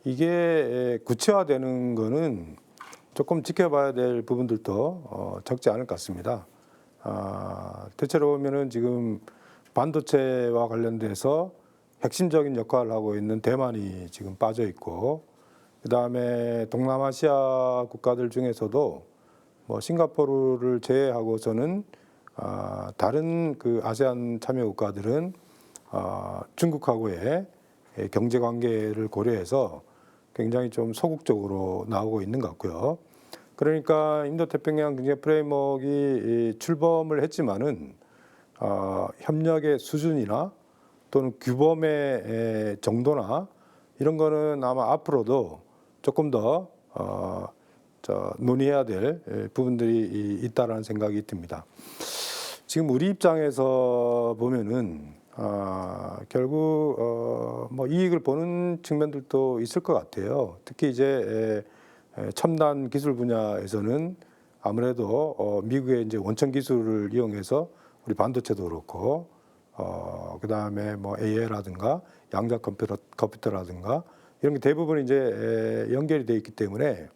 이게 구체화되는 거는 조금 지켜봐야 될 부분들도 적지 않을 것 같습니다. 대체로 보면은 지금 반도체와 관련돼서 핵심적인 역할을 하고 있는 대만이 지금 빠져 있고, 그 다음에 동남아시아 국가들 중에서도 뭐 싱가포르를 제외하고서는 다른 그 아세안 참여 국가들은 중국하고의 경제 관계를 고려해서 굉장히 좀 소극적으로 나오고 있는 것 같고요. 그러니까 인도태평양 경제 프레임워크가 출범을 했지만은 협력의 수준이나 또는 규범의 정도나 이런 거는 아마 앞으로도 조금 더 논의해야 될 부분들이 있다라는 생각이 듭니다. 지금 우리 입장에서 보면은 결국 뭐 이익을 보는 측면들도 있을 것 같아요. 특히 이제 첨단 기술 분야에서는 아무래도 미국의 이제 원천 기술을 이용해서 우리 반도체도 그렇고 그다음에 뭐 AI라든가 양자 컴퓨터라든가 이런 게 대부분 이제 연결이 돼 있기 때문에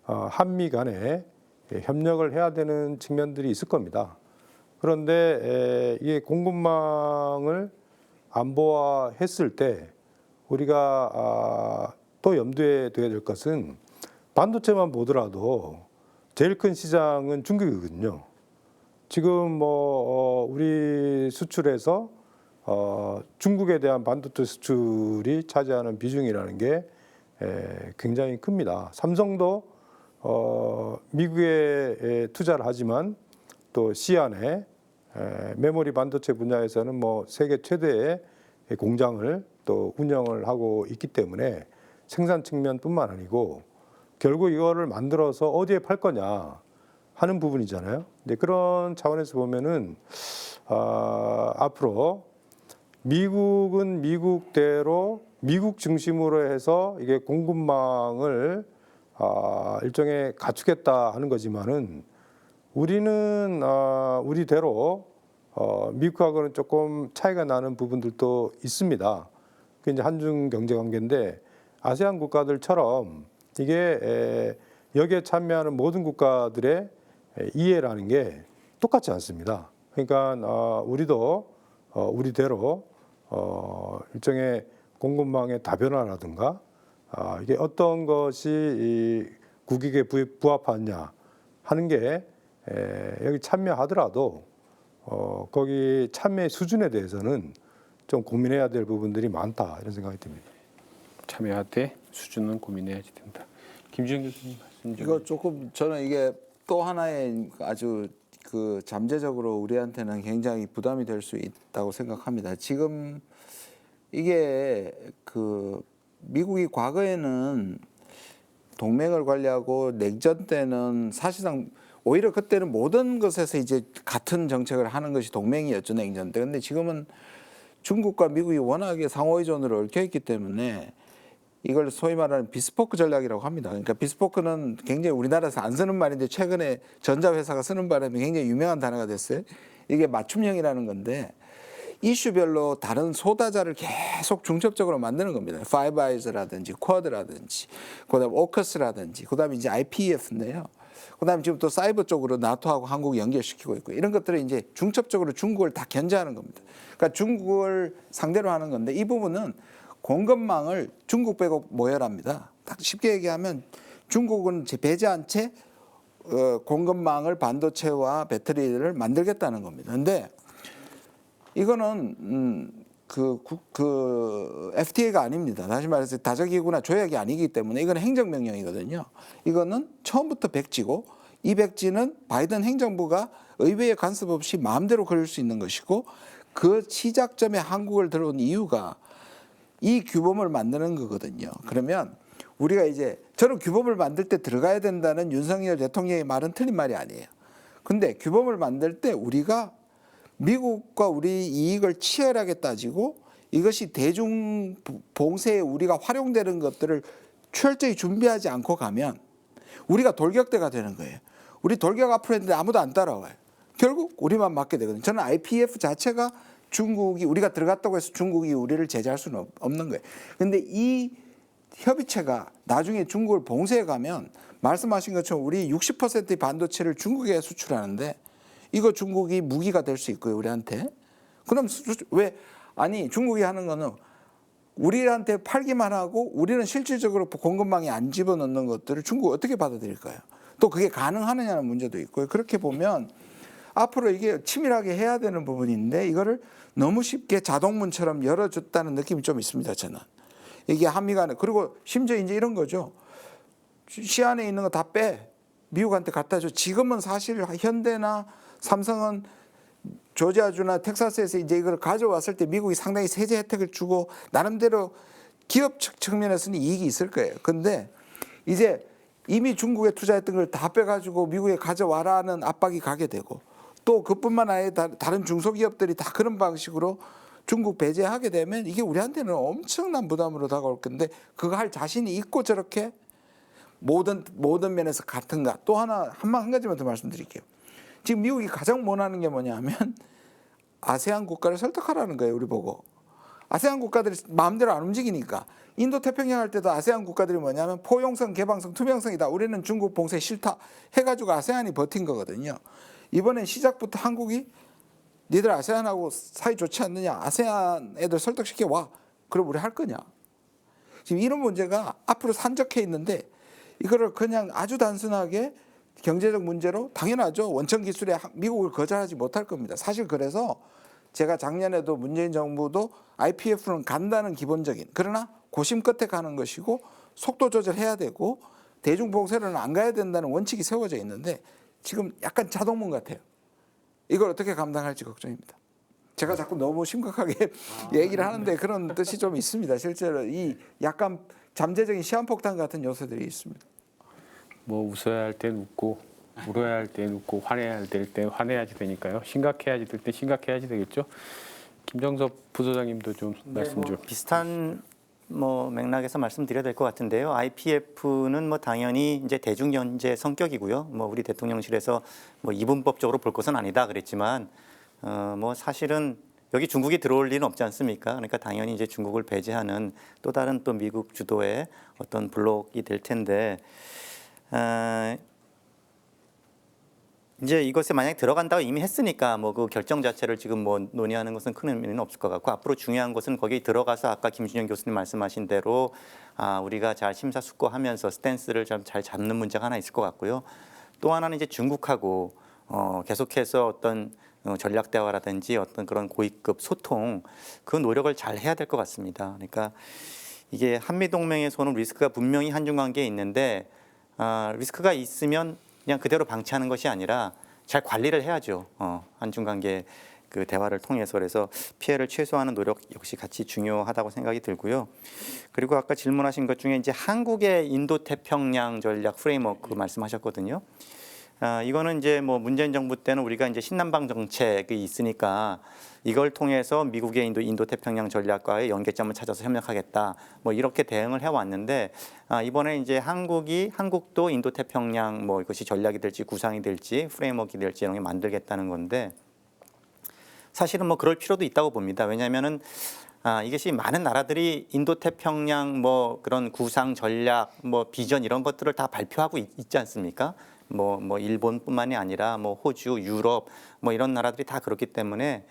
한미 간에 협력을 해야 되는 측면들이 있을 겁니다. 그런데 이게 공급망을 안보화했을 때 우리가 또 염두에 둬야 될 것은 반도체만 보더라도 제일 큰 시장은 중국이거든요. 지금 뭐 우리 수출에서 중국에 대한 반도체 수출이 차지하는 비중이라는 게 굉장히 큽니다. 삼성도 미국에 투자를 하지만 또 시안에 메모리 반도체 분야에서는 뭐 세계 최대의 공장을 또 운영을 하고 있기 때문에 생산 측면뿐만 아니고 결국 이거를 만들어서 어디에 팔 거냐 하는 부분이잖아요. 근데 그런 차원에서 보면은 앞으로 미국은 미국대로 미국 중심으로 해서 이게 공급망을 일종의 갖추겠다 하는 거지만은 우리는 우리대로 미국하고는 조금 차이가 나는 부분들도 있습니다. 그게 이제 한중 경제 관계인데 아세안 국가들처럼 이게 여기에 참여하는 모든 국가들의 이해라는 게 똑같지 않습니다. 그러니까 우리도 우리대로 일종의 공급망의 다변화라든가 이게 어떤 것이 이 국익에 부합하느냐 하는 게 여기 참여하더라도 거기 참여의 수준에 대해서는 좀 고민해야 될 부분들이 많다 이런 생각이 듭니다. 참여할 때 수준은 고민해야지 된다. 김주영 교수님 말씀 좀. 이거 조금 저는 이게 또 하나의 아주 그 잠재적으로 우리한테는 굉장히 부담이 될 수 있다고 생각합니다. 지금 이게 그 미국이 과거에는 동맹을 관리하고 냉전 때는 사실상 오히려 그때는 모든 것에서 이제 같은 정책을 하는 것이 동맹이었죠, 냉전 때. 근데 지금은 중국과 미국이 워낙에 상호 의존으로 얽혀 있기 때문에 이걸 소위 말하는 비스포크 전략이라고 합니다. 그러니까 비스포크는 굉장히 우리나라에서 안 쓰는 말인데 최근에 전자회사가 쓰는 바람에 굉장히 유명한 단어가 됐어요. 이게 맞춤형이라는 건데 이슈별로 다른 소다자를 계속 중첩적으로 만드는 겁니다. 파이브아이즈라든지 쿼드라든지 그다음 오커스라든지 그다음에 이제 IPEF인데요. 그다음에 지금 또 사이버 쪽으로 나토하고 한국 연결시키고 있고 이런 것들을 이제 중첩적으로 중국을 다 견제하는 겁니다. 그러니까 중국을 상대로 하는 건데 이 부분은 공급망을 중국 빼고 모혈합니다. 딱 쉽게 얘기하면 중국은 배제한 채 공급망을 반도체와 배터리를 만들겠다는 겁니다. 그런데 이거는 그 FTA가 아닙니다. 다시 말해서 다자기구나 조약이 아니기 때문에 이건 행정명령이거든요. 이거는 처음부터 백지고 이 백지는 바이든 행정부가 의회의 간섭 없이 마음대로 그릴 수 있는 것이고 그 시작점에 한국을 들어온 이유가 이 규범을 만드는 거거든요. 그러면 우리가 이제 저는 규범을 만들 때 들어가야 된다는 윤석열 대통령의 말은 틀린 말이 아니에요. 근데 규범을 만들 때 우리가 미국과 우리 이익을 치열하게 따지고 이것이 대중 봉쇄에 우리가 활용되는 것들을 철저히 준비하지 않고 가면 우리가 돌격대가 되는 거예요. 우리 돌격 앞으로 했는데 아무도 안 따라와요. 결국 우리만 맞게 되거든요. 저는 IPF 자체가 중국이 우리가 들어갔다고 해서 중국이 우리를 제재할 수는 없는 거예요. 그런데 이 협의체가 나중에 중국을 봉쇄해 가면 말씀하신 것처럼 우리 60%의 반도체를 중국에 수출하는데 이거 중국이 무기가 될 수 있고요, 우리한테. 그럼 왜 아니 중국이 하는 거는 우리한테 팔기만 하고 우리는 실질적으로 공급망에 안 집어넣는 것들을 중국 어떻게 받아들일까요? 또 그게 가능하느냐는 문제도 있고요. 그렇게 보면 앞으로 이게 치밀하게 해야 되는 부분인데 이거를 너무 쉽게 자동문처럼 열어줬다는 느낌이 좀 있습니다, 저는. 이게 한미 간에 그리고 심지어 이제 이런 거죠. 시안에 있는 거 다 빼. 미국한테 갖다 줘. 지금은 사실 현대나 삼성은 조지아주나 텍사스에서 이제 이걸 가져왔을 때 미국이 상당히 세제 혜택을 주고 나름대로 기업 측면에서는 이익이 있을 거예요. 근데 이제 이미 중국에 투자했던 걸 다 빼가지고 미국에 가져와라는 압박이 가게 되고 또 그뿐만 아니라 다른 중소기업들이 다 그런 방식으로 중국 배제하게 되면 이게 우리한테는 엄청난 부담으로 다가올 건데 그거 할 자신이 있고 저렇게 모든 면에서 같은가. 또 한 가지만 더 말씀드릴게요. 지금 미국이 가장 원하는 게 뭐냐면 아세안 국가를 설득하라는 거예요. 우리 보고. 아세안 국가들이 마음대로 안 움직이니까. 인도 태평양 할 때도 아세안 국가들이 뭐냐면 포용성, 개방성, 투명성이다. 우리는 중국 봉쇄 싫다. 해가지고 아세안이 버틴 거거든요. 이번엔 시작부터 한국이 니들 아세안하고 사이 좋지 않느냐. 아세안 애들 설득시켜 와. 그럼 우리 할 거냐. 지금 이런 문제가 앞으로 산적해 있는데 이거를 그냥 아주 단순하게 경제적 문제로 당연하죠. 원천 기술에 미국을 거절하지 못할 겁니다. 사실 그래서 제가 작년에도 문재인 정부도 IPF는 간다는 기본적인 그러나 고심 끝에 가는 것이고 속도 조절해야 되고 대중 봉쇄로는 안 가야 된다는 원칙이 세워져 있는데 지금 약간 자동문 같아요. 이걸 어떻게 감당할지 걱정입니다. 제가 자꾸 너무 심각하게 얘기를 하는데 그런 뜻이 좀 있습니다. 실제로 이 약간 잠재적인 시한폭탄 같은 요소들이 있습니다. 뭐 웃어야 할 땐 웃고 울어야 할 땐 웃고 화내야 할 땐 화내야지 되니까요. 심각해야지 될 때 심각해야지 되겠죠. 김정섭 부소장님도 좀 말씀 좀. 비슷한 뭐 맥락에서 말씀드려야 될 것 같은데요. IPF는 뭐 당연히 이제 대중연재 성격이고요. 뭐 우리 대통령실에서 뭐 이분법적으로 볼 것은 아니다 그랬지만 뭐 사실은 여기 중국이 들어올 리는 없지 않습니까? 그러니까 당연히 이제 중국을 배제하는 또 다른 또 미국 주도의 어떤 블록이 될 텐데 이제 이것에 만약에 들어간다고 이미 했으니까 뭐 그 결정 자체를 지금 뭐 논의하는 것은 큰 의미는 없을 것 같고 앞으로 중요한 것은 거기 들어가서 아까 김준영 교수님 말씀하신 대로 우리가 잘 심사숙고하면서 스탠스를 좀 잘 잡는 문제가 하나 있을 것 같고요. 또 하나는 이제 중국하고 계속해서 어떤 전략 대화라든지 어떤 그런 고위급 소통 그 노력을 잘 해야 될 것 같습니다. 그러니까 이게 한미 동맹에서는 리스크가 분명히 한중 관계에 있는데 리스크가 있으면 그냥 그대로 방치하는 것이 아니라 잘 관리를 해야죠. 한중 관계 그 대화를 통해서 그래서 피해를 최소화하는 노력 역시 같이 중요하다고 생각이 들고요. 그리고 아까 질문하신 것 중에 이제 한국의 인도 태평양 전략 프레임워크 말씀하셨거든요. 이거는 이제 뭐 문재인 정부 때는 우리가 이제 신남방 정책이 있으니까 이걸 통해서 미국의 인도 태평양 전략과의 연계점을 찾아서 협력하겠다. 뭐 이렇게 대응을 해왔는데 이번에 이제 한국도 인도 태평양 뭐 이것이 전략이 될지 구상이 될지 프레임워크가 될지 이런 게 만들겠다는 건데 사실은 뭐 그럴 필요도 있다고 봅니다. 왜냐하면은 이것이 많은 나라들이 인도 태평양 뭐 그런 구상 전략 뭐 비전 이런 것들을 다 발표하고 있지 않습니까? 뭐 일본뿐만이 아니라 뭐 호주, 유럽 뭐 이런 나라들이 다 그렇기 때문에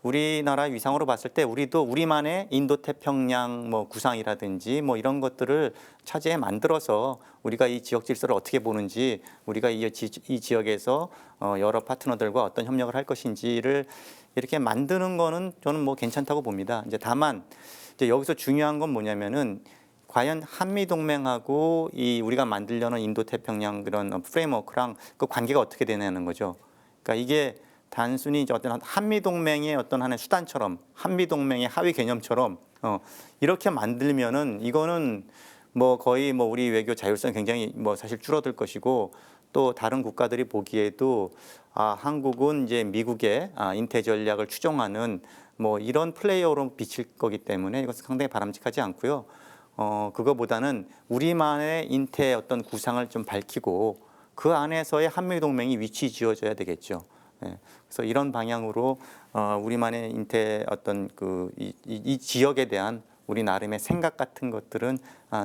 우리나라 위상으로 봤을 때 우리도 우리만의 인도 태평양 뭐 구상이라든지 뭐 이런 것들을 차제에 만들어서 우리가 이 지역 질서를 어떻게 보는지 우리가 이 지역에서 여러 파트너들과 어떤 협력을 할 것인지를 이렇게 만드는 거는 저는 뭐 괜찮다고 봅니다. 이제 다만 이제 여기서 중요한 건 뭐냐면은 과연 한미 동맹하고 이 우리가 만들려는 인도 태평양 그런 프레임워크랑 그 관계가 어떻게 되냐는 거죠. 그러니까 이게 단순히 어떤 한미 동맹의 어떤 하나의 수단처럼 한미 동맹의 하위 개념처럼 이렇게 만들면은 이거는 뭐 거의 뭐 우리 외교 자율성 굉장히 뭐 사실 줄어들 것이고 또 다른 국가들이 보기에도 한국은 이제 미국의 인태 전략을 추종하는 뭐 이런 플레이어로 비칠 거기 때문에 이것은 상당히 바람직하지 않고요. 그거보다는 우리만의 인태의 어떤 구상을 좀 밝히고 그 안에서의 한미 동맹이 위치 지어져야 되겠죠. 예, 그래서 이런 방향으로 우리만의 인태 어떤 이 지역에 대한 우리 나름의 생각 같은 것들은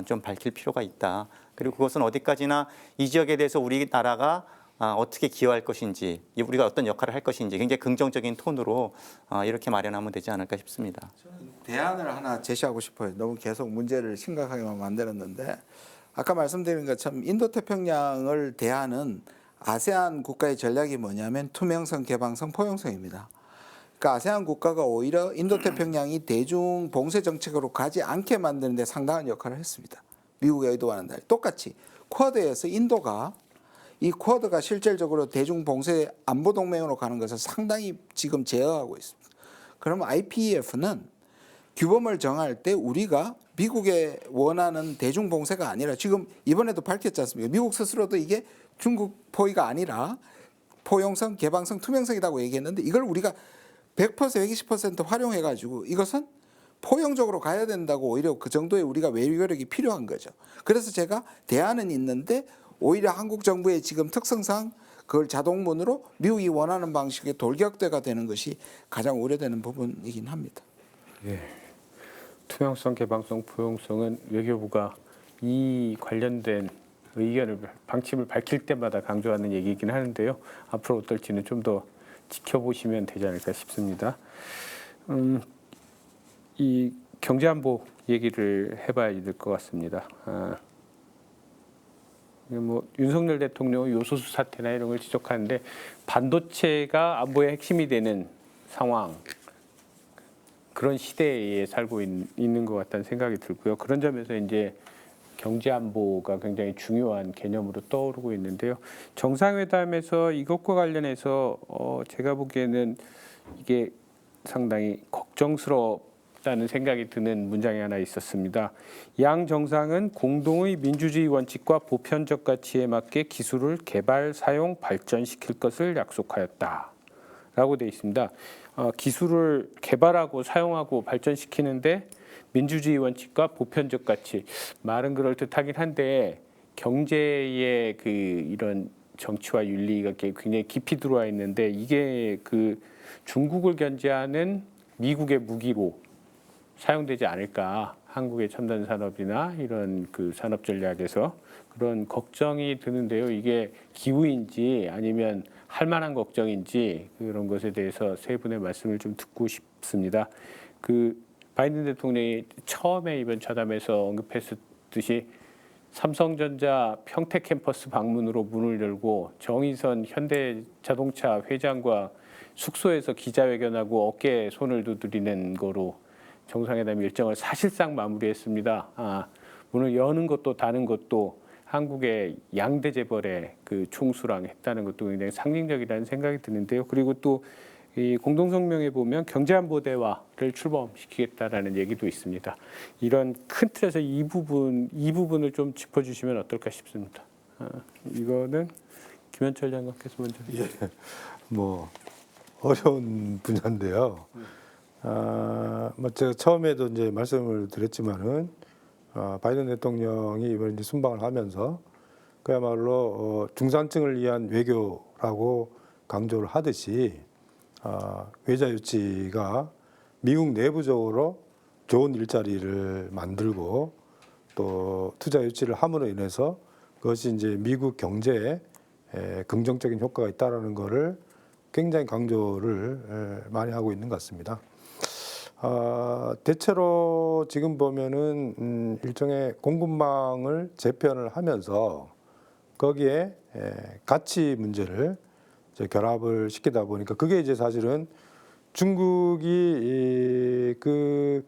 좀 밝힐 필요가 있다. 그리고 그것은 어디까지나 이 지역에 대해서 우리나라가 어떻게 기여할 것인지, 우리가 어떤 역할을 할 것인지 굉장히 긍정적인 톤으로 이렇게 마련하면 되지 않을까 싶습니다. 저는 대안을 하나 제시하고 싶어요. 너무 계속 문제를 심각하게만 만들었는데 아까 말씀드린 것처럼 인도태평양을 대하는 아세안 국가의 전략이 뭐냐면 투명성, 개방성, 포용성입니다. 그러니까 아세안 국가가 오히려 인도태평양이 대중 봉쇄 정책으로 가지 않게 만드는 데 상당한 역할을 했습니다. 미국의 의도와는 달리. 똑같이 쿼드에서 인도가 이 쿼드가 실질적으로 대중 봉쇄 안보 동맹으로 가는 것을 상당히 지금 제어하고 있습니다. 그러면 IPEF는 규범을 정할 때 우리가 미국의 원하는 대중 봉쇄가 아니라 지금 이번에도 밝혔지 않습니까? 미국 스스로도 이게 중국 포위가 아니라 포용성, 개방성, 투명성이라고 얘기했는데 이걸 우리가 100%, 120% 활용해가지고 이것은 포용적으로 가야 된다고 오히려 그 정도의 우리가 외교력이 필요한 거죠. 그래서 제가 대안은 있는데 오히려 한국 정부의 지금 특성상 그걸 자동문으로 미국이 원하는 방식의 돌격대가 되는 것이 가장 우려되는 부분이긴 합니다. 예. 투명성, 개방성, 포용성은 외교부가 이 관련된 의견을 방침을 밝힐 때마다 강조하는 얘기이긴 하는데요. 앞으로 어떨지는 좀 더 지켜보시면 되지 않을까 싶습니다. 이 경제안보 얘기를 해봐야 될 것 같습니다. 뭐 윤석열 대통령 요소수 사태나 이런 걸 지적하는데 반도체가 안보의 핵심이 되는 상황, 그런 시대에 살고 있는 것 같다는 생각이 들고요. 그런 점에서 이제 경제 안보가 굉장히 중요한 개념으로 떠오르고 있는데요. 정상회담에서 이것과 관련해서 제가 보기에는 이게 상당히 걱정스럽다는 생각이 드는 문장이 하나 있었습니다. 양 정상은 공동의 민주주의 원칙과 보편적 가치에 맞게 기술을 개발, 사용, 발전시킬 것을 약속하였다라고 되어 있습니다. 기술을 개발하고 사용하고 발전시키는데 민주주의 원칙과 보편적 가치, 말은 그럴듯하긴 한데 경제의 그 이런 정치와 윤리가 굉장히 깊이 들어와 있는데 이게 그 중국을 견제하는 미국의 무기로 사용되지 않을까, 한국의 첨단 산업이나 이런 그 산업 전략에서 그런 걱정이 드는데요. 이게 기우인지 아니면 할 만한 걱정인지 그런 것에 대해서 세 분의 말씀을 좀 듣고 싶습니다. 그 바이든 대통령이 처음에 이번 차담에서 언급했듯이 삼성전자 평택 캠퍼스 방문으로 문을 열고 정의선 현대자동차 회장과 숙소에서 기자회견하고 어깨에 손을 두드리는 거로 정상회담 일정을 사실상 마무리했습니다. 문을 여는 것도 닫는 것도 한국의 양대 재벌의 그 총수랑 했다는 것도 굉장히 상징적이라는 생각이 드는데요. 그리고 또 이 공동성명에 보면 경제안보 대화를 출범시키겠다라는 얘기도 있습니다. 이런 큰 틀에서 이 부분을 좀 짚어주시면 어떨까 싶습니다. 이거는 김현철 장관께서 먼저. 예, 뭐 어려운 분야인데요. 뭐 제가 처음에도 이제 말씀을 드렸지만은 바이든 대통령이 이번 이제 순방을 하면서 그야말로 중산층을 위한 외교라고 강조를 하듯이 외자 유치가 미국 내부적으로 좋은 일자리를 만들고 또 투자 유치를 함으로 인해서 그것이 이제 미국 경제에 긍정적인 효과가 있다라는 것을 굉장히 강조를 많이 하고 있는 것 같습니다. 대체로 지금 보면은 일종의 공급망을 재편을 하면서 거기에 가치 문제를 이제 결합을 시키다 보니까 그게 이제 사실은 중국이 그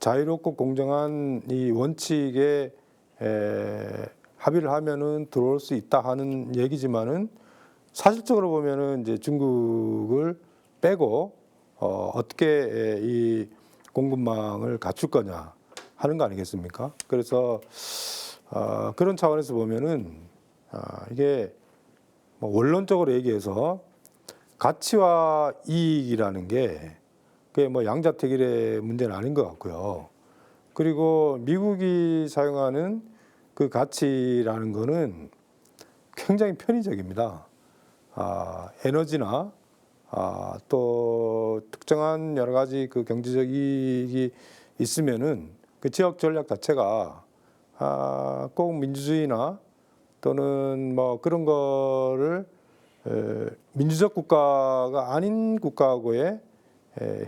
자유롭고 공정한 이 원칙에 합의를 하면은 들어올 수 있다 하는 얘기지만은 사실적으로 보면은 이제 중국을 빼고 어떻게 이 공급망을 갖출 거냐 하는 거 아니겠습니까? 그래서 그런 차원에서 보면은 이게 뭐 원론적으로 얘기해서 가치와 이익이라는 게 그게 뭐 양자택일의 문제는 아닌 것 같고요. 그리고 미국이 사용하는 그 가치라는 거는 굉장히 편의적입니다. 에너지나 또 특정한 여러 가지 그 경제적 이익이 있으면은 그 지역 전략 자체가 꼭 민주주의나 또는 뭐 그런 거를 민주적 국가가 아닌 국가하고의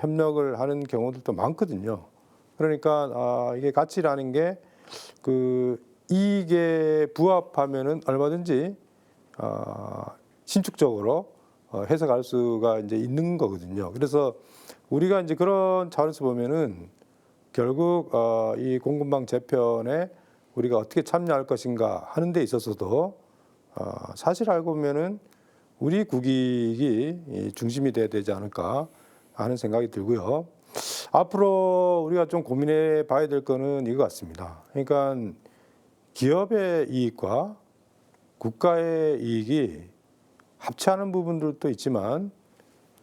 협력을 하는 경우들도 많거든요. 그러니까 이게 가치라는 게 그 이익에 부합하면은 얼마든지 신축적으로 해석할 수가 이제 있는 거거든요. 그래서 우리가 이제 그런 차원에서 보면은 결국 이 공급망 재편에 우리가 어떻게 참여할 것인가 하는 데 있어서도 사실 알고 보면은 우리 국익이 이 중심이 돼야 되지 않을까 하는 생각이 들고요. 앞으로 우리가 좀 고민해 봐야 될 거는 이거 같습니다. 그러니까 기업의 이익과 국가의 이익이 합치하는 부분들도 있지만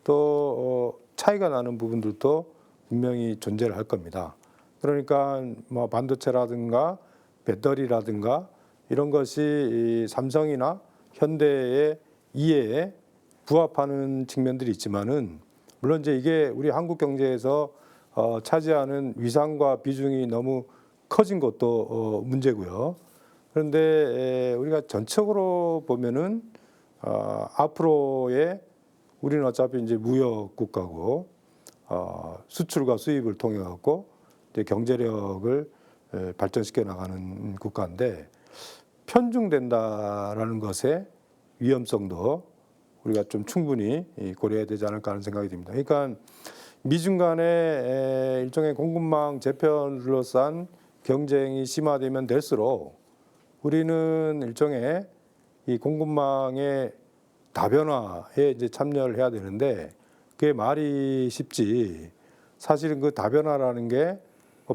또 차이가 나는 부분들도 분명히 존재를 할 겁니다. 그러니까 뭐 반도체라든가 배터리라든가 이런 것이 이 삼성이나 현대의 이해에 부합하는 측면들이 있지만은 물론 이제 이게 우리 한국 경제에서 차지하는 위상과 비중이 너무 커진 것도 문제고요. 그런데 우리가 전적으로 보면은 앞으로의 우리는 어차피 이제 무역 국가고 수출과 수입을 통해 갖고 이제 경제력을 발전시켜 나가는 국가인데 편중된다라는 것의 위험성도 우리가 좀 충분히 고려해야 되지 않을까 하는 생각이 듭니다. 그러니까 미중 간의 일종의 공급망 재편을 둘러싼 경쟁이 심화되면 될수록 우리는 일종의 이 공급망의 다변화에 이제 참여를 해야 되는데 그게 말이 쉽지 사실은 그 다변화라는 게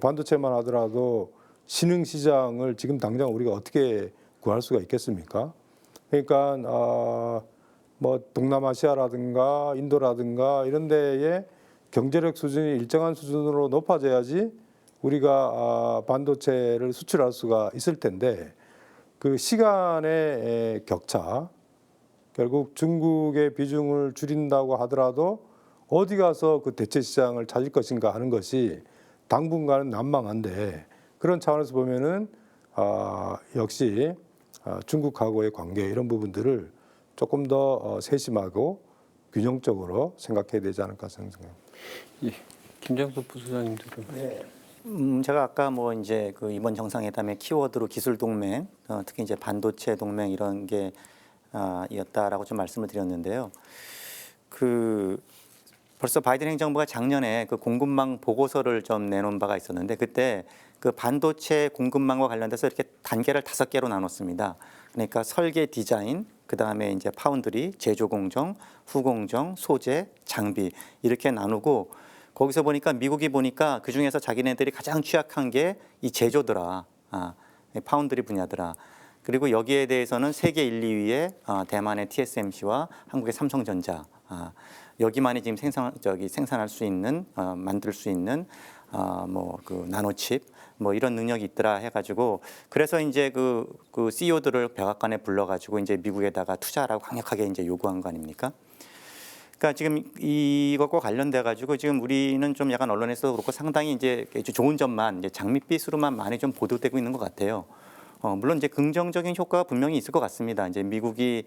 반도체만 하더라도 신흥 시장을 지금 당장 우리가 어떻게 구할 수가 있겠습니까? 그러니까 뭐 동남아시아라든가 인도라든가 이런 데에 경제력 수준이 일정한 수준으로 높아져야지 우리가 반도체를 수출할 수가 있을 텐데 그 시간의 격차 결국 중국의 비중을 줄인다고 하더라도 어디 가서 그 대체 시장을 찾을 것인가 하는 것이 당분간은 난망한데 그런 차원에서 보면은 역시 중국하고의 관계 이런 부분들을 조금 더 세심하고 균형적으로 생각해야 되지 않을까 생각합니다. 예. 김장섭 부소장님도 제가 아까 뭐 이제 그 이번 정상회담의 키워드로 기술 동맹, 특히 이제 반도체 동맹 이런 게 였다라고 좀 말씀을 드렸는데요. 그 벌써 바이든 행정부가 작년에 그 공급망 보고서를 좀 내놓은 바가 있었는데 그때 그 반도체 공급망과 관련돼서 이렇게 단계를 5개로 나눴습니다. 그러니까 설계 디자인, 그 다음에 이제 파운드리, 제조 공정, 후공정, 소재, 장비 이렇게 나누고 거기서 보니까 미국이 보니까 그 중에서 자기네들이 가장 취약한 게 이 제조더라, 파운드리 분야더라. 그리고 여기에 대해서는 세계 1, 2위의 대만의 TSMC와 한국의 삼성전자, 여기만이 지금 생산할 수 있는, 만들 수 있는 뭐 그 나노칩 뭐 이런 능력이 있더라 해가지고 그래서 이제 그 CEO들을 백악관에 불러가지고 이제 미국에다가 투자하라고 강력하게 이제 요구한 거 아닙니까? 그러니까 지금 이것과 관련돼 가지고 지금 우리는 좀 약간 언론에서도 그렇고 상당히 이제 좋은 점만 이제 장밋빛으로만 많이 좀 보도되고 있는 것 같아요. 물론 이제 긍정적인 효과가 분명히 있을 것 같습니다. 이제 미국이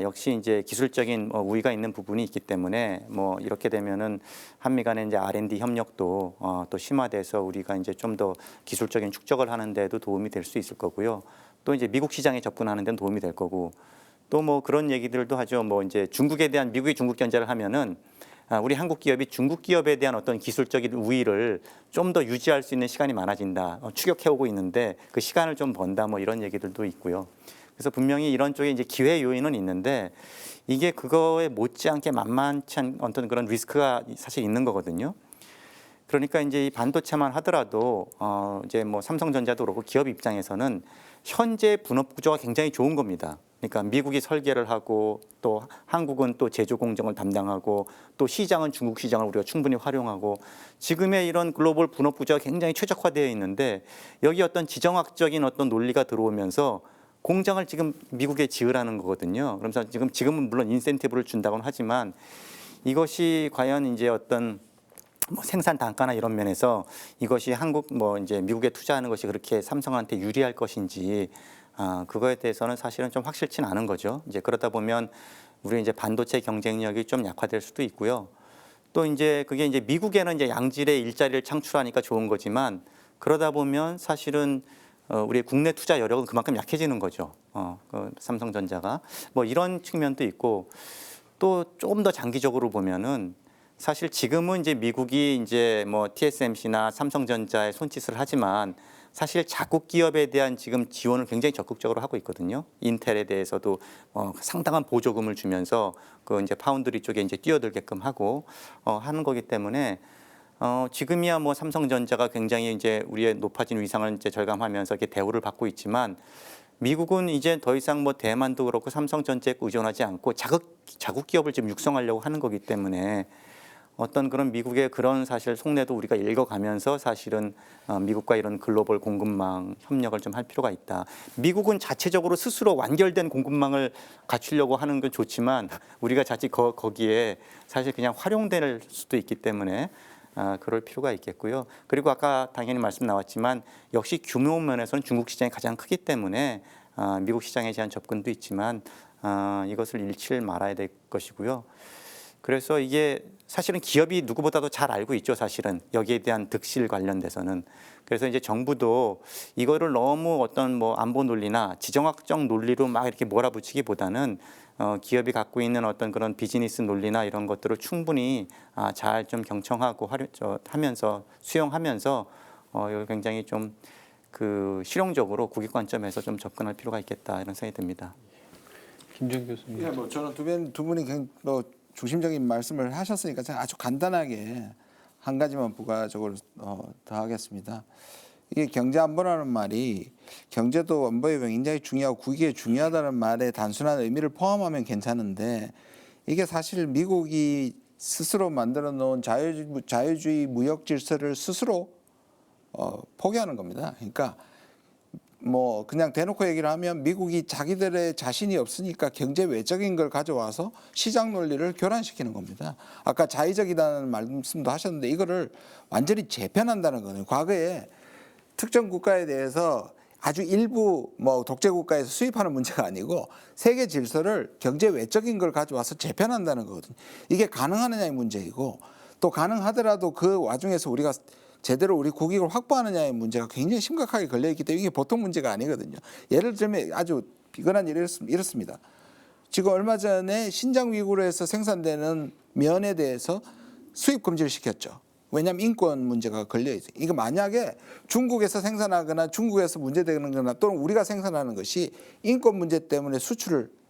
역시 이제 기술적인 우위가 있는 부분이 있기 때문에 뭐 이렇게 되면은 한미 간의 이제 R&D 협력도 또 심화돼서 우리가 이제 좀 더 기술적인 축적을 하는 데도 도움이 될 수 있을 거고요. 또 이제 미국 시장에 접근하는 데는 도움이 될 거고 또 뭐 그런 얘기들도 하죠. 뭐 이제 중국에 대한 미국이 중국 견제를 하면은 우리 한국 기업이 중국 기업에 대한 어떤 기술적인 우위를 좀 더 유지할 수 있는 시간이 많아진다. 추격해오고 있는데 그 시간을 좀 번다. 뭐 이런 얘기들도 있고요. 그래서 분명히 이런 쪽에 이제 기회 요인은 있는데 이게 그거에 못지않게 만만치 않은 어떤 그런 리스크가 사실 있는 거거든요. 그러니까 이제 이 반도체만 하더라도 이제 뭐 삼성전자도 그렇고 기업 입장에서는 현재 분업 구조가 굉장히 좋은 겁니다. 그러니까 미국이 설계를 하고 또 한국은 또 제조 공정을 담당하고 또 시장은 중국 시장을 우리가 충분히 활용하고 지금의 이런 글로벌 분업 구조가 굉장히 최적화되어 있는데 여기 어떤 지정학적인 어떤 논리가 들어오면서 공장을 지금 미국에 지으라는 거거든요. 그러면서 지금은 물론 인센티브를 준다고는 하지만 이것이 과연 이제 어떤 뭐 생산 단가나 이런 면에서 이것이 한국 뭐 이제 미국에 투자하는 것이 그렇게 삼성한테 유리할 것인지 그거에 대해서는 사실은 좀 확실치는 않은 거죠. 이제 그러다 보면 우리 이제 반도체 경쟁력이 좀 약화될 수도 있고요. 또 이제 그게 이제 미국에는 이제 양질의 일자리를 창출하니까 좋은 거지만 그러다 보면 사실은 우리 국내 투자 여력은 그만큼 약해지는 거죠. 그 삼성전자가 뭐 이런 측면도 있고 또 조금 더 장기적으로 보면은 사실 지금은 이제 미국이 이제 뭐 TSMC나 삼성전자에 손짓을 하지만 사실 자국 기업에 대한 지금 지원을 굉장히 적극적으로 하고 있거든요. 인텔에 대해서도 상당한 보조금을 주면서 그 이제 파운드리 쪽에 이제 뛰어들게끔 하고 하는 거기 때문에 지금이야 뭐 삼성전자가 굉장히 이제 우리의 높아진 위상을 이제 절감하면서 이렇게 대우를 받고 있지만 미국은 이제 더 이상 뭐 대만도 그렇고 삼성전자에 의존하지 않고 자국 기업을 지금 육성하려고 하는 거기 때문에 어떤 그런 미국의 그런 사실 속내도 우리가 읽어가면서 사실은 미국과 이런 글로벌 공급망 협력을 좀 할 필요가 있다. 미국은 자체적으로 스스로 완결된 공급망을 갖추려고 하는 건 좋지만 우리가 자칫 거기에 사실 그냥 활용될 수도 있기 때문에 그럴 필요가 있겠고요. 그리고 아까 당연히 말씀 나왔지만 역시 규모 면에서는 중국 시장이 가장 크기 때문에 미국 시장에 대한 접근도 있지만 이것을 잃지 말아야 될 것이고요. 그래서 이게 사실은 기업이 누구보다도 잘 알고 있죠. 사실은 여기에 대한 득실 관련돼서는. 그래서 이제 정부도 이거를 너무 어떤 뭐 안보 논리나 지정학적 논리로 막 이렇게 몰아붙이기보다는 기업이 갖고 있는 어떤 그런 비즈니스 논리나 이런 것들을 충분히 잘 좀 경청하고 하면서 수용하면서 이걸 굉장히 좀 그 실용적으로 국익 관점에서 좀 접근할 필요가 있겠다 이런 생각이 듭니다. 김준 교수님. 예, 뭐 저는 두 분이 뭐 중심적인 말씀을 하셨으니까 제가 아주 간단하게 한 가지만 부가적으로 더 하겠습니다. 이게 경제 안보라는 말이 경제도 안보에 굉장히 중요하고 국익에 중요하다는 말에 단순한 의미를 포함하면 괜찮은데 이게 사실 미국이 스스로 만들어 놓은 자유주의 무역 질서를 스스로 포기하는 겁니다. 그러니까 뭐 그냥 대놓고 얘기를 하면 미국이 자기들의 자신이 없으니까 경제 외적인 걸 가져와서 시장 논리를 교란시키는 겁니다. 아까 자의적이라는 말씀도 하셨는데 이거를 완전히 재편한다는 거는 과거에 특정 국가에 대해서 아주 일부 뭐 독재 국가에서 수입하는 문제가 아니고 세계 질서를 경제 외적인 걸 가져와서 재편한다는 거거든요. 이게 가능하느냐의 문제이고 또 가능하더라도 그 와중에서 우리가 제대로 우리 국익을 확보하느냐의 문제가 굉장히 심각하게 걸려있기 때문에 이게 보통 문제가 아니거든요. 예를 들면 아주 비근한 일이 이렇습니다. 지금 얼마 전에 신장 위구르에서 생산되는 면에 대해서 수입 금지를 시켰죠. 왜냐하면 인권 문제가 걸려있어요. 이거 만약에 중국에서 생산하거나 중국에서 문제되는 거나 또는 우리가 생산하는 것이 인권 문제 때문에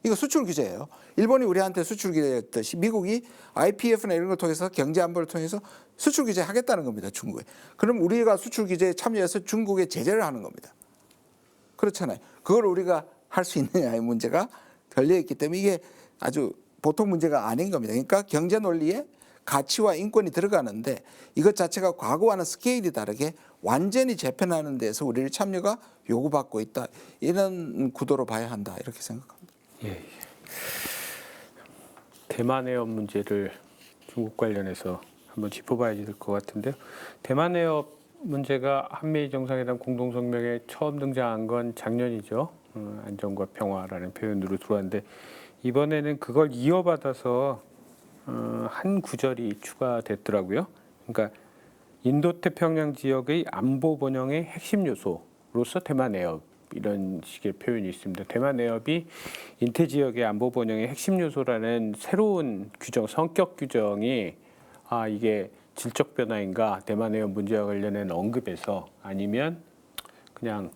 이거 수출 규제예요. 일본이 우리한테 수출 규제했듯이 미국이 IPF나 이런 걸 통해서 경제 안보를 통해서 수출 규제 하겠다는 겁니다. 중국에. 그럼 우리가 수출 규제에 참여해서 중국에 제재를 하는 겁니다. 그렇잖아요. 그걸 우리가 할 수 있느냐의 문제가 걸려있기 때문에 이게 아주 보통 문제가 아닌 겁니다. 그러니까 경제 논리에 가치와 인권이 들어가는데 이것 자체가 과거와는 스케일이 다르게 완전히 재편하는 데서 우리의 참여가 요구받고 있다. 이런 구도로 봐야 한다. 이렇게 생각합니다. 예. 대만 해협 문제를 중국 관련해서 한번 짚어봐야 될 것 같은데요. 대만 해협 문제가 한미 정상회담 공동성명에 처음 등장한 건 작년이죠. 안정과 평화라는 표현으로 들어왔는데 이번에는 그걸 이어받아서 한 구절이 추가됐더라고요. 그러니까 인도태평양 지역의 안보 번영의 핵심 요소로서 대만 해협 이런 식의 표현이 있습니다. 대만 해협이 인태 지역의 안보 번영의 핵심 요소라는 새로운 규정, 성격 규정이 이게 질적 변화인가 대만 해협 문제와 관련된 언급에서 아니면 그냥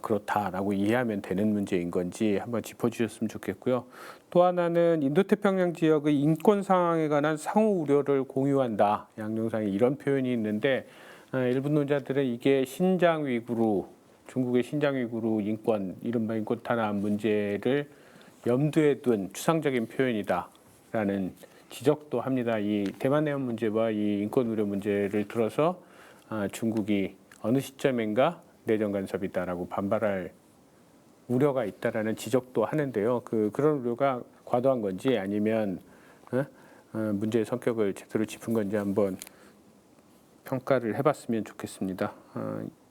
그렇다라고 이해하면 되는 문제인 건지 한번 짚어주셨으면 좋겠고요. 또 하나는 인도태평양 지역의 인권 상황에 관한 상호 우려를 공유한다. 양정상에 이런 표현이 있는데 일부 논자들은 이게 신장 위구르, 중국의 신장 위구르 인권, 이른바 인권 탄압 문제를 염두에 둔 추상적인 표현이다라는 지적도 합니다. 이 대만 해협 문제와 이 인권 우려 문제를 들어서 중국이 어느 시점인가 내정 간섭이다라고 반발할 우려가 있다라는 지적도 하는데요. 그런 우려가 과도한 건지 아니면 문제의 성격을 제대로 짚은 건지 한번 평가를 해봤으면 좋겠습니다.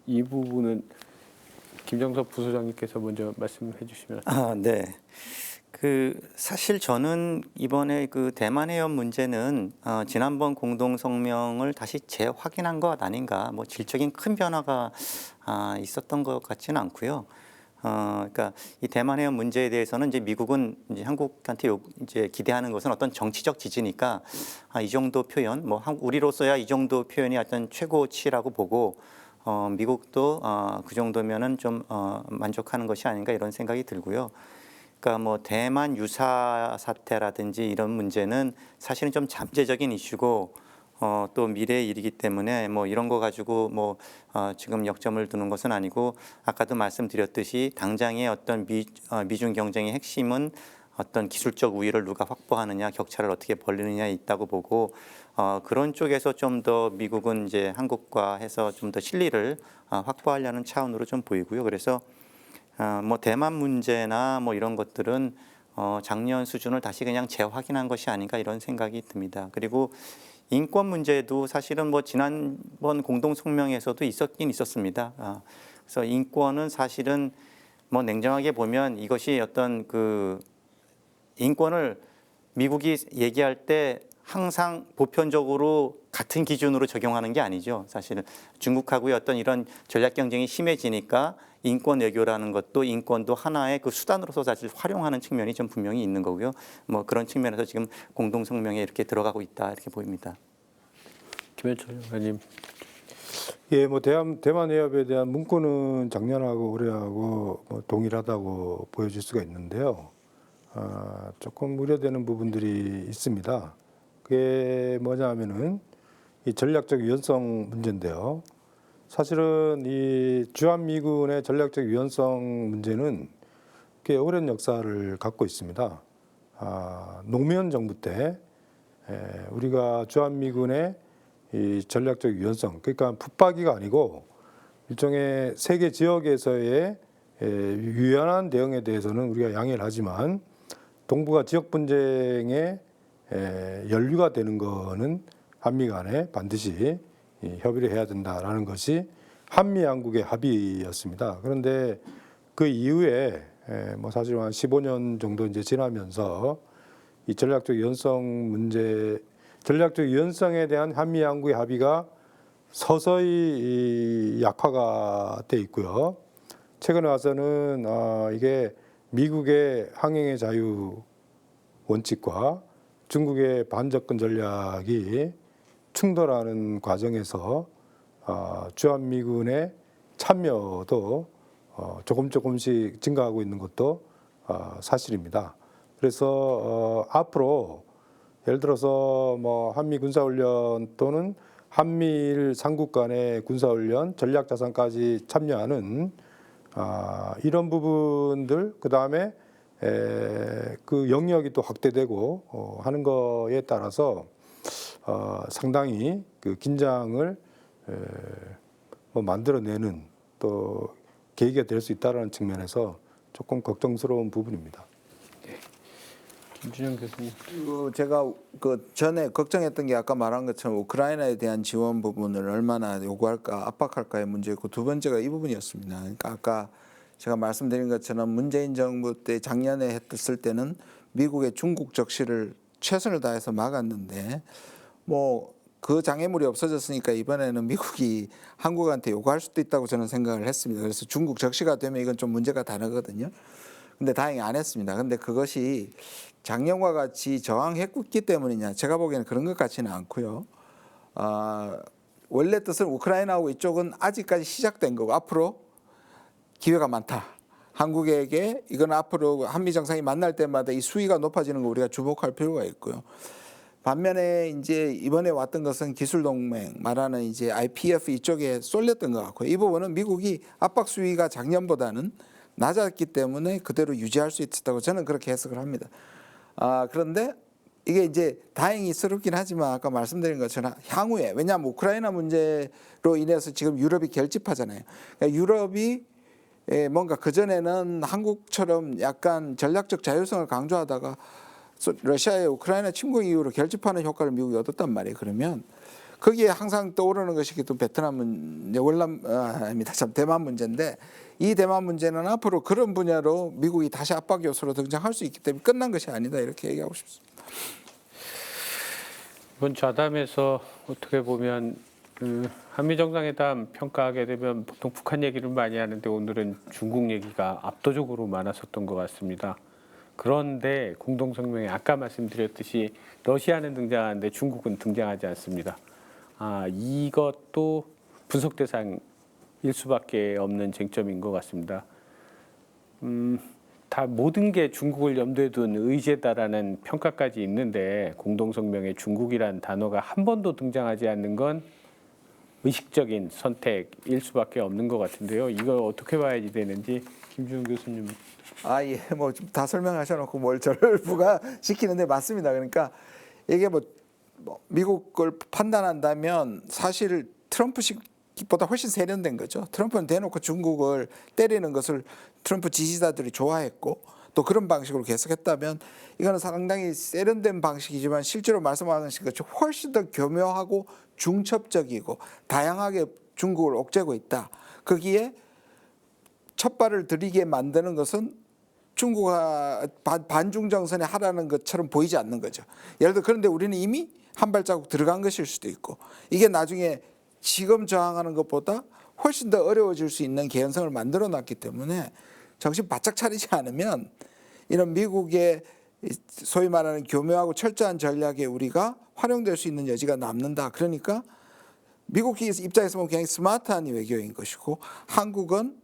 이 부분은 김정석 부소장님께서 먼저 말씀해 주시면. 네. 사실 저는 이번에 그 대만 해협 문제는 지난번 공동 성명을 다시 재확인한 것 아닌가. 뭐 질적인 큰 변화가 있었던 것 같지는 않고요. 그러니까 이 대만 해협 문제에 대해서는 이제 미국은 이제 한국한테 이제 기대하는 것은 어떤 정치적 지지니까 이 정도 표현, 뭐 우리로서야 이 정도 표현이 어떤 최고치라고 보고 미국도 그 정도면은 좀 만족하는 것이 아닌가 이런 생각이 들고요. 그러니까 뭐 대만 유사 사태라든지 이런 문제는 사실은 좀 잠재적인 이슈고 또 미래의 일이기 때문에 뭐 이런 거 가지고 뭐 지금 역점을 두는 것은 아니고 아까도 말씀드렸듯이 당장의 어떤 미중 경쟁의 핵심은 어떤 기술적 우위를 누가 확보하느냐, 격차를 어떻게 벌리느냐에 있다고 보고 그런 쪽에서 좀 더 미국은 이제 한국과 해서 좀 더 실리를 확보하려는 차원으로 좀 보이고요. 그래서 뭐 대만 문제나 뭐 이런 것들은 작년 수준을 다시 그냥 재확인한 것이 아닌가 이런 생각이 듭니다. 그리고 인권 문제도 사실은 뭐 지난번 공동 성명에서도 있었긴 있었습니다. 그래서 인권은 사실은 뭐 냉정하게 보면 이것이 어떤 그 인권을 미국이 얘기할 때 항상 보편적으로 같은 기준으로 적용하는 게 아니죠. 사실은 중국하고의 어떤 이런 전략 경쟁이 심해지니까 인권 외교라는 것도 인권도 하나의 그 수단으로서 사실 활용하는 측면이 좀 분명히 있는 거고요. 뭐 그런 측면에서 지금 공동 성명에 이렇게 들어가고 있다 이렇게 보입니다. 김현철 의원님. 예, 뭐 대만 해협에 대한 문구는 작년하고 올해하고 뭐 동일하다고 보여질 수가 있는데요. 조금 우려되는 부분들이 있습니다. 그게 뭐냐면은 이 전략적 유연성 문제인데요. 사실은 이 주한미군의 전략적 유연성 문제는 꽤 오랜 역사를 갖고 있습니다. 노무현 정부 때 우리가 주한미군의 이 전략적 유연성, 그러니까 붙박이가 아니고 일종의 세계 지역에서의 유연한 대응에 대해서는 우리가 양해를 하지만 동북아 지역 분쟁에 연루가 되는 거는 한미 간에 반드시 협의를 해야 된다라는 것이 한미 양국의 합의였습니다. 그런데 그 이후에 뭐 사실 한 15년 정도 이제 지나면서 이 전략적 유연성 문제, 전략적 유연성에 대한 한미 양국의 합의가 서서히 약화가 돼 있고요. 최근에 와서는 이게 미국의 항행의 자유 원칙과 중국의 반접근 전략이 충돌하는 과정에서 주한미군의 참여도 조금씩 증가하고 있는 것도 사실입니다. 그래서 앞으로 예를 들어서 뭐 한미 군사훈련 또는 한미일 삼국 간의 군사훈련, 전략자산까지 참여하는 이런 부분들, 그 다음에 그 영역이 또 확대되고 하는 거에 따라서 상당히 그 긴장을 뭐 만들어내는 또 계기가 될 수 있다는 측면에서 조금 걱정스러운 부분입니다. 김준영 교수님. 제가 그 전에 걱정했던 게 아까 말한 것처럼 우크라이나에 대한 지원 부분을 얼마나 요구할까 압박할까의 문제였고, 두 번째가 이 부분이었습니다. 그러니까 아까 제가 말씀드린 것처럼 문재인 정부 때 작년에 했을 때는 미국의 중국 적시를 최선을 다해서 막았는데 뭐 그 장애물이 없어졌으니까 이번에는 미국이 한국한테 요구할 수도 있다고 저는 생각을 했습니다. 그래서 중국 적시가 되면 이건 좀 문제가 다르거든요. 근데 다행히 안 했습니다. 근데 그것이 작년과 같이 저항했기 때문이냐? 제가 보기에는 그런 것 같지는 않고요. 원래 뜻은 우크라이나하고 이쪽은 아직까지 시작된 거고 앞으로 기회가 많다. 한국에게 이건 앞으로 한미 정상이 만날 때마다 이 수위가 높아지는 거 우리가 주목할 필요가 있고요. 반면에 이제 이번에 왔던 것은 기술 동맹 말하는 이제 IPF 이쪽에 쏠렸던 것 같고요. 이 부분은 미국이 압박 수위가 작년보다는 낮았기 때문에 그대로 유지할 수 있었다고 저는 그렇게 해석을 합니다. 그런데 이게 이제 다행스럽긴 하지만 아까 말씀드린 것처럼 향후에, 왜냐하면 우크라이나 문제로 인해서 지금 유럽이 결집하잖아요. 그러니까 유럽이 뭔가 그전에는 한국처럼 약간 전략적 자율성을 강조하다가 러시아의 우크라이나 침공 이후로 결집하는 효과를 미국이 얻었단 말이에요. 그러면 거기에 항상 떠오르는 것이 또 베트남 문제, 대만 문제인데, 이 대만 문제는 앞으로 그런 분야로 미국이 다시 압박 요소로 등장할 수 있기 때문에 끝난 것이 아니다 이렇게 얘기하고 싶습니다. 이번 좌담에서 어떻게 보면 한미 정상회담 평가하게 되면 보통 북한 얘기를 많이 하는데 오늘은 중국 얘기가 압도적으로 많았었던 것 같습니다. 그런데 공동성명에 아까 말씀드렸듯이 러시아는 등장하는데 중국은 등장하지 않습니다. 이것도 분석 대상일 수밖에 없는 쟁점인 것 같습니다. 다 모든 게 중국을 염두에 둔 의제다라는 평가까지 있는데 공동성명에 중국이란 단어가 한 번도 등장하지 않는 건 의식적인 선택일 수밖에 없는 것 같은데요. 이걸 어떻게 봐야지 되는지 김주영 교수님. 예, 뭐 다 설명하셔놓고 뭘 저를 부과시키는데 맞습니다. 그러니까 이게 뭐 미국을 판단한다면 사실 트럼프식보다 훨씬 세련된 거죠. 트럼프는 대놓고 중국을 때리는 것을 트럼프 지지자들이 좋아했고 또 그런 방식으로 계속했다면 이거는 상당히 세련된 방식이지만 실제로 말씀하신 것처럼 훨씬 더 교묘하고 중첩적이고 다양하게 중국을 옥죄고 있다. 거기에 첫 발을 들이게 만드는 것은 중국과 반중정선에 하라는 것처럼 보이지 않는 거죠. 예를 들어 그런데 우리는 이미 한 발자국 들어간 것일 수도 있고 이게 나중에 지금 저항하는 것보다 훨씬 더 어려워질 수 있는 개연성을 만들어 놨기 때문에 정신 바짝 차리지 않으면 이런 미국의 소위 말하는 교묘하고 철저한 전략에 우리가 활용될 수 있는 여지가 남는다. 그러니까 미국 입장에서 보면 굉장히 스마트한 외교인 것이고 한국은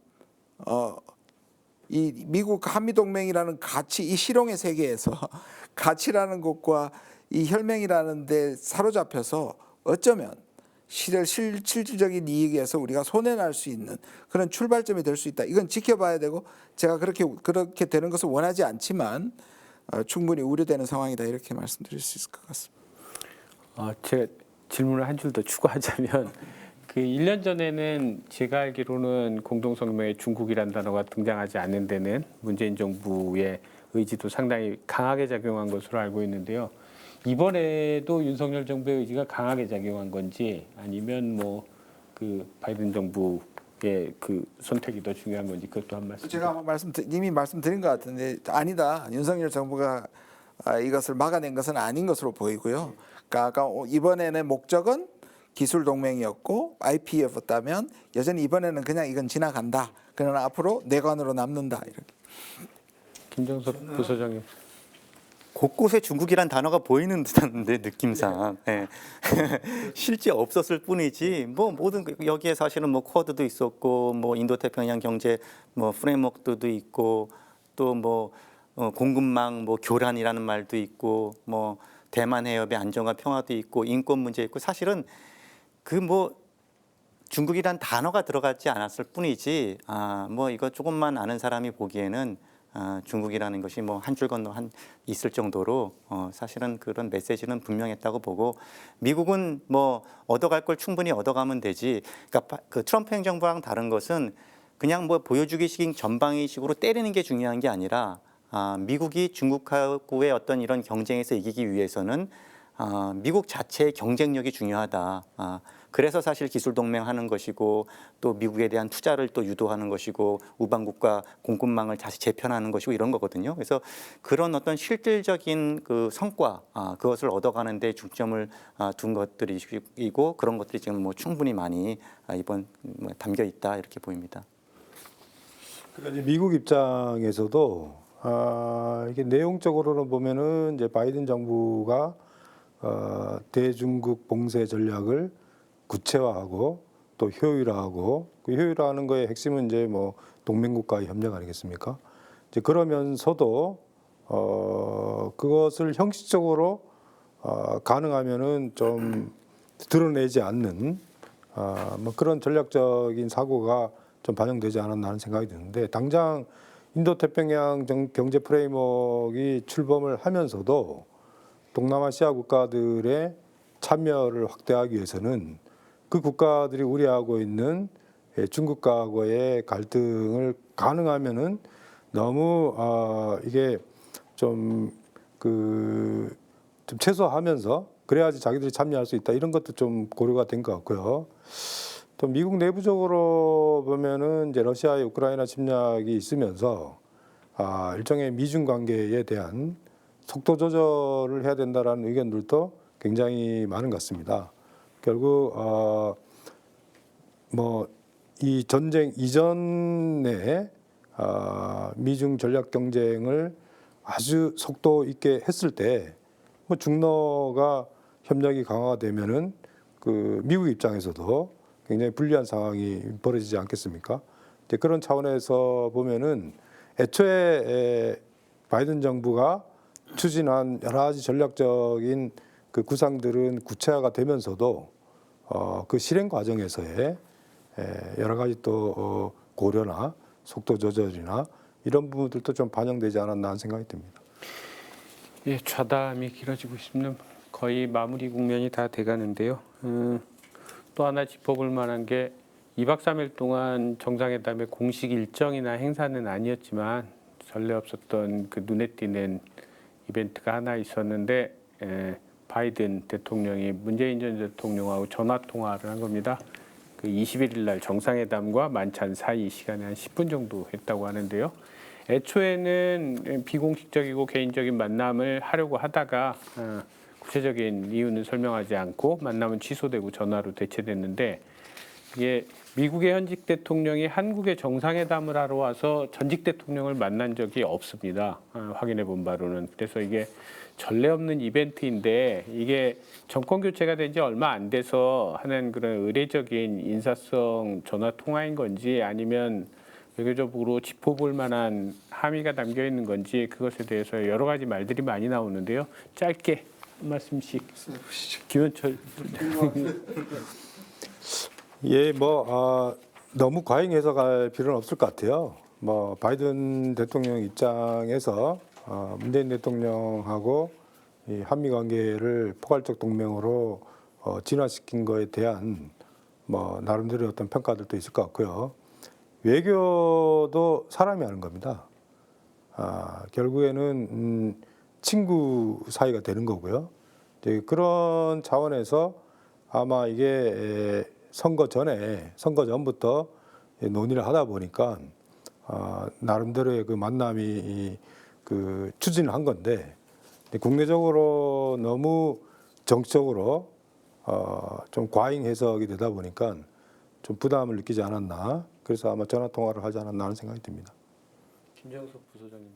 이 미국 한미동맹이라는 가치, 이 실용의 세계에서 가치라는 것과 이 혈맹이라는 데 사로잡혀서 어쩌면 실질적인 이익에서 우리가 손해날 수 있는 그런 출발점이 될 수 있다. 이건 지켜봐야 되고 제가 그렇게 되는 것을 원하지 않지만 충분히 우려되는 상황이다. 이렇게 말씀드릴 수 있을 것 같습니다. 제가 질문을 한 줄 더 추가하자면 그 1년 전에는 제가 알기로는 공동성명에 중국이라는 단어가 등장하지 않는 데는 문재인 정부의 의지도 상당히 강하게 작용한 것으로 알고 있는데요. 이번에도 윤석열 정부의 의지가 강하게 작용한 건지 아니면 뭐 그 바이든 정부의 그 선택이 더 중요한 건지 그것도 한 말씀. 제가 이미 말씀드린 것 같은데 아니다. 윤석열 정부가 이것을 막아낸 것은 아닌 것으로 보이고요. 그러니까 이번에는 목적은 기술 동맹이었고 IP였다면 여전히 이번에는 그냥 이건 지나간다. 그러나 앞으로 내관으로 남는다. 이렇게. 김정석 부소장님. 곳곳에 중국이란 단어가 보이는 듯한데 느낌상 실제 없었을 뿐이지 뭐 모든 여기에 사실은 뭐 쿼드도 있었고 뭐 인도태평양 경제 뭐 프레임워크도 있고 또 뭐 공급망 뭐 교란이라는 말도 있고 뭐 대만 해협의 안정과 평화도 있고 인권 문제 있고 사실은 그 뭐 중국이란 단어가 들어가지 않았을 뿐이지 뭐 이거 조금만 아는 사람이 보기에는 중국이라는 것이 뭐 한 줄 건너 있을 정도로 사실은 그런 메시지는 분명했다고 보고 미국은 뭐 얻어갈 걸 충분히 얻어가면 되지. 그러니까 그 트럼프 행정부랑 다른 것은 그냥 뭐 보여주기식 전방위식으로 때리는 게 중요한 게 아니라 미국이 중국하고의 어떤 이런 경쟁에서 이기기 위해서는 미국 자체의 경쟁력이 중요하다. 그래서 사실 기술 동맹하는 것이고 또 미국에 대한 투자를 또 유도하는 것이고 우방국가 공급망을 다시 재편하는 것이고 이런 거거든요. 그래서 그런 어떤 실질적인 그 성과 그것을 얻어가는 데 중점을 둔 것들이고 그런 것들이 지금 뭐 충분히 많이 이번 담겨 있다 이렇게 보입니다. 그러니까 이제 미국 입장에서도 이게 내용적으로는 보면은 이제 바이든 정부가 대중국 봉쇄 전략을 구체화하고 또 효율화하고 그 효율화하는 거의 핵심은 이제 뭐 동맹국가의 협력 아니겠습니까? 이제 그러면서도 그것을 형식적으로 가능하면은 좀 드러내지 않는 뭐 그런 전략적인 사고가 좀 반영되지 않았나 하는 생각이 드는데 당장 인도태평양 경제 프레임워크가 출범을 하면서도 동남아시아 국가들의 참여를 확대하기 위해서는 그 국가들이 우려하고 있는 중국과의 갈등을 가능하면은 너무 이게 좀 최소화하면서 그래야지 자기들이 참여할 수 있다 이런 것도 좀 고려가 된 것 같고요. 또 미국 내부적으로 보면은 이제 러시아의 우크라이나 침략이 있으면서 일종의 미중 관계에 대한 속도 조절을 해야 된다라는 의견들도 굉장히 많은 것 같습니다. 결국 뭐 이 전쟁 이전에 미중 전략 경쟁을 아주 속도 있게 했을 때 뭐 중러가 협력이 강화가 되면은 그 미국 입장에서도 굉장히 불리한 상황이 벌어지지 않겠습니까? 이제 그런 차원에서 보면은 애초에 바이든 정부가 추진한 여러 가지 전략적인 그 구상들은 구체화가 되면서도 그 실행 과정에서의 여러 가지 또 고려나 속도 조절이나 이런 부분들도 좀 반영되지 않았나 하는 생각이 듭니다. 예, 좌담이 길어지고 있으면 거의 마무리 국면이 다 돼가는데요. 또 하나 짚어볼 만한 게 2박 3일 동안 정상회담의 공식 일정이나 행사는 아니었지만 전례 없었던 그 눈에 띄는 이벤트가 하나 있었는데 바이든 대통령이 문재인 전 대통령하고 전화 통화를 한 겁니다. 그 21일 날 정상회담과 만찬 사이 시간에 한 10분 정도 했다고 하는데요. 애초에는 비공식적이고 개인적인 만남을 하려고 하다가 구체적인 이유는 설명하지 않고 만남은 취소되고 전화로 대체됐는데 이게 미국의 현직 대통령이 한국에 정상회담을 하러 와서 전직 대통령을 만난 적이 없습니다. 확인해 본 바로는. 그래서 이게 전례 없는 이벤트인데 이게 정권 교체가 된 지 얼마 안 돼서 하는 그런 의례적인 인사성 전화 통화인 건지 아니면 외교적으로 짚어볼 만한 함의가 담겨 있는 건지 그것에 대해서 여러 가지 말들이 많이 나오는데요. 짧게 한 말씀씩 김현철. 예, 뭐 너무 과잉 해석할 필요는 없을 것 같아요. 뭐 바이든 대통령 입장에서 문재인 대통령하고 이 한미 관계를 포괄적 동맹으로 진화시킨 거에 대한 뭐 나름대로의 어떤 평가들도 있을 것 같고요. 외교도 사람이 하는 겁니다. 결국에는 친구 사이가 되는 거고요. 이제 그런 차원에서 아마 이게 선거 전부터 논의를 하다 보니까 나름대로의 그 만남이 그 추진을 한 건데 국내적으로 너무 정치적으로 좀 과잉 해석이 되다 보니까 좀 부담을 느끼지 않았나. 그래서 아마 전화 통화를 하지 않았나 하는 생각이 듭니다. 김정석 부소장님.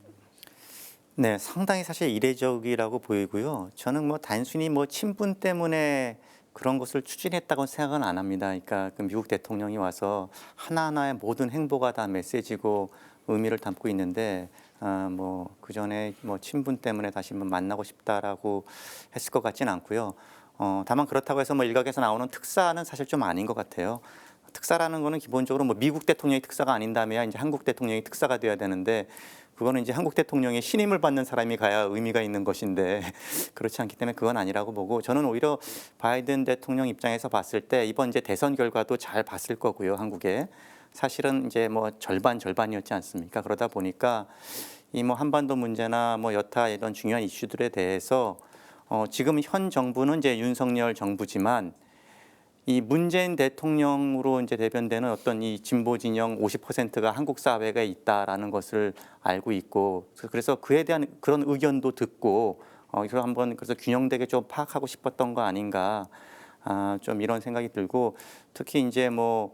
네, 상당히 사실 이례적이라고 보이고요. 저는 뭐 단순히 뭐 친분 때문에 그런 것을 추진했다고 생각은 안 합니다. 그러니까 그 미국 대통령이 와서 하나하나의 모든 행보가 다 메시지고 의미를 담고 있는데 뭐 그 전에 뭐 친분 때문에 다시 한번 만나고 싶다라고 했을 것 같지는 않고요. 다만 그렇다고 해서 뭐 일각에서 나오는 특사는 사실 좀 아닌 것 같아요. 특사라는 거는 기본적으로 뭐 미국 대통령이 특사가 아닌다면 이제 한국 대통령이 특사가 돼야 되는데 그거는 이제 한국 대통령의 신임을 받는 사람이 가야 의미가 있는 것인데 그렇지 않기 때문에 그건 아니라고 보고 저는 오히려 바이든 대통령 입장에서 봤을 때 이번 이제 대선 결과도 잘 봤을 거고요. 한국에 사실은 이제 뭐 절반이었지 않습니까? 그러다 보니까 이 뭐 한반도 문제나 뭐 여타 이런 중요한 이슈들에 대해서 지금 현 정부는 이제 윤석열 정부지만 이 문재인 대통령으로 이제 대변되는 어떤 이 진보 진영 50%가 한국 사회에 있다라는 것을 알고 있고 그래서 그에 대한 그런 의견도 듣고 이걸 한번 그래서 균형되게 좀 파악하고 싶었던 거 아닌가 좀 이런 생각이 들고 특히 이제 뭐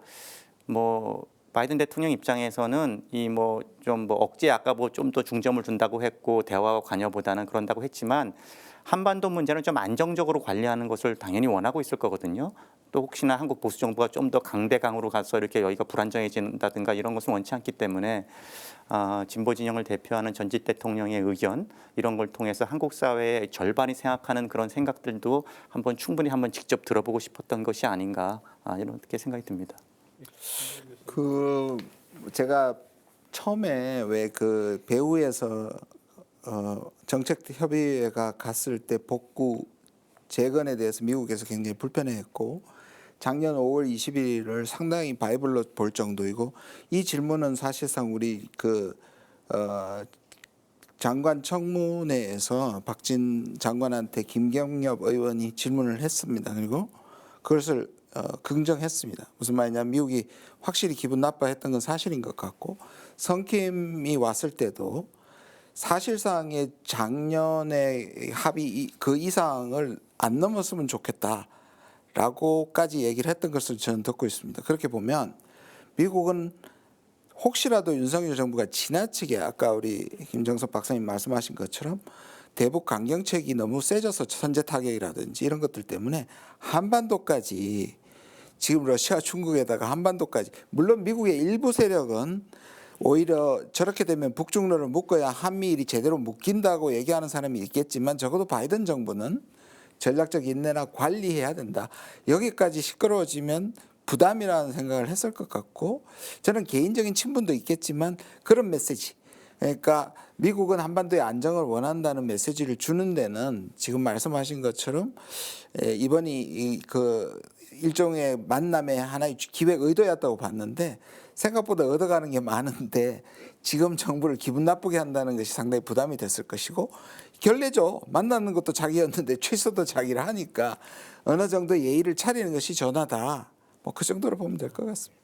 바이든 대통령 입장에서는 이 뭐 좀 뭐 억제 아까 뭐 좀 더 중점을 둔다고 했고 대화와 관여보다는 그런다고 했지만 한반도 문제는 좀 안정적으로 관리하는 것을 당연히 원하고 있을 거거든요. 또 혹시나 한국 보수 정부가 좀 더 강대강으로 가서 이렇게 여기가 불안정해진다든가 이런 것은 원치 않기 때문에 진보 진영을 대표하는 전직 대통령의 의견 이런 걸 통해서 한국 사회의 절반이 생각하는 그런 생각들도 한번 충분히 한번 직접 들어보고 싶었던 것이 아닌가 이렇게 생각이 듭니다. 그 제가 처음에 왜 그 배후에서 정책협의회가 갔을 때 복구 재건에 대해서 미국에서 굉장히 불편해했고 작년 5월 20일을 상당히 바이블로 볼 정도이고 이 질문은 사실상 우리 그 장관 청문회에서 박진 장관한테 김경엽 의원이 질문을 했습니다. 그리고 그것을 긍정했습니다. 무슨 말이냐면 미국이 확실히 기분 나빠했던 건 사실인 것 같고 성킴이 왔을 때도 사실상의 작년의 합의 그 이상을 안 넘었으면 좋겠다. 라고까지 얘기를 했던 것을 저는 듣고 있습니다. 그렇게 보면 미국은 혹시라도 윤석열 정부가 지나치게 아까 우리 김정석 박사님 말씀하신 것처럼 대북 강경책이 너무 세져서 선제 타격이라든지 이런 것들 때문에 한반도까지 지금 러시아 중국에다가 한반도까지 물론 미국의 일부 세력은 오히려 저렇게 되면 북중로를 묶어야 한미일이 제대로 묶인다고 얘기하는 사람이 있겠지만 적어도 바이든 정부는 전략적 인내나 관리해야 된다. 여기까지 시끄러워지면 부담이라는 생각을 했을 것 같고 저는 개인적인 친분도 있겠지만 그런 메시지 그러니까 미국은 한반도의 안정을 원한다는 메시지를 주는 데는 지금 말씀하신 것처럼 이번이 그 일종의 만남의 하나의 기획 의도였다고 봤는데 생각보다 얻어가는 게 많은데 지금 정부를 기분 나쁘게 한다는 것이 상당히 부담이 됐을 것이고 결례죠. 만나는 것도 자기였는데 취소도 자기를 하니까 어느 정도 예의를 차리는 것이 전하다. 뭐 그 정도로 보면 될 것 같습니다.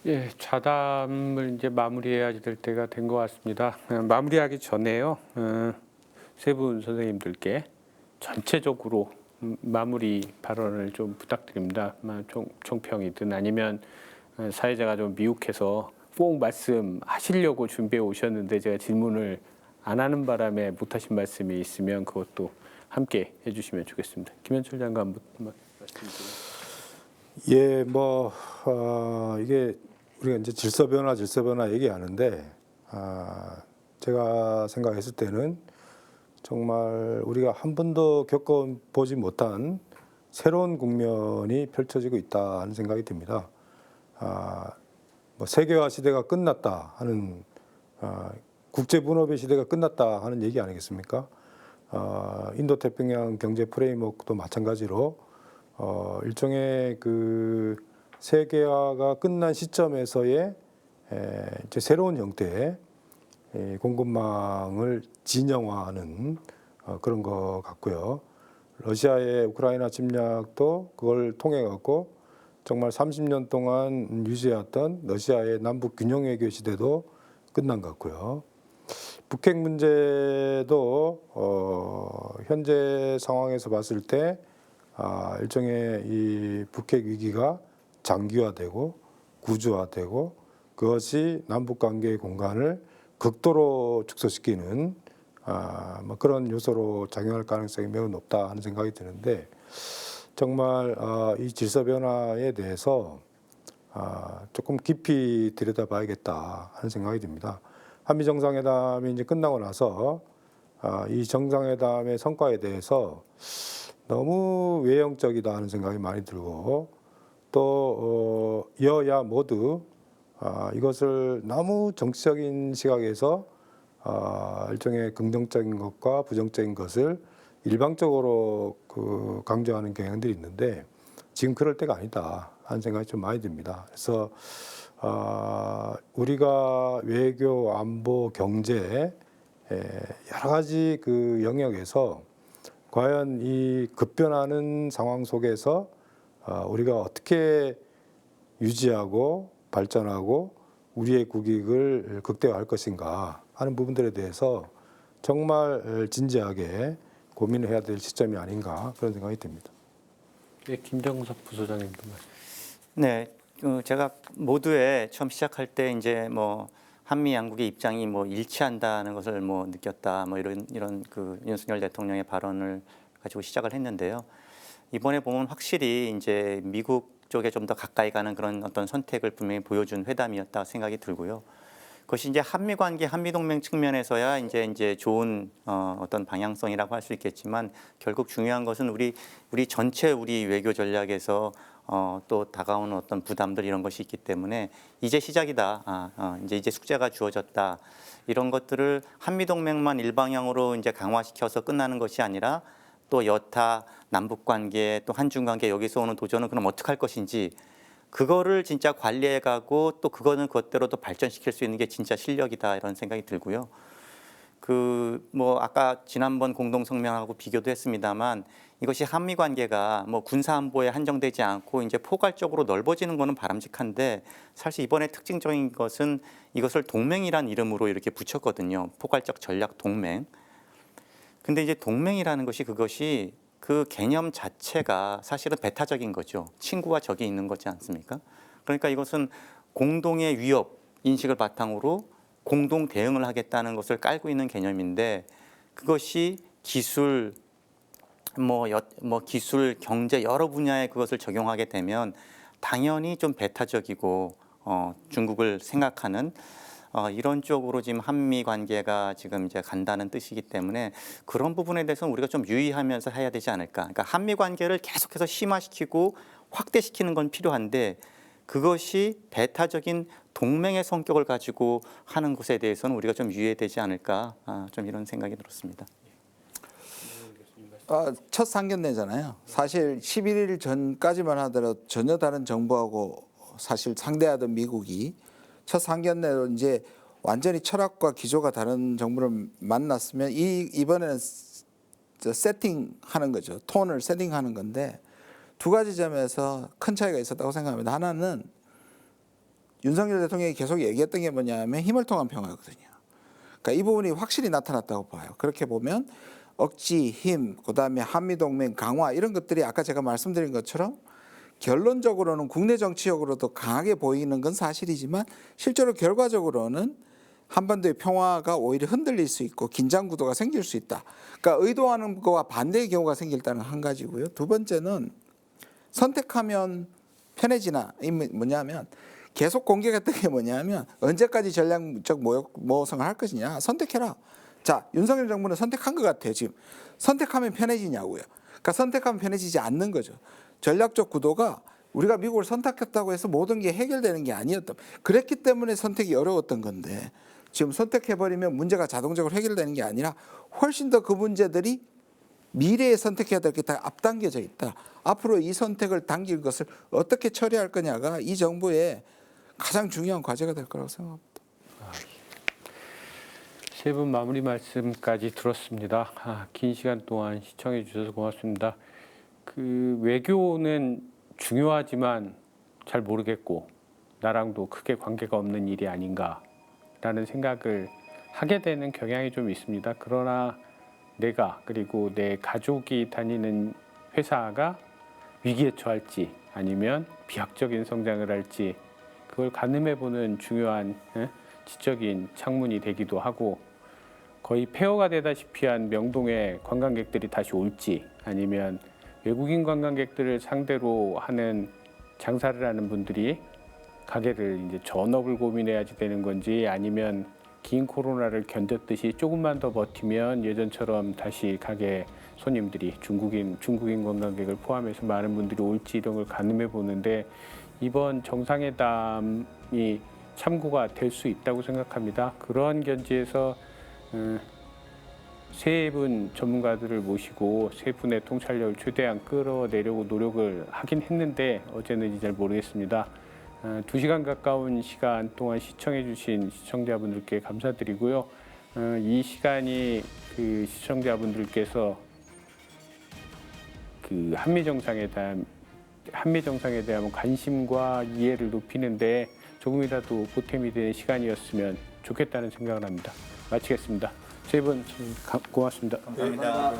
예, 좌담을 이제 마무리해야 될 때가 된 것 같습니다. 마무리하기 전에요, 세 분 선생님들께 전체적으로 마무리 발언을 좀 부탁드립니다. 총평이든 아니면 사회자가 좀 미혹해서 꼭 말씀하시려고 준비해 오셨는데 제가 질문을 안 하는 바람에 못하신 말씀이 있으면 그것도 함께 해주시면 좋겠습니다. 김현철 장관 말씀드립니다. 예, 이게 우리가 이제 질서 변화 얘기하는데 제가 생각했을 때는 정말 우리가 한 번도 겪어보지 못한 새로운 국면이 펼쳐지고 있다는 생각이 듭니다. 세계화 시대가 끝났다 하는 국제 분업의 시대가 끝났다 하는 얘기 아니겠습니까? 인도태평양 경제 프레임워크도 마찬가지로 일종의 그 세계화가 끝난 시점에서의 이제 새로운 형태의 공급망을 진영화하는 그런 것 같고요. 러시아의 우크라이나 침략도 그걸 통해 갖고 정말 30년 동안 유지해왔던 러시아의 남북 균형 외교 시대도 끝난 것 같고요. 북핵 문제도 현재 상황에서 봤을 때 일종의 이 북핵 위기가 장기화되고 구조화되고 그것이 남북 관계의 공간을 극도로 축소시키는 그런 요소로 작용할 가능성이 매우 높다 하는 생각이 드는데 정말 이 질서 변화에 대해서 조금 깊이 들여다봐야겠다 하는 생각이 듭니다. 한미 정상회담이 이제 끝나고 나서 이 정상회담의 성과에 대해서 너무 외형적이다 하는 생각이 많이 들고 또 여야 모두 이것을 너무 정치적인 시각에서 일종의 긍정적인 것과 부정적인 것을 일방적으로 강조하는 경향들이 있는데 지금 그럴 때가 아니다 하는 생각이 좀 많이 듭니다. 그래서 우리가 외교, 안보, 경제 여러 가지 그 영역에서 과연 이 급변하는 상황 속에서 우리가 어떻게 유지하고 발전하고 우리의 국익을 극대화할 것인가 하는 부분들에 대해서 정말 진지하게 고민을 해야 될 시점이 아닌가 그런 생각이 듭니다. 네, 김정석 부소장님도 말씀. 네, 제가 모두에 처음 시작할 때 이제 뭐 한미 양국의 입장이 뭐 일치한다는 것을 뭐 느꼈다 뭐 이런 그 윤석열 대통령의 발언을 가지고 시작을 했는데요. 이번에 보면 확실히 이제 미국 쪽에 좀 더 가까이 가는 그런 어떤 선택을 분명히 보여준 회담이었다 생각이 들고요. 그것이 이제 한미 관계, 한미 동맹 측면에서야 이제 좋은 어떤 방향성이라고 할 수 있겠지만 결국 중요한 것은 우리 전체 우리 외교 전략에서 또 다가오는 어떤 부담들 이런 것이 있기 때문에 이제 시작이다. 이제 숙제가 주어졌다. 이런 것들을 한미 동맹만 일방향으로 이제 강화시켜서 끝나는 것이 아니라 또 여타 남북 관계 또 한중 관계 여기서 오는 도전은 그럼 어떻게 할 것인지 그거를 진짜 관리해가고 또 그거는 그것대로 또 발전시킬 수 있는 게 진짜 실력이다 이런 생각이 들고요. 뭐 아까 지난번 공동 성명하고 비교도 했습니다만 이것이 한미 관계가 뭐 군사 안보에 한정되지 않고 이제 포괄적으로 넓어지는 거는 바람직한데 사실 이번에 특징적인 것은 이것을 동맹이란 이름으로 이렇게 붙였거든요. 포괄적 전략 동맹. 근데 이제 동맹이라는 것이 그것이 그 개념 자체가 사실은 배타적인 거죠. 친구와 적이 있는 거지 않습니까? 그러니까 이것은 공동의 위협 인식을 바탕으로 공동 대응을 하겠다는 것을 깔고 있는 개념인데 그것이 기술, 기술, 경제 여러 분야에 그것을 적용하게 되면 당연히 좀 배타적이고 중국을 생각하는 이런 쪽으로 지금 한미 관계가 지금 이제 간다는 뜻이기 때문에 그런 부분에 대해서는 우리가 좀 유의하면서 해야 되지 않을까. 그러니까 한미 관계를 계속해서 심화시키고 확대시키는 건 필요한데 그것이 배타적인 동맹의 성격을 가지고 하는 것에 대해서는 우리가 좀 유의해야 되지 않을까. 좀 이런 생각이 들었습니다. 첫 상견례잖아요. 사실 11일 전까지만 하더라도 전혀 다른 정부하고 사실 상대하던 미국이 첫 상견례로 이제 완전히 철학과 기조가 다른 정부를 만났으면 이번에는 세팅하는 거죠. 톤을 세팅하는 건데 두 가지 점에서 큰 차이가 있었다고 생각합니다. 하나는 윤석열 대통령이 계속 얘기했던 게 뭐냐면 힘을 통한 평화거든요. 그러니까 이 부분이 확실히 나타났다고 봐요. 그렇게 보면 억지, 힘, 그다음에 한미동맹 강화 이런 것들이 아까 제가 말씀드린 것처럼 결론적으로는 국내 정치적으로도 강하게 보이는 건 사실이지만 실제로 결과적으로는 한반도의 평화가 오히려 흔들릴 수 있고 긴장 구도가 생길 수 있다. 그러니까 의도하는 것과 반대의 경우가 생길다는 한 가지고요. 두 번째는 선택하면 편해지나 이 뭐냐면 계속 공격했던 게 뭐냐면 언제까지 전략적 모성을 할 것이냐 선택해라. 자, 윤석열 정부는 선택한 것 같아요. 지금 선택하면 편해지냐고요. 그러니까 선택하면 편해지지 않는 거죠. 전략적 구도가 우리가 미국을 선택했다고 해서 모든 게 해결되는 게 아니었던. 그랬기 때문에 선택이 어려웠던 건데 지금 선택해버리면 문제가 자동적으로 해결되는 게 아니라 훨씬 더 그 문제들이 미래에 선택해야 될 게 다 앞당겨져 있다. 앞으로 이 선택을 당길 것을 어떻게 처리할 거냐가 이 정부의 가장 중요한 과제가 될 거라고 생각합니다. 세 분 마무리 말씀까지 들었습니다. 긴 시간 동안 시청해 주셔서 고맙습니다. 그 외교는 중요하지만 잘 모르겠고 나랑도 크게 관계가 없는 일이 아닌가라는 생각을 하게 되는 경향이 좀 있습니다. 그러나 내가 그리고 내 가족이 다니는 회사가 위기에 처할지 아니면 비약적인 성장을 할지 그걸 가늠해보는 중요한 지적인 창문이 되기도 하고 거의 폐허가 되다시피 한 명동에 관광객들이 다시 올지 아니면 외국인 관광객들을 상대로 하는 장사를 하는 분들이 가게를 이제 전업을 고민해야지 되는 건지 아니면 긴 코로나를 견뎠듯이 조금만 더 버티면 예전처럼 다시 가게 손님들이 중국인 관광객을 포함해서 많은 분들이 올지 이런 걸 가늠해 보는데 이번 정상회담이 참고가 될 수 있다고 생각합니다. 그러한 견지에서 세 분 전문가들을 모시고 세 분의 통찰력을 최대한 끌어내려고 노력을 하긴 했는데 어제는지 잘 모르겠습니다. 2시간 가까운 시간 동안 시청해 주신 시청자분들께 감사드리고요. 이 시간이 그 시청자분들께서 그 한미 정상회담에 대한 관심과 이해를 높이는데 조금이라도 보탬이 되는 시간이었으면 좋겠다는 생각을 합니다. 마치겠습니다. 세 분 고맙습니다. 감사합니다.